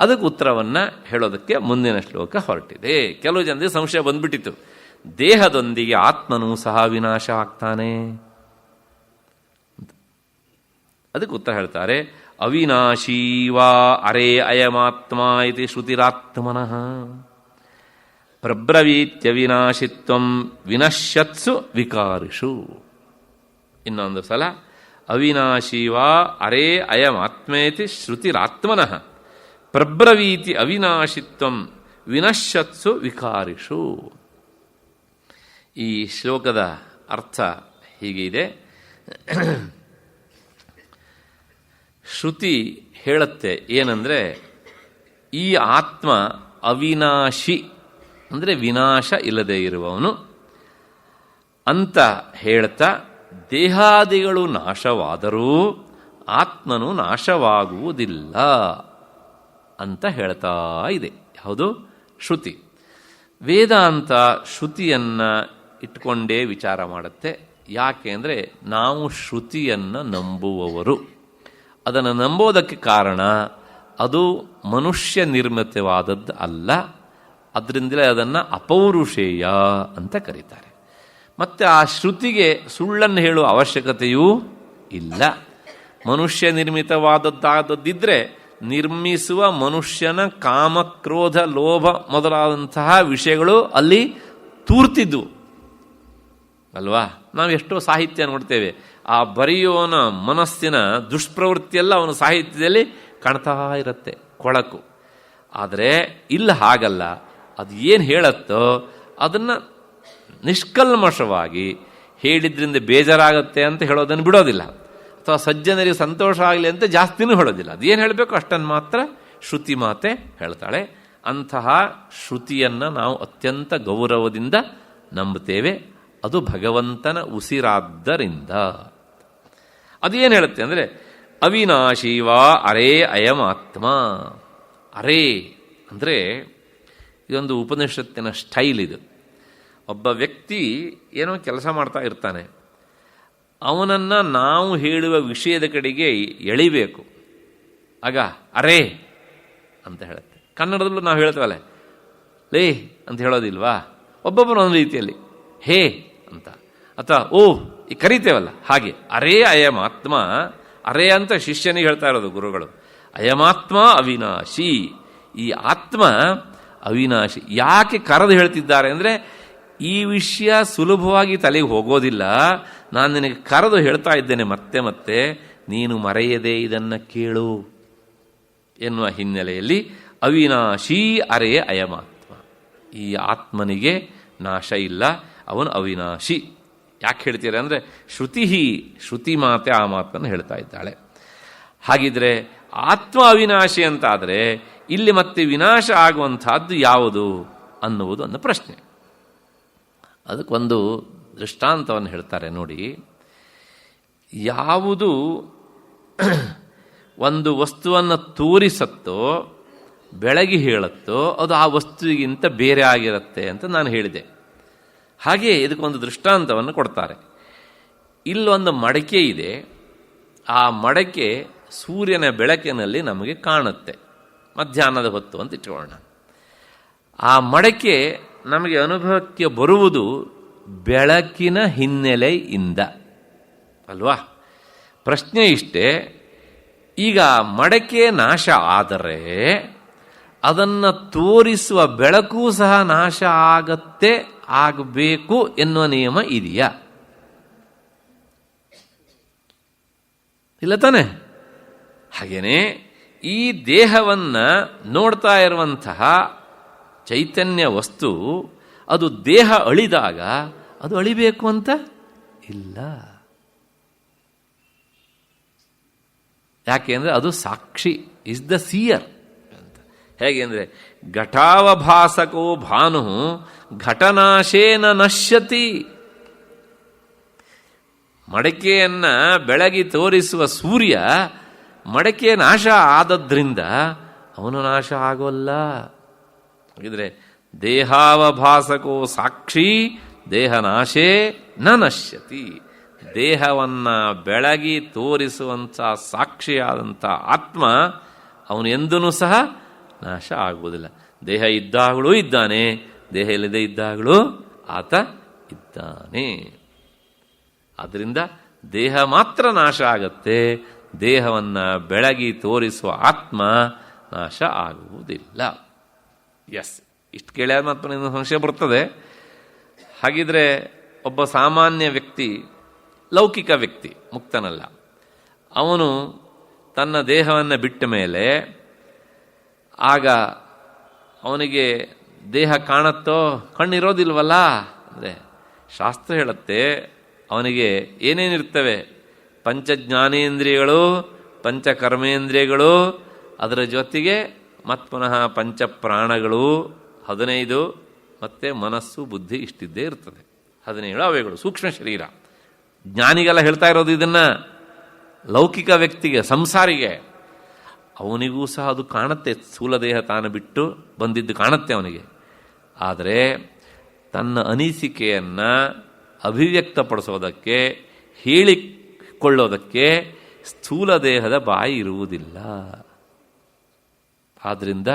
ಅದಕ್ಕೆ ಉತ್ತರವನ್ನು ಹೇಳೋದಕ್ಕೆ ಮುಂದಿನ ಶ್ಲೋಕ ಹೊರಟಿದೆ. ಕೆಲವು ಜನರಿಗೆ ಸಂಶಯ ಬಂದ್ಬಿಟ್ಟಿತ್ತು, ದೇಹದೊಂದಿಗೆ ಆತ್ಮನೂ ಸಹ ವಿನಾಶ ಆಗ್ತಾನೆ. ಅದಕ್ಕೆ ಉತ್ತರ ಹೇಳ್ತಾರೆ, ಅವಿನಾಶೀವಾ ಅರೇ ಅಯಮಾತ್ಮ ಇತಿ ಶ್ರುತಿರಾತ್ಮನಃ ಪ್ರಬ್ರವೀತ್ಯವಿನಾಶಿತ್ವಂ ವಿನಶ್ಯತ್ಸು ವಿಕಾರಿಷು. ಇನ್ನೊಂದು ಸಲ, ಅವಿನಾಶೀವಾ ಅರೇ ಅಯಮಾತ್ಮೇತಿ ಶ್ರುತಿರಾತ್ಮನಃ ಪ್ರಬ್ರವೀತಿ ಅವಿನಾಶಿತ್ವಂ ವಿನಶ್ಯತ್ಸು ವಿಕಾರಿಷು. ಈ ಶ್ಲೋಕದ ಅರ್ಥ ಹೀಗೆ ಇದೆ. ಶ್ರುತಿ ಹೇಳುತ್ತೆ ಏನಂದರೆ, ಈ ಆತ್ಮ ಅವಿನಾಶಿ ಅಂದರೆ ವಿನಾಶ ಇಲ್ಲದೆ ಇರುವವನು ಅಂತ ಹೇಳ್ತಾ, ದೇಹಾದಿಗಳು ನಾಶವಾದರೂ ಆತ್ಮನು ನಾಶವಾಗುವುದಿಲ್ಲ ಅಂತ ಹೇಳ್ತಾ ಇದೆ. ಯಾವುದು? ಶ್ರುತಿ. ವೇದಾಂತ ಶ್ರುತಿಯನ್ನು ಇಟ್ಕೊಂಡೇ ವಿಚಾರ ಮಾಡುತ್ತೆ. ಯಾಕೆ ಅಂದರೆ ನಾವು ಶ್ರುತಿಯನ್ನು ನಂಬುವವರು. ಅದನ್ನು ನಂಬೋದಕ್ಕೆ ಕಾರಣ ಅದು ಮನುಷ್ಯ ನಿರ್ಮಿತವಾದದ್ದು ಅಲ್ಲ, ಅದರಿಂದಲೇ ಅದನ್ನು ಅಪೌರುಷೇಯ ಅಂತ ಕರೀತಾರೆ. ಮತ್ತು ಆ ಶ್ರುತಿಗೆ ಸುಳ್ಳನ್ನು ಹೇಳುವ ಅವಶ್ಯಕತೆಯೂ ಇಲ್ಲ. ಮನುಷ್ಯ ನಿರ್ಮಿತವಾದದ್ದಾದದ್ದಿದ್ದರೆ ನಿರ್ಮಿಸುವ ಮನುಷ್ಯನ ಕಾಮ, ಕ್ರೋಧ, ಲೋಭ ಮೊದಲಾದಂತಹ ವಿಷಯಗಳು ಅಲ್ಲಿ ತೂರ್ತಿದ್ವು ಅಲ್ವಾ? ನಾವು ಎಷ್ಟೋ ಸಾಹಿತ್ಯ ನೋಡ್ತೇವೆ, ಆ ಬರೆಯೋನ ಮನಸ್ಸಿನ ದುಷ್ಪ್ರವೃತ್ತಿಯೆಲ್ಲ ಅವನ ಸಾಹಿತ್ಯದಲ್ಲಿ ಕಾಣ್ತಾ ಇರುತ್ತೆ, ಕೊಳಕು. ಆದರೆ ಇಲ್ಲ, ಹಾಗಲ್ಲ. ಅದು ಏನು ಹೇಳತ್ತೋ ಅದನ್ನು ನಿಷ್ಕಲ್ಮಷವಾಗಿ ಹೇಳಿದ್ರಿಂದ ಬೇಜಾರಾಗತ್ತೆ ಅಂತ ಹೇಳೋದನ್ನು ಬಿಡೋದಿಲ್ಲ, ಅಥವಾ ಸಜ್ಜನರಿಗೆ ಸಂತೋಷ ಆಗಲಿ ಅಂತ ಜಾಸ್ತಿನೂ ಹೇಳೋದಿಲ್ಲ. ಅದೇನು ಹೇಳಬೇಕು ಅಷ್ಟನ್ನು ಮಾತ್ರ ಶ್ರುತಿ ಮಾತೆ ಹೇಳ್ತಾಳೆ. ಅಂತಹ ಶ್ರುತಿಯನ್ನು ನಾವು ಅತ್ಯಂತ ಗೌರವದಿಂದ ನಂಬುತ್ತೇವೆ. ಅದು ಭಗವಂತನ ಉಸಿರಾದ್ದರಿಂದ. ಅದು ಏನು ಹೇಳುತ್ತೆ ಅಂದರೆ, ಅವಿನಾಶೀವಾ ಅರೇ ಅಯಮಾತ್ಮ. ಅರೇ ಅಂದರೆ ಇದೊಂದು ಉಪನಿಷತ್ತಿನ ಸ್ಟೈಲ್. ಇದು ಒಬ್ಬ ವ್ಯಕ್ತಿ ಏನೋ ಕೆಲಸ ಮಾಡ್ತಾ ಇರ್ತಾನೆ, ಅವನನ್ನು ನಾವು ಹೇಳುವ ವಿಷಯದ ಕಡೆಗೆ ಎಳಿಬೇಕು. ಆಗ ಅರೇ ಅಂತ ಹೇಳುತ್ತೆ. ಕನ್ನಡದಲ್ಲೂ ನಾವು ಹೇಳ್ತೇವಲ್ಲ, ಲೇ ಅಂತ ಹೇಳೋದಿಲ್ವಾ? ಒಬ್ಬೊಬ್ಬರು ಒಂದು ರೀತಿಯಲ್ಲಿ ಹೇ ಅಂತ, ಅಥವಾ ಓ ಈ ಕರಿತೇವಲ್ಲ, ಹಾಗೆ ಅರೇ ಅಯಮಾತ್ಮ. ಅರೇ ಅಂತ ಶಿಷ್ಯನಿಗೆ ಹೇಳ್ತಾ ಇರೋದು ಗುರುಗಳು. ಅಯಮಾತ್ಮ ಅವಿನಾಶಿ. ಈ ಆತ್ಮ ಅವಿನಾಶಿ. ಯಾಕೆ ಕರೆದು ಹೇಳ್ತಿದ್ದಾರೆ ಅಂದರೆ, ಈ ವಿಷಯ ಸುಲಭವಾಗಿ ತಲೆಗೆ ಹೋಗೋದಿಲ್ಲ, ನಾನು ನಿನಗೆ ಕರೆದು ಹೇಳ್ತಾ ಇದ್ದೇನೆ ಮತ್ತೆ ಮತ್ತೆ, ನೀನು ಮರೆಯದೆ ಇದನ್ನು ಕೇಳು ಎನ್ನುವ ಹಿನ್ನೆಲೆಯಲ್ಲಿ ಅವಿನಾಶಿ ಅರೇ ಅಯಮಾತ್ಮ. ಈ ಆತ್ಮನಿಗೆ ನಾಶ ಇಲ್ಲ, ಅವನು ಅವಿನಾಶಿ. ಯಾಕೆ ಹೇಳ್ತೀರ ಅಂದರೆ, ಶ್ರುತಿ ಮಾತೆ ಆ ಮಾತನ್ನು ಹೇಳ್ತಾ ಇದ್ದಾಳೆ. ಹಾಗಿದ್ರೆ ಆತ್ಮ ಅವಿನಾಶಿ ಅಂತಾದರೆ ಇಲ್ಲಿ ಮತ್ತೆ ವಿನಾಶ ಆಗುವಂತಹದ್ದು ಯಾವುದು ಅನ್ನುವುದು ಒಂದು ಪ್ರಶ್ನೆ. ಅದಕ್ಕೊಂದು ದೃಷ್ಟಾಂತವನ್ನು ಹೇಳ್ತಾರೆ ನೋಡಿ. ಯಾವುದು ಒಂದು ವಸ್ತುವನ್ನು ತೋರಿಸತ್ತೋ, ಬೆಳಗಿ ಹೇಳುತ್ತೋ, ಅದು ಆ ವಸ್ತುವಿಗಿಂತ ಬೇರೆ ಆಗಿರುತ್ತೆ ಅಂತ ನಾನು ಹೇಳಿದೆ. ಹಾಗೆ ಇದಕ್ಕೊಂದು ದೃಷ್ಟಾಂತವನ್ನು ಕೊಡ್ತಾರೆ. ಇಲ್ಲೊಂದು ಮಡಕೆ ಇದೆ. ಆ ಮಡಕೆ ಸೂರ್ಯನ ಬೆಳಕಿನಲ್ಲಿ ನಮಗೆ ಕಾಣುತ್ತೆ, ಮಧ್ಯಾಹ್ನದ ಹೊತ್ತು ಅಂತ ಇಟ್ಕೊಳ್ಳೋಣ. ಆ ಮಡಕೆ ನಮಗೆ ಅನುಭವಕ್ಕೆ ಬರುವುದು ಬೆಳಕಿನ ಹಿನ್ನೆಲೆಯಿಂದ ಅಲ್ವಾ? ಪ್ರಶ್ನೆ ಇಷ್ಟೇ, ಈಗ ಮಡಕೆ ನಾಶ ಆದರೆ ಅದನ್ನು ತೋರಿಸುವ ಬೆಳಕು ಸಹ ನಾಶ ಆಗಬೇಕು ಎನ್ನುವ ನಿಯಮ ಇದೆಯಾ? ಇಲ್ಲ ತಾನೆ? ಹಾಗೇನೆ ಈ ದೇಹವನ್ನು ನೋಡ್ತಾ ಇರುವಂತಹ ಚೈತನ್ಯ ವಸ್ತು, ಅದು ದೇಹ ಅಳಿದಾಗ ಅದು ಅಳಿಬೇಕು ಅಂತ ಇಲ್ಲ. ಯಾಕೆ ಅಂದರೆ ಅದು ಸಾಕ್ಷಿ, ಇಸ್ ದ ಸಿಯರ್ ಅಂತ. ಹೇಗೆ ಅಂದರೆ, ಘಟಾವಭಾಸಕೋ ಭಾನು ಘಟನಾಶೇನ ನಶ್ಯತಿ. ಮಡಕೆಯನ್ನು ಬೆಳಗಿ ತೋರಿಸುವ ಸೂರ್ಯ ಮಡಕೆ ನಾಶ ಆದದ್ರಿಂದ ಅವನು ನಾಶ ಆಗೋಲ್ಲ. ಹಾಗಿದ್ರೆ ದೇಹಾವಭಾಸಕೋ ಸಾಕ್ಷಿ ದೇಹನಾಶೇ ನ ನಶ್ಯತಿ. ದೇಹವನ್ನು ಬೆಳಗಿ ತೋರಿಸುವಂಥ ಸಾಕ್ಷಿಯಾದಂಥ ಆತ್ಮ ಅವನು ಎಂದೂ ಸಹ ನಾಶ ಆಗುವುದಿಲ್ಲ. ದೇಹ ಇದ್ದಾಗಲೂ ಇದ್ದಾನೆ, ದೇಹ ಇಲ್ಲದೆ ಇದ್ದಾಗಲೂ ಆತ ಇದ್ದಾನೆ. ಆದ್ದರಿಂದ ದೇಹ ಮಾತ್ರ ನಾಶ ಆಗತ್ತೆ, ದೇಹವನ್ನು ಬೆಳಗಿ ತೋರಿಸುವ ಆತ್ಮ ನಾಶ ಆಗುವುದಿಲ್ಲ. ಎಸ್, ಇಷ್ಟು ಕೇಳಿದ ಮಾತ್ರ ಇನ್ನೊಂದು ಸಂಶಯ ಬರ್ತದೆ. ಹಾಗಿದ್ರೆ ಒಬ್ಬ ಸಾಮಾನ್ಯ ವ್ಯಕ್ತಿ, ಲೌಕಿಕ ವ್ಯಕ್ತಿ, ಮುಕ್ತನಲ್ಲ, ಅವನು ತನ್ನ ದೇಹವನ್ನು ಬಿಟ್ಟ ಮೇಲೆ ಆಗ ಅವನಿಗೆ ದೇಹ ಕಾಣುತ್ತೋ? ಕಣ್ಣಿರೋದಿಲ್ವಲ್ಲ. ಅಂದರೆ ಶಾಸ್ತ್ರ ಹೇಳುತ್ತೆ, ಅವನಿಗೆ ಏನೇನಿರ್ತವೆ? ಪಂಚಜ್ಞಾನೇಂದ್ರಿಯಗಳು, ಪಂಚಕರ್ಮೇಂದ್ರಿಯಗಳು, ಅದರ ಜೊತೆಗೆ ಮತ್ಪುನಃ ಪಂಚಪ್ರಾಣಗಳು 15 ಮತ್ತು ಮನಸ್ಸು ಬುದ್ಧಿ ಇಷ್ಟಿದ್ದೇ ಇರ್ತದೆ. 17 ಅವಯವಗಳು ಸೂಕ್ಷ್ಮ ಶರೀರ. ಜ್ಞಾನಿಗೆಲ್ಲ ಹೇಳ್ತಾ ಇರೋದು ಇದನ್ನು. ಲೌಕಿಕ ವ್ಯಕ್ತಿಗೆ, ಸಂಸಾರಿಗೆ, ಅವನಿಗೂ ಸಹ ಅದು ಕಾಣುತ್ತೆ. ಸ್ಥೂಲ ದೇಹ ತಾನು ಬಿಟ್ಟು ಬಂದಿದ್ದು ಕಾಣುತ್ತೆ ಅವನಿಗೆ. ಆದರೆ ತನ್ನ ಅನಿಸಿಕೆಯನ್ನು ಅಭಿವ್ಯಕ್ತಪಡಿಸೋದಕ್ಕೆ, ಹೇಳಿಕೊಳ್ಳೋದಕ್ಕೆ ಸ್ಥೂಲ ದೇಹದ ಬಾಯಿ ಇರುವುದಿಲ್ಲ. ಆದ್ದರಿಂದ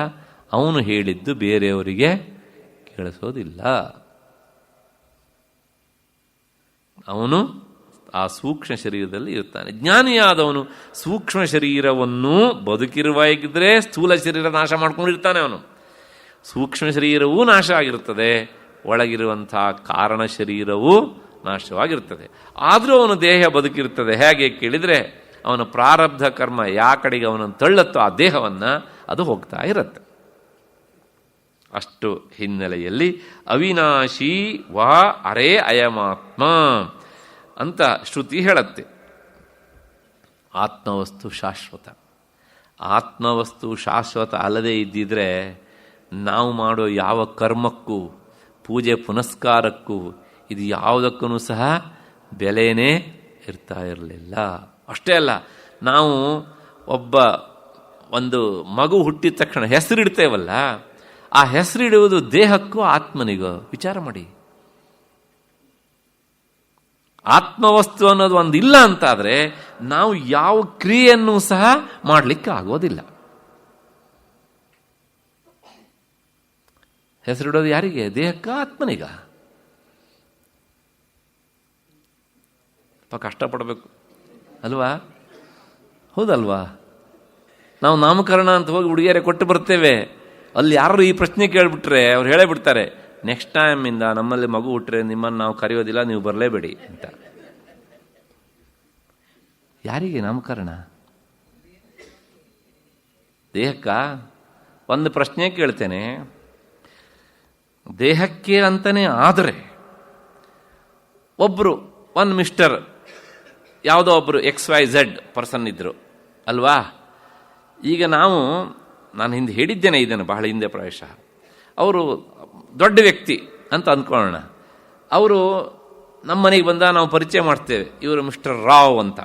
ಅವನು ಹೇಳಿದ್ದು ಬೇರೆಯವರಿಗೆ ಕೇಳಿಸೋದಿಲ್ಲ. ಅವನು ಆ ಸೂಕ್ಷ್ಮ ಶರೀರದಲ್ಲಿ ಇರ್ತಾನೆ. ಜ್ಞಾನಿಯಾದವನು ಸೂಕ್ಷ್ಮ ಶರೀರವನ್ನು ಬದುಕಿರುವಾಗಿದ್ದರೆ ಸ್ಥೂಲ ಶರೀರ ನಾಶ ಮಾಡ್ಕೊಂಡಿರ್ತಾನೆ. ಅವನು ಸೂಕ್ಷ್ಮ ಶರೀರವೂ ನಾಶ ಆಗಿರುತ್ತದೆ, ಒಳಗಿರುವಂಥ ಕಾರಣ ಶರೀರವೂ ನಾಶವಾಗಿರ್ತದೆ. ಆದರೂ ಅವನು ದೇಹ ಬದುಕಿರ್ತದೆ. ಹೇಗೆ ಕೇಳಿದರೆ, ಅವನ ಪ್ರಾರಬ್ಧ ಕರ್ಮ ಯಾವ ಕಡೆಗೆ ಅವನನ್ನು ತಳ್ಳತ್ತೋ ಆ ದೇಹವನ್ನು ಅದು ಹೋಗ್ತಾ ಇರುತ್ತೆ. ಅಷ್ಟು ಹಿನ್ನೆಲೆಯಲ್ಲಿ ಅವಿನಾಶಿ ವಾ ಅರೇ ಅಯಮಾತ್ಮ ಅಂತ ಶ್ರುತಿ ಹೇಳುತ್ತೆ. ಆತ್ಮವಸ್ತು ಶಾಶ್ವತ. ಆತ್ಮವಸ್ತು ಶಾಶ್ವತ ಅಲ್ಲದೇ ಇದ್ದಿದ್ರೆ ನಾವು ಮಾಡೋ ಯಾವ ಕರ್ಮಕ್ಕೂ, ಪೂಜೆ ಪುನಸ್ಕಾರಕ್ಕೂ, ಇದು ಯಾವುದಕ್ಕೂ ಸಹ ಬೆಲೆನೇ ಇರ್ತಾ ಇರಲಿಲ್ಲ. ಅಷ್ಟೇ ಅಲ್ಲ, ನಾವು ಒಂದು ಮಗು ಹುಟ್ಟಿದ ತಕ್ಷಣ ಹೆಸರಿಡ್ತೇವಲ್ಲ, ಆ ಹೆಸರಿಡುವುದು ದೇಹಕ್ಕೂ ಆತ್ಮನಿಗೋ ವಿಚಾರ ಮಾಡಿ. ಆತ್ಮವಸ್ತು ಅನ್ನೋದು ಒಂದು ಇಲ್ಲ ಅಂತಾದರೆ ನಾವು ಯಾವ ಕ್ರಿಯೆಯನ್ನು ಸಹ ಮಾಡಲಿಕ್ಕೆ ಆಗೋದಿಲ್ಲ. ಹೆಸರಿಡೋದು ಯಾರಿಗೆ? ದೇಹಕ್ಕ, ಆತ್ಮನಿಗ? ಕಷ್ಟಪಡಬೇಕು ಅಲ್ವಾ? ಹೌದಲ್ವಾ? ನಾವು ನಾಮಕರಣ ಅಂತ ಹೋಗಿ ಹುಡುಗಿಯರೆ ಕೊಟ್ಟು ಬರ್ತೇವೆ. ಅಲ್ಲಿ ಯಾರು ಈ ಪ್ರಶ್ನೆ ಕೇಳಿಬಿಟ್ರೆ ಅವ್ರು ಹೇಳೇ ಬಿಡ್ತಾರೆ, ನೆಕ್ಸ್ಟ್ ಟೈಮಿಂದ ನಮ್ಮಲ್ಲಿ ಮಗು ಹುಟ್ಟರೆ ನಿಮ್ಮನ್ನು ನಾವು ಕರೆಯೋದಿಲ್ಲ, ನೀವು ಬರಲೇಬೇಡಿ ಅಂತ. ಯಾರಿಗೆ ನಾಮಕರಣ? ದೇಹಕ್ಕ? ಒಂದು ಪ್ರಶ್ನೆ ಕೇಳ್ತೇನೆ, ದೇಹಕ್ಕೆ ಅಂತಾನೆ ಆದರೆ ಒಂದು ಮಿಸ್ಟರ್ ಯಾವುದೋ ಒಬ್ಬರು XYZ ಪರ್ಸನ್ ಇದ್ದರು ಅಲ್ವಾ? ಈಗ ನಾನು ಹಿಂದೆ ಹೇಳಿದ್ದೇನೆ ಇದನ್ನು, ಬಹಳ ಹಿಂದೆ ಪ್ರಾಯಶಃ. ಅವರು ದೊಡ್ಡ ವ್ಯಕ್ತಿ ಅಂತ ಅಂದ್ಕೊಳ್ಳೋಣ. ಅವರು ನಮ್ಮ ಮನೆಗೆ ಬಂದ ನಾವು ಪರಿಚಯ ಮಾಡ್ತೇವೆ, ಇವರು ಮಿಸ್ಟರ್ ರಾವ್ ಅಂತ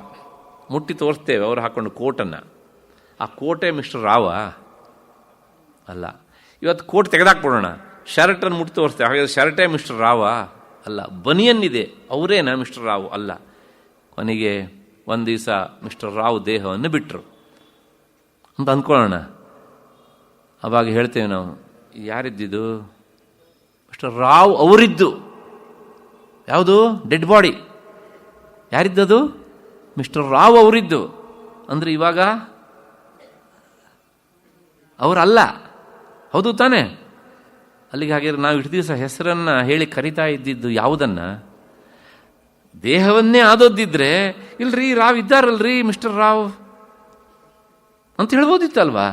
ಮುಟ್ಟಿ ತೋರಿಸ್ತೇವೆ. ಅವರು ಹಾಕೊಂಡು ಕೋಟನ್ನು, ಆ ಕೋಟೆ ಮಿಸ್ಟರ್ ರಾವ ಅಲ್ಲ. ಇವತ್ತು ಕೋಟ್ ತೆಗೆದಾಕ್ಬಿಡೋಣ, ಶರ್ಟನ್ನು ಮುಟ್ಟಿ ತೋರಿಸ್ತೇವೆ, ಹಾಗಾದ್ರೆ ಶರ್ಟೇ ಮಿಸ್ಟರ್ ರಾವ ಅಲ್ಲ. ಬನಿಯನ್ನಿದೆ, ಅವರೇನಾ ಮಿಸ್ಟರ್ ರಾವ್ ಅಲ್ಲ. ಕೊನೆಗೆ ಒಂದು ದಿವಸ ಮಿಸ್ಟರ್ ರಾವ್ ದೇಹವನ್ನು ಬಿಟ್ಟರು ಅಂತ ಅಂದ್ಕೊಳ್ಳೋಣ. ಅವಾಗ ಹೇಳ್ತೇವೆ ನಾವು, ಯಾರಿದ್ದಿದ್ದು? ಮಿಸ್ಟರ್ ರಾವ್ ಅವರಿದ್ದು. ಯಾವುದು? Dead body. ಯಾರಿದ್ದದು? ಮಿಸ್ಟರ್ ರಾವ್ ಅವರಿದ್ದು. ಅಂದರೆ ಇವಾಗ ಅವರಲ್ಲ. ಹೌದು ತಾನೆ? ಅಲ್ಲಿಗೆ ಹಾಗಿದ್ರೆ ನಾವು ಇಷ್ಟು ದಿವಸ ಹೆಸರನ್ನು ಹೇಳಿ ಕರಿತಾ ಇದ್ದಿದ್ದು ಯಾವುದನ್ನು? ದೇಹವನ್ನೇ ಆದೋದಿದ್ರೆ, ಇಲ್ರಿ ರಾವ್ ಇದ್ದಾರಲ್ರಿ ಮಿಸ್ಟರ್ ರಾವ್ ಅಂತ ಹೇಳ್ಬೋದಿತ್ತಲ್ವಾ?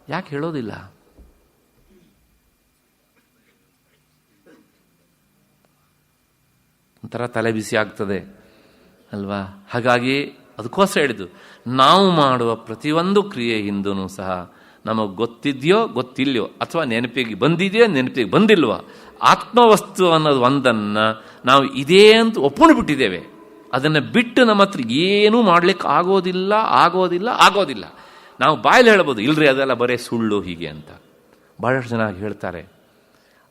ಯಾಕೆ ಹೇಳೋದಿಲ್ಲ? ಒಂಥರ ತಲೆ ಬಿಸಿ ಆಗ್ತದೆ ಅಲ್ವಾ? ಹಾಗಾಗಿ ಅದಕ್ಕೋಸ್ಕರ ಹೇಳಿದ್ದು, ನಾವು ಮಾಡುವ ಪ್ರತಿಯೊಂದು ಕ್ರಿಯೆ ಹಿಂದೂ ಸಹ ನಮಗೆ ಗೊತ್ತಿದೆಯೋ ಗೊತ್ತಿಲ್ಲಯೋ, ಅಥವಾ ನೆನಪಿಗೆ ಬಂದಿದೆಯೋ ನೆನಪಿಗೆ ಬಂದಿಲ್ವೋ, ಆತ್ಮವಸ್ತು ಅನ್ನೋದು ಒಂದನ್ನು ನಾವು ಇದೇ ಅಂತ ಒಪ್ಕೊಂಡು ಬಿಟ್ಟಿದ್ದೇವೆ. ಅದನ್ನು ಬಿಟ್ಟು ನಮ್ಮ ಹತ್ರ ಏನೂ ಮಾಡಲಿಕ್ಕೆ ಆಗೋದಿಲ್ಲ. ನಾವು ಬಾಯಲ್ಲಿ ಹೇಳ್ಬೋದು, ಇಲ್ರಿ ಅದೆಲ್ಲ ಬರೀ ಸುಳ್ಳು ಹೀಗೆ ಅಂತ ಭಾಳಷ್ಟು ಜನ ಹೇಳ್ತಾರೆ.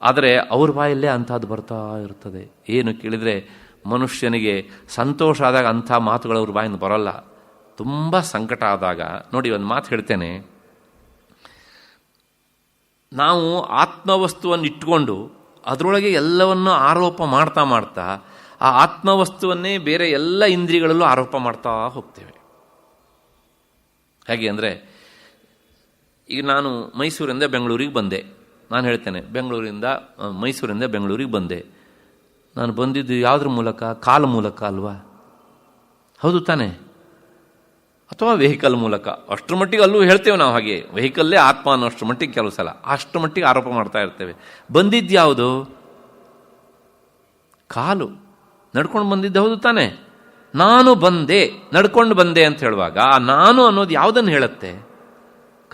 ಆದರೆ ಅವ್ರ ಬಾಯಲ್ಲೇ ಅಂಥದ್ದು ಬರ್ತಾ ಇರ್ತದೆ. ಏನು ಕೇಳಿದರೆ, ಮನುಷ್ಯನಿಗೆ ಸಂತೋಷ ಆದಾಗ ಅಂಥ ಮಾತುಗಳು ಅವ್ರ ಬಾಯಿಂದ ಬರೋಲ್ಲ. ತುಂಬ ಸಂಕಟ ಆದಾಗ ನೋಡಿ, ಒಂದು ಮಾತು ಹೇಳ್ತೇನೆ. ನಾವು ಆತ್ಮವಸ್ತುವನ್ನು ಇಟ್ಕೊಂಡು ಅದರೊಳಗೆ ಎಲ್ಲವನ್ನು ಆರೋಪ ಮಾಡ್ತಾ ಆ ಆತ್ಮವಸ್ತುವನ್ನೇ ಬೇರೆ ಎಲ್ಲ ಇಂದ್ರಿಯಗಳಲ್ಲೂ ಆರೋಪ ಮಾಡ್ತಾ ಹೋಗ್ತೇವೆ. ಹೇಗೆ ಅಂದರೆ, ಈಗ ನಾನು ಮೈಸೂರಿಂದ ಬೆಂಗಳೂರಿಗೆ ಬಂದೆ. ನಾನು ಹೇಳ್ತೇನೆ, ಮೈಸೂರಿಂದ ಬೆಂಗಳೂರಿಗೆ ಬಂದೆ. ನಾನು ಬಂದಿದ್ದು ಯಾವುದ್ರ ಮೂಲಕ? ಕಾಲು ಮೂಲಕ ಅಲ್ವಾ? ಹೌದು ತಾನೆ? ಅಥವಾ ವೆಹಿಕಲ್ ಮೂಲಕ? ಅಷ್ಟರ ಮಟ್ಟಿಗೆ ಅಲ್ಲೂ ಹೇಳ್ತೇವೆ ನಾವು. ಹಾಗೆ ವೆಹಿಕಲ್ಲೇ ಆತ್ಮ ಅನ್ನೋ ಅಷ್ಟರ ಮಟ್ಟಿಗೆ ಕೆಲವು ಸಲ ಅಷ್ಟರ ಮಟ್ಟಿಗೆ ಆರೋಪ ಮಾಡ್ತಾ ಇರ್ತೇವೆ. ಬಂದಿದ್ದು ಯಾವುದು? ಕಾಲು. ನಡ್ಕೊಂಡು ಬಂದಿದ್ದು ಹೌದು ತಾನೆ? ನಾನು ಬಂದೆ, ನಡ್ಕೊಂಡು ಬಂದೆ ಅಂತ ಹೇಳುವಾಗ ಆ ನಾನು ಅನ್ನೋದು ಯಾವುದನ್ನು ಹೇಳುತ್ತೆ?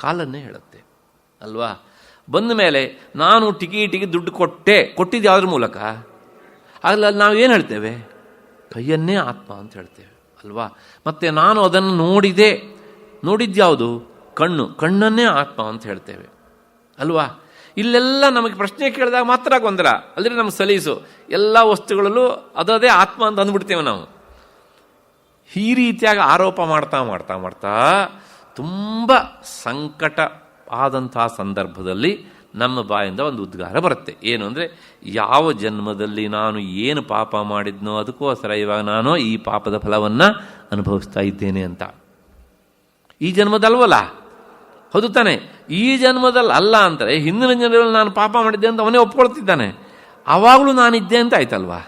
ಕಾಲನ್ನೇ ಹೇಳುತ್ತೆ ಅಲ್ವಾ? ಬಂದ ಮೇಲೆ ನಾನು ಟಿಕಿಟಿಗೆ ದುಡ್ಡು ಕೊಟ್ಟಿದ್ದು ಯಾವುದ್ರ ಮೂಲಕ? ಅಲ್ಲ, ನಾವೇನು ಹೇಳ್ತೇವೆ? ಕೈಯನ್ನೇ ಆತ್ಮ ಅಂತ ಹೇಳ್ತೇವೆ ಅಲ್ವಾ? ಮತ್ತು ನಾನು ಅದನ್ನು ನೋಡಿದ್ಯಾವುದು? ಕಣ್ಣನ್ನೇ ಆತ್ಮ ಅಂತ ಹೇಳ್ತೇವೆ ಅಲ್ವಾ? ಇಲ್ಲೆಲ್ಲ ನಮಗೆ ಪ್ರಶ್ನೆ ಕೇಳಿದಾಗ ಮಾತ್ರ ಗೊಂದಲ, ಅಲ್ಲದೆ ನಮ್ಗೆ ಸಲೀಸು ಎಲ್ಲ ವಸ್ತುಗಳಲ್ಲೂ ಅದೇ ಆತ್ಮ ಅಂತ ಅಂದ್ಬಿಡ್ತೇವೆ ನಾವು. ಈ ರೀತಿಯಾಗಿ ಆರೋಪ ಮಾಡ್ತಾ ಮಾಡ್ತಾ ಮಾಡ್ತಾ ತುಂಬ ಸಂಕಟ ಆದಂತಹ ಸಂದರ್ಭದಲ್ಲಿ ನಮ್ಮ ಬಾಯಿಂದ ಒಂದು ಉದ್ಗಾರ ಬರುತ್ತೆ. ಏನು ಅಂದರೆ, ಯಾವ ಜನ್ಮದಲ್ಲಿ ನಾನು ಏನು ಪಾಪ ಮಾಡಿದ್ನೋ ಅದಕ್ಕೋಸ್ಕರ ಇವಾಗ ನಾನು ಈ ಪಾಪದ ಫಲವನ್ನು ಅನುಭವಿಸ್ತಾ ಇದ್ದೇನೆ ಅಂತ. ಈ ಜನ್ಮದಲ್ವಲ್ಲ, ಹೌದು ತಾನೆ? ಈ ಜನ್ಮದಲ್ಲಿ ಅಲ್ಲ ಅಂತಾರೆ, ಹಿಂದಿನ ಜನ್ಮದಲ್ಲಿ ನಾನು ಪಾಪ ಮಾಡಿದ್ದೆ ಅಂತ ಅವನೇ ಒಪ್ಕೊಳ್ತಿದ್ದಾನೆ. ಆವಾಗಲೂ ನಾನಿದ್ದೆ ಅಂತ ಆಯ್ತಲ್ವಾ?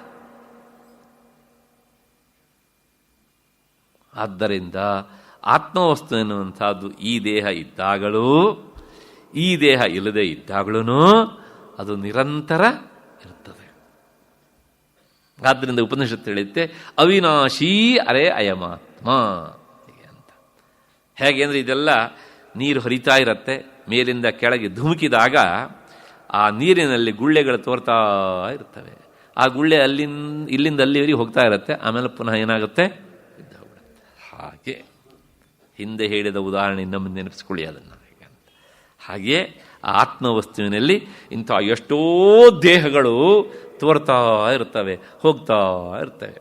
ಆದ್ದರಿಂದ ಆತ್ಮವಸ್ತು ಎನ್ನುವಂಥದ್ದು ಈ ದೇಹ ಇದ್ದಾಗಲೂ, ಈ ದೇಹ ಇಲ್ಲದೆ ಇದ್ದಾಗಲೂ ಅದು ನಿರಂತರ ಇರುತ್ತದೆ. ಆದ್ದರಿಂದ ಉಪನಿಷತ್ತು ಹೇಳುತ್ತೆ, ಅವಿನಾಶೀ ಅರೇ ಅಯಮಾತ್ಮ ಅಂತ. ಹೇಗೆ ಅಂದರೆ, ಇದೆಲ್ಲ ನೀರು ಹರಿತಾ ಇರತ್ತೆ, ಮೇಲಿಂದ ಕೆಳಗೆ ಧುಮುಕಿದಾಗ ಆ ನೀರಿನಲ್ಲಿ ಗುಳ್ಳೆಗಳು ತೋರ್ತಾ ಇರ್ತವೆ. ಆ ಗುಳ್ಳೆ ಇಲ್ಲಿಂದ ಅಲ್ಲಿವರೆಗೆ ಹೋಗ್ತಾ ಇರುತ್ತೆ, ಆಮೇಲೆ ಪುನಃ ಏನಾಗುತ್ತೆ? ಹಾಗೆ ಹಿಂದೆ ಹೇಳಿದ ಉದಾಹರಣೆ ಇನ್ನೊಮ್ಮೆ ನೆನಪಿಸ್ಕೊಳ್ಳಿ ಅದನ್ನು. ಹಾಗೆ ಆತ್ಮವಸ್ತುವಿನಲ್ಲಿ ಇಂಥ ಎಷ್ಟೋ ದೇಹಗಳು ತೋರ್ತಾ ಇರ್ತವೆ, ಹೋಗ್ತಾ ಇರ್ತವೆ.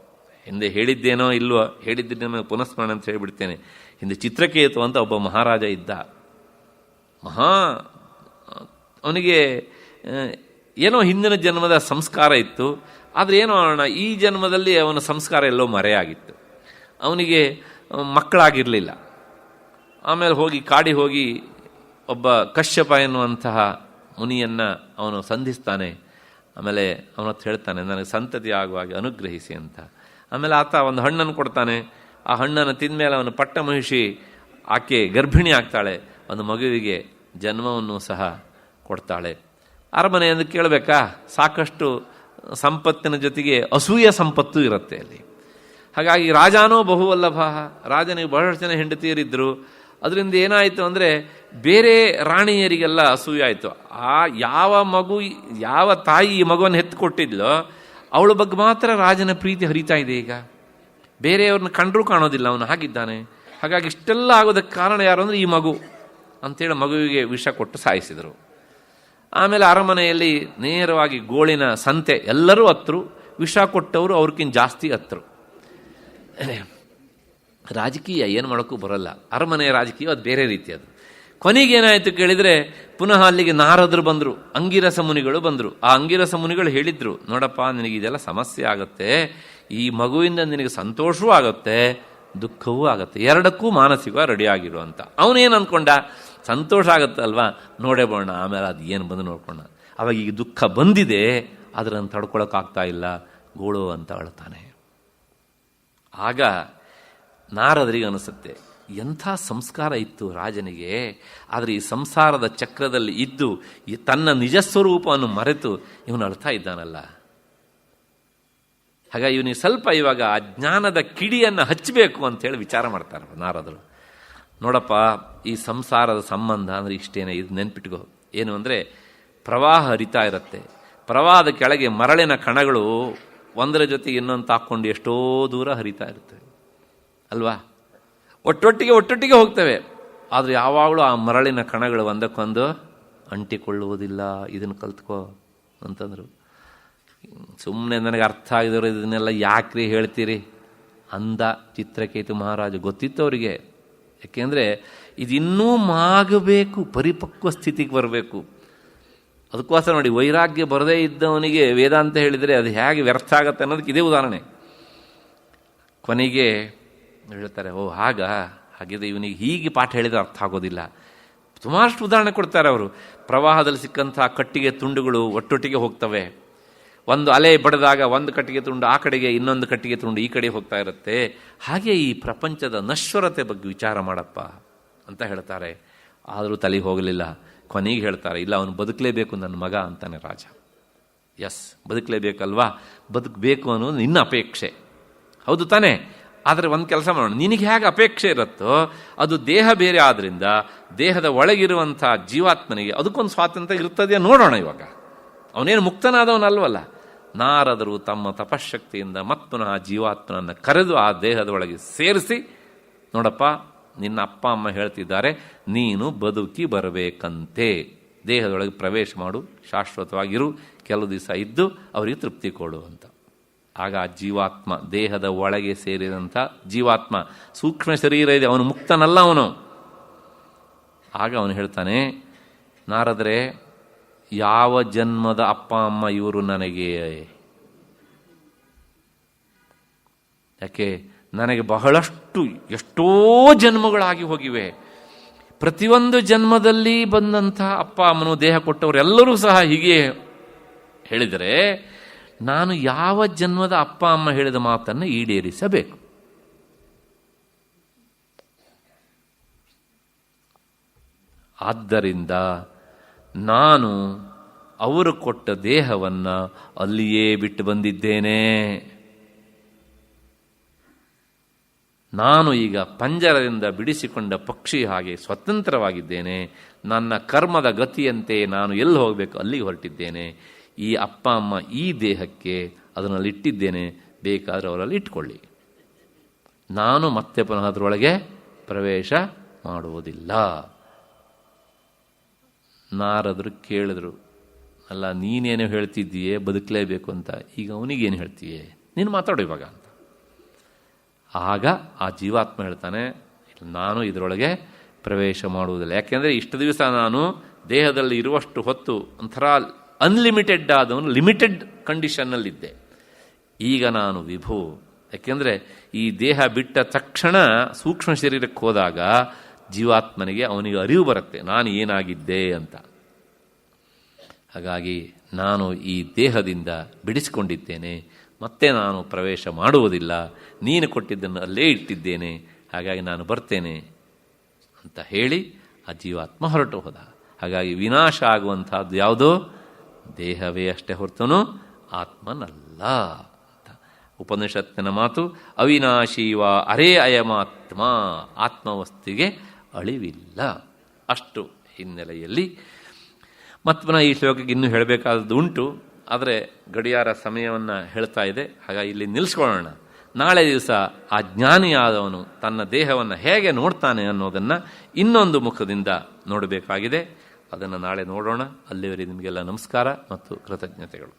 ಹಿಂದೆ ಹೇಳಿದ್ದೇನೋ ಇಲ್ವೋ, ಹೇಳಿದ್ದೇನೋ ಪುನಃಸ್ಮರಣ ಅಂತ ಹೇಳಿಬಿಡ್ತೇನೆ. ಹಿಂದೆ ಚಿತ್ರಕೇತು ಅಂತ ಒಬ್ಬ ಮಹಾರಾಜ ಇದ್ದ. ಅವನಿಗೆ ಏನೋ ಹಿಂದಿನ ಜನ್ಮದ ಸಂಸ್ಕಾರ ಇತ್ತು. ಆದರೆ ಏನೋ ಈ ಜನ್ಮದಲ್ಲಿ ಅವನ ಸಂಸ್ಕಾರ ಎಲ್ಲೋ ಮರೆಯಾಗಿತ್ತು. ಅವನಿಗೆ ಮಕ್ಕಳಾಗಿರಲಿಲ್ಲ. ಆಮೇಲೆ ಕಾಡಿ ಹೋಗಿ ಒಬ್ಬ ಕಶ್ಯಪ ಎನ್ನುವಂತಹ ಮುನಿಯನ್ನು ಅವನು ಸಂಧಿಸ್ತಾನೆ. ಆಮೇಲೆ ಅವನ ಹತ್ರ ಹೇಳ್ತಾನೆ, ನನಗೆ ಸಂತತಿ ಆಗುವಾಗಿ ಅನುಗ್ರಹಿಸಿ ಅಂತ. ಆಮೇಲೆ ಆತ ಒಂದು ಹಣ್ಣನ್ನು ಕೊಡ್ತಾನೆ. ಆ ಹಣ್ಣನ್ನು ತಿಂದಮೇಲೆ ಅವನು ಪಟ್ಟ ಮಹಿಷಿ ಆಕೆ ಗರ್ಭಿಣಿ ಆಗ್ತಾಳೆ, ಒಂದು ಮಗುವಿಗೆ ಜನ್ಮವನ್ನು ಸಹ ಕೊಡ್ತಾಳೆ. ಅರಮನೆ ಎಂದು ಕೇಳಬೇಕಾ? ಸಾಕಷ್ಟು ಸಂಪತ್ತಿನ ಜೊತೆಗೆ ಅಸೂಯ ಸಂಪತ್ತು ಇರುತ್ತೆ ಅಲ್ಲಿ. ಹಾಗಾಗಿ ರಾಜಾನೋ ಬಹುವಲ್ಲಭ, ರಾಜನಿಗೆ ಬಹಳಷ್ಟು ಜನ ಹೆಂಡತಿಯರಿದ್ದರು. ಅದರಿಂದ ಏನಾಯಿತು ಅಂದರೆ, ಬೇರೆ ರಾಣಿಯರಿಗೆಲ್ಲ ಅಸೂಯೆ ಆಯಿತು. ಯಾವ ತಾಯಿ ಈ ಮಗುವನ್ನು ಹೆತ್ತುಕೊಟ್ಟಿದ್ಲೋ ಅವಳ ಬಗ್ಗೆ ಮಾತ್ರ ರಾಜನ ಪ್ರೀತಿ ಹರಿತಾ ಇದೆ. ಈಗ ಬೇರೆಯವ್ರನ್ನ ಕಂಡರೂ ಕಾಣೋದಿಲ್ಲ, ಅವನು ಹಾಗಿದ್ದಾನೆ. ಹಾಗಾಗಿ ಇಷ್ಟೆಲ್ಲ ಆಗೋದಕ್ಕೆ ಕಾರಣ ಯಾರು ಅಂದರೆ ಈ ಮಗು ಅಂತೇಳಿ ಮಗುವಿಗೆ ವಿಷ ಕೊಟ್ಟು ಸಾಯಿಸಿದರು. ಆಮೇಲೆ ಅರಮನೆಯಲ್ಲಿ ನೇರವಾಗಿ ಗೋಳಿನ ಸಂತೆ, ಎಲ್ಲರೂ ಹತ್ತರು. ವಿಷ ಕೊಟ್ಟವರು ಅವ್ರಿಗಿಂತ ಜಾಸ್ತಿ ಹತ್ತರು. ರಾಜಕೀಯ ಏನು ಮಾಡೋಕ್ಕೂ ಬರೋಲ್ಲ. ಅರಮನೆಯ ರಾಜಕೀಯ ಅದು ಬೇರೆ ರೀತಿ. ಅದು ಕೊನೆಗೇನಾಯಿತು ಕೇಳಿದರೆ, ಪುನಃ ಅಲ್ಲಿಗೆ ನಾರದರು ಬಂದರು, ಅಂಗಿರಸ ಮುನಿಗಳು ಬಂದರು. ಆ ಅಂಗಿರಸ ಮುನಿಗಳು ಹೇಳಿದ್ರು, ನೋಡಪ್ಪ, ನಿನಗೆ ಇದೆಲ್ಲ ಸಮಸ್ಯೆ ಆಗುತ್ತೆ, ಈ ಮಗುವಿಂದ ನಿನಗೆ ಸಂತೋಷವೂ ಆಗುತ್ತೆ, ದುಃಖವೂ ಆಗುತ್ತೆ, ಎರಡಕ್ಕೂ ಮಾನಸಿಕ ರೆಡಿಯಾಗಿರು ಅಂತ. ಅವನೇನು ಅಂದ್ಕೊಂಡ, ಸಂತೋಷ ಆಗುತ್ತಲ್ವಾ, ನೋಡೇ ಬೋಣ, ಆಮೇಲೆ ಅದು ಏನು ಬಂದು ನೋಡ್ಕೊಂಡ. ಅವಾಗ ಈಗ ದುಃಖ ಬಂದಿದೆ, ಅದನ್ನು ತಡ್ಕೊಳಕ್ಕಾಗ್ತಾ ಇಲ್ಲ, ಗೋಳು ಅಂತ ಅಳ್ತಾನೆ. ಆಗ ನಾರದರಿಗೆ ಅನಿಸುತ್ತೆ, ಎಂಥ ಸಂಸ್ಕಾರ ಇತ್ತು ರಾಜನಿಗೆ. ಆದರೆ ಈ ಸಂಸಾರದ ಚಕ್ರದಲ್ಲಿ ಇದ್ದು ತನ್ನ ನಿಜ ಸ್ವರೂಪವನ್ನು ಮರೆತು ಇವನು ಅಳ್ತಾ ಇದ್ದಾನಲ್ಲ. ಹಾಗಾಗಿ ಇವನಿಗೆ ಸ್ವಲ್ಪ ಇವಾಗ ಅಜ್ಞಾನದ ಕಿಡಿಯನ್ನು ಹಚ್ಚಬೇಕು ಅಂತೇಳಿ ವಿಚಾರ ಮಾಡ್ತಾರೆ ನಾರದರು. ನೋಡಪ್ಪ, ಈ ಸಂಸಾರದ ಸಂಬಂಧ ಅಂದರೆ ಇಷ್ಟೇನೆ, ಇದು ನೆನ್ಪಿಟ್ಕೋ. ಏನು ಅಂದರೆ, ಪ್ರವಾಹ ಹರಿತಾ ಇರುತ್ತೆ, ಪ್ರವಾಹದ ಕೆಳಗೆ ಮರಳಿನ ಕಣಗಳು ಒಂದರ ಜೊತೆ ಇನ್ನೊಂದು ತಾಕ್ಕೊಂಡು ಎಷ್ಟೋ ದೂರ ಹರಿತಾ ಇರ್ತವೆ ಅಲ್ವಾ? ಒಟ್ಟೊಟ್ಟಿಗೆ ಹೋಗ್ತವೆ. ಆದರೆ ಯಾವಾಗಲೂ ಆ ಮರಳಿನ ಕಣಗಳು ಒಂದಕ್ಕೊಂದು ಅಂಟಿಕೊಳ್ಳುವುದಿಲ್ಲ. ಇದನ್ನು ಕಲ್ತ್ಕೋ ಅಂತಂದರು. ಸುಮ್ಮನೆ ನನಗೆ ಅರ್ಥ ಆಗಿದ್ರು, ಇದನ್ನೆಲ್ಲ ಯಾಕ್ರಿ ಹೇಳ್ತೀರಿ ಅಂದ ಚಿತ್ರಕೇತು ಮಹಾರಾಜ. ಗೊತ್ತಿತ್ತು ಅವರಿಗೆ. ಯಾಕೆಂದರೆ ಇದಿನ್ನೂ ಮಾಗಬೇಕು, ಪರಿಪಕ್ವ ಸ್ಥಿತಿಗೆ ಬರಬೇಕು. ಅದಕ್ಕೋಸ್ಕರ ನೋಡಿ, ವೈರಾಗ್ಯ ಬರದೇ ಇದ್ದವನಿಗೆ ವೇದಾಂತ ಹೇಳಿದರೆ ಅದು ಹೇಗೆ ವ್ಯರ್ಥ ಆಗತ್ತೆ ಅನ್ನೋದಕ್ಕೆ ಇದೇ ಉದಾಹರಣೆ. ಕೊನೆಗೆ ಹೇಳ್ತಾರೆ, ಓ ಹಾಗಿದೆ, ಇವನಿಗೆ ಹೀಗೆ ಪಾಠ ಹೇಳಿದರೆ ಅರ್ಥ ಆಗೋದಿಲ್ಲ. ಸುಮಾರಷ್ಟು ಉದಾಹರಣೆ ಕೊಡ್ತಾರೆ ಅವರು. ಪ್ರವಾಹದಲ್ಲಿ ಸಿಕ್ಕಂಥ ಕಟ್ಟಿಗೆ ತುಂಡುಗಳು ಒಟ್ಟೊಟ್ಟಿಗೆ ಹೋಗ್ತವೆ. ಒಂದು ಅಲೆ ಬಡಿದಾಗ ಒಂದು ಕಟ್ಟಿಗೆ ತುಂಡು ಆ ಕಡೆಗೆ, ಇನ್ನೊಂದು ಕಟ್ಟಿಗೆ ತುಂಡು ಈ ಕಡೆ ಹೋಗ್ತಾ ಇರುತ್ತೆ. ಹಾಗೆ ಈ ಪ್ರಪಂಚದ ನಶ್ವರತೆ ಬಗ್ಗೆ ವಿಚಾರ ಮಾಡಪ್ಪ ಅಂತ ಹೇಳ್ತಾರೆ. ಆದರೂ ತಲೆಗೆ ಹೋಗಲಿಲ್ಲ. ಕೊನೆಗೆ ಹೇಳ್ತಾರೆ, ಇಲ್ಲ, ಅವನು ಬದುಕಲೇಬೇಕು ನನ್ನ ಮಗ ಅಂತಾನೆ ರಾಜ. ಎಸ್, ಬದುಕಲೇಬೇಕಲ್ವಾ, ಬದುಕಬೇಕು ಅನ್ನೋದು ನಿನ್ನ ಅಪೇಕ್ಷೆ, ಹೌದು ತಾನೇ? ಆದರೆ ಒಂದು ಕೆಲಸ ಮಾಡೋಣ, ನಿನಗೆ ಹೇಗೆ ಅಪೇಕ್ಷೆ ಇರುತ್ತೋ ಅದು ದೇಹ ಬೇರೆ ಆದ್ದರಿಂದ ದೇಹದ ಒಳಗಿರುವಂಥ ಜೀವಾತ್ಮನಿಗೆ ಅದಕ್ಕೊಂದು ಸ್ವಾತಂತ್ರ್ಯ ಇರ್ತದೆಯೋ ನೋಡೋಣ. ಇವಾಗ ಅವನೇನು ಮುಕ್ತನಾದವನಲ್ವಲ್ಲ. ನಾರದರು ತಮ್ಮ ತಪಶಕ್ತಿಯಿಂದ ಮತ್ತುನಃ ಜೀವಾತ್ಮನನ್ನು ಕರೆದು ಆ ದೇಹದ ಒಳಗೆ ಸೇರಿಸಿ, ನೋಡಪ್ಪ ನಿನ್ನ ಅಪ್ಪ ಅಮ್ಮ ಹೇಳ್ತಿದ್ದಾರೆ, ನೀನು ಬದುಕಿ ಬರಬೇಕಂತೆ, ದೇಹದೊಳಗೆ ಪ್ರವೇಶ ಮಾಡು, ಶಾಶ್ವತವಾಗಿರು, ಕೆಲವು ದಿವಸ ಇದ್ದು ಅವರಿಗೆ ತೃಪ್ತಿ ಕೊಡು ಅಂತ. ಆಗ ಆ ಜೀವಾತ್ಮ, ದೇಹದ ಒಳಗೆ ಸೇರಿದಂಥ ಜೀವಾತ್ಮ, ಸೂಕ್ಷ್ಮ ಶರೀರ ಇದೆ, ಅವನು ಮುಕ್ತನಲ್ಲ ಅವನು. ಆಗ ಅವನು ಹೇಳ್ತಾನೆ, ನಾರದರೆ ಯಾವ ಜನ್ಮದ ಅಪ್ಪ ಅಮ್ಮ ಇವರು ನನಗೆ? ಯಾಕೆ ನನಗೆ ಬಹಳಷ್ಟು ಎಷ್ಟೋ ಜನ್ಮಗಳಾಗಿ ಹೋಗಿವೆ. ಪ್ರತಿಯೊಂದು ಜನ್ಮದಲ್ಲಿ ಬಂದಂಥ ಅಪ್ಪ ಅಮ್ಮನು ದೇಹ ಕೊಟ್ಟವರೆಲ್ಲರೂ ಸಹ ಹೀಗೆ ಹೇಳಿದರೆ ನಾನು ಯಾವ ಜನ್ಮದ ಅಪ್ಪ ಅಮ್ಮ ಹೇಳಿದ ಮಾತನ್ನು ಈಡೇರಿಸಬೇಕು. ಆದ್ದರಿಂದ ನಾನು ಅವರು ಕೊಟ್ಟ ದೇಹವನ್ನು ಅಲ್ಲಿಯೇ ಬಿಟ್ಟು ಬಂದಿದ್ದೇನೆ. ನಾನು ಈಗ ಪಂಜರದಿಂದ ಬಿಡಿಸಿಕೊಂಡ ಪಕ್ಷಿ ಹಾಗೆ ಸ್ವತಂತ್ರವಾಗಿದ್ದೇನೆ. ನನ್ನ ಕರ್ಮದ ಗತಿಯಂತೆ ನಾನು ಎಲ್ಲಿ ಹೋಗಬೇಕು ಅಲ್ಲಿಗೆ ಹೊರಟಿದ್ದೇನೆ. ಈ ಅಪ್ಪ ಅಮ್ಮ ಈ ದೇಹಕ್ಕೆ ಅದನ್ನಲ್ಲಿ ಇಟ್ಟಿದ್ದೇನೆ, ಬೇಕಾದರೆ ಅವರಲ್ಲಿ ಇಟ್ಕೊಳ್ಳಿ. ನಾನು ಮತ್ತೆ ಪುನಃ ಅದರೊಳಗೆ ಪ್ರವೇಶ ಮಾಡುವುದಿಲ್ಲ. ನಾರದರು ಕೇಳಿದ್ರು, ಅಲ್ಲ ನೀನೇನು ಹೇಳ್ತಿದ್ದೀಯೇ ಬದುಕಲೇಬೇಕು ಅಂತ, ಈಗ ಅವನಿಗೇನು ಹೇಳ್ತೀಯೇ, ನೀನು ಮಾತಾಡು ಇವಾಗ ಅಂತ. ಆಗ ಆ ಜೀವಾತ್ಮ ಹೇಳ್ತಾನೆ, ನಾನು ಇದರೊಳಗೆ ಪ್ರವೇಶ ಮಾಡುವುದಿಲ್ಲ. ಯಾಕೆಂದರೆ ಇಷ್ಟು ದಿವಸ ನಾನು ದೇಹದಲ್ಲಿ ಇರುವಷ್ಟು ಹೊತ್ತು ಒಂಥರ ಅನ್ಲಿಮಿಟೆಡ್ ಆದವನು ಲಿಮಿಟೆಡ್ ಕಂಡೀಷನ್ನಲ್ಲಿದ್ದೆ. ಈಗ ನಾನು ವಿಭು. ಯಾಕೆಂದರೆ ಈ ದೇಹ ಬಿಟ್ಟ ತಕ್ಷಣ ಸೂಕ್ಷ್ಮ ಶರೀರಕ್ಕೆ ಹೋದಾಗ ಜೀವಾತ್ಮನಿಗೆ ಅವನಿಗೆ ಅರಿವು ಬರುತ್ತೆ ನಾನು ಏನಾಗಿದ್ದೆ ಅಂತ. ಹಾಗಾಗಿ ನಾನು ಈ ದೇಹದಿಂದ ಬಿಡಿಸಿಕೊಂಡಿದ್ದೇನೆ, ಮತ್ತೆ ನಾನು ಪ್ರವೇಶ ಮಾಡುವುದಿಲ್ಲ, ನೀನು ಕೊಟ್ಟಿದ್ದನ್ನು ಅಲ್ಲೇ ಇಟ್ಟಿದ್ದೇನೆ, ಹಾಗಾಗಿ ನಾನು ಬರ್ತೇನೆ ಅಂತ ಹೇಳಿ ಆ ಜೀವಾತ್ಮ ಹೊರಟು ಹೋದ. ಹಾಗಾಗಿ ವಿನಾಶ ಆಗುವಂತಹದ್ದು ಯಾವುದೋ ದೇಹವೇ ಅಷ್ಟೇ ಹೊರತನು ಆತ್ಮನಲ್ಲ ಅಂತ ಉಪನಿಷತ್ತಿನ ಮಾತು. ಅವಿನಾಶೀವ ಅರೇ ಅಯಮಾತ್ಮ, ಆತ್ಮವಸ್ತಿಗೆ ಅಳಿವಿಲ್ಲ. ಅಷ್ಟು ಹಿನ್ನೆಲೆಯಲ್ಲಿ ಮತ್ತುನ ಈ ಶ್ಲೋಕಕ್ಕೆ ಇನ್ನೂ ಹೇಳಬೇಕಾದದ್ದು ಉಂಟು, ಆದರೆ ಗಡಿಯಾರ ಸಮಯವನ್ನು ಹೇಳ್ತಾ ಇದೆ. ಹಾಗಾಗಿ ಇಲ್ಲಿ ನಿಲ್ಲಿಸ್ಕೊಳ್ಳೋಣ. ನಾಳೆ ದಿವಸ ಆ ಜ್ಞಾನಿಯಾದವನು ತನ್ನ ದೇಹವನ್ನು ಹೇಗೆ ನೋಡ್ತಾನೆ ಅನ್ನೋದನ್ನು ಇನ್ನೊಂದು ಮುಖದಿಂದ ನೋಡಬೇಕಾಗಿದೆ. ಅದನ್ನು ನಾಳೆ ನೋಡೋಣ. ಅಲ್ಲಿವರೆಗೆ ನಿಮಗೆಲ್ಲ ನಮಸ್ಕಾರ ಮತ್ತು ಕೃತಜ್ಞತೆಗಳು.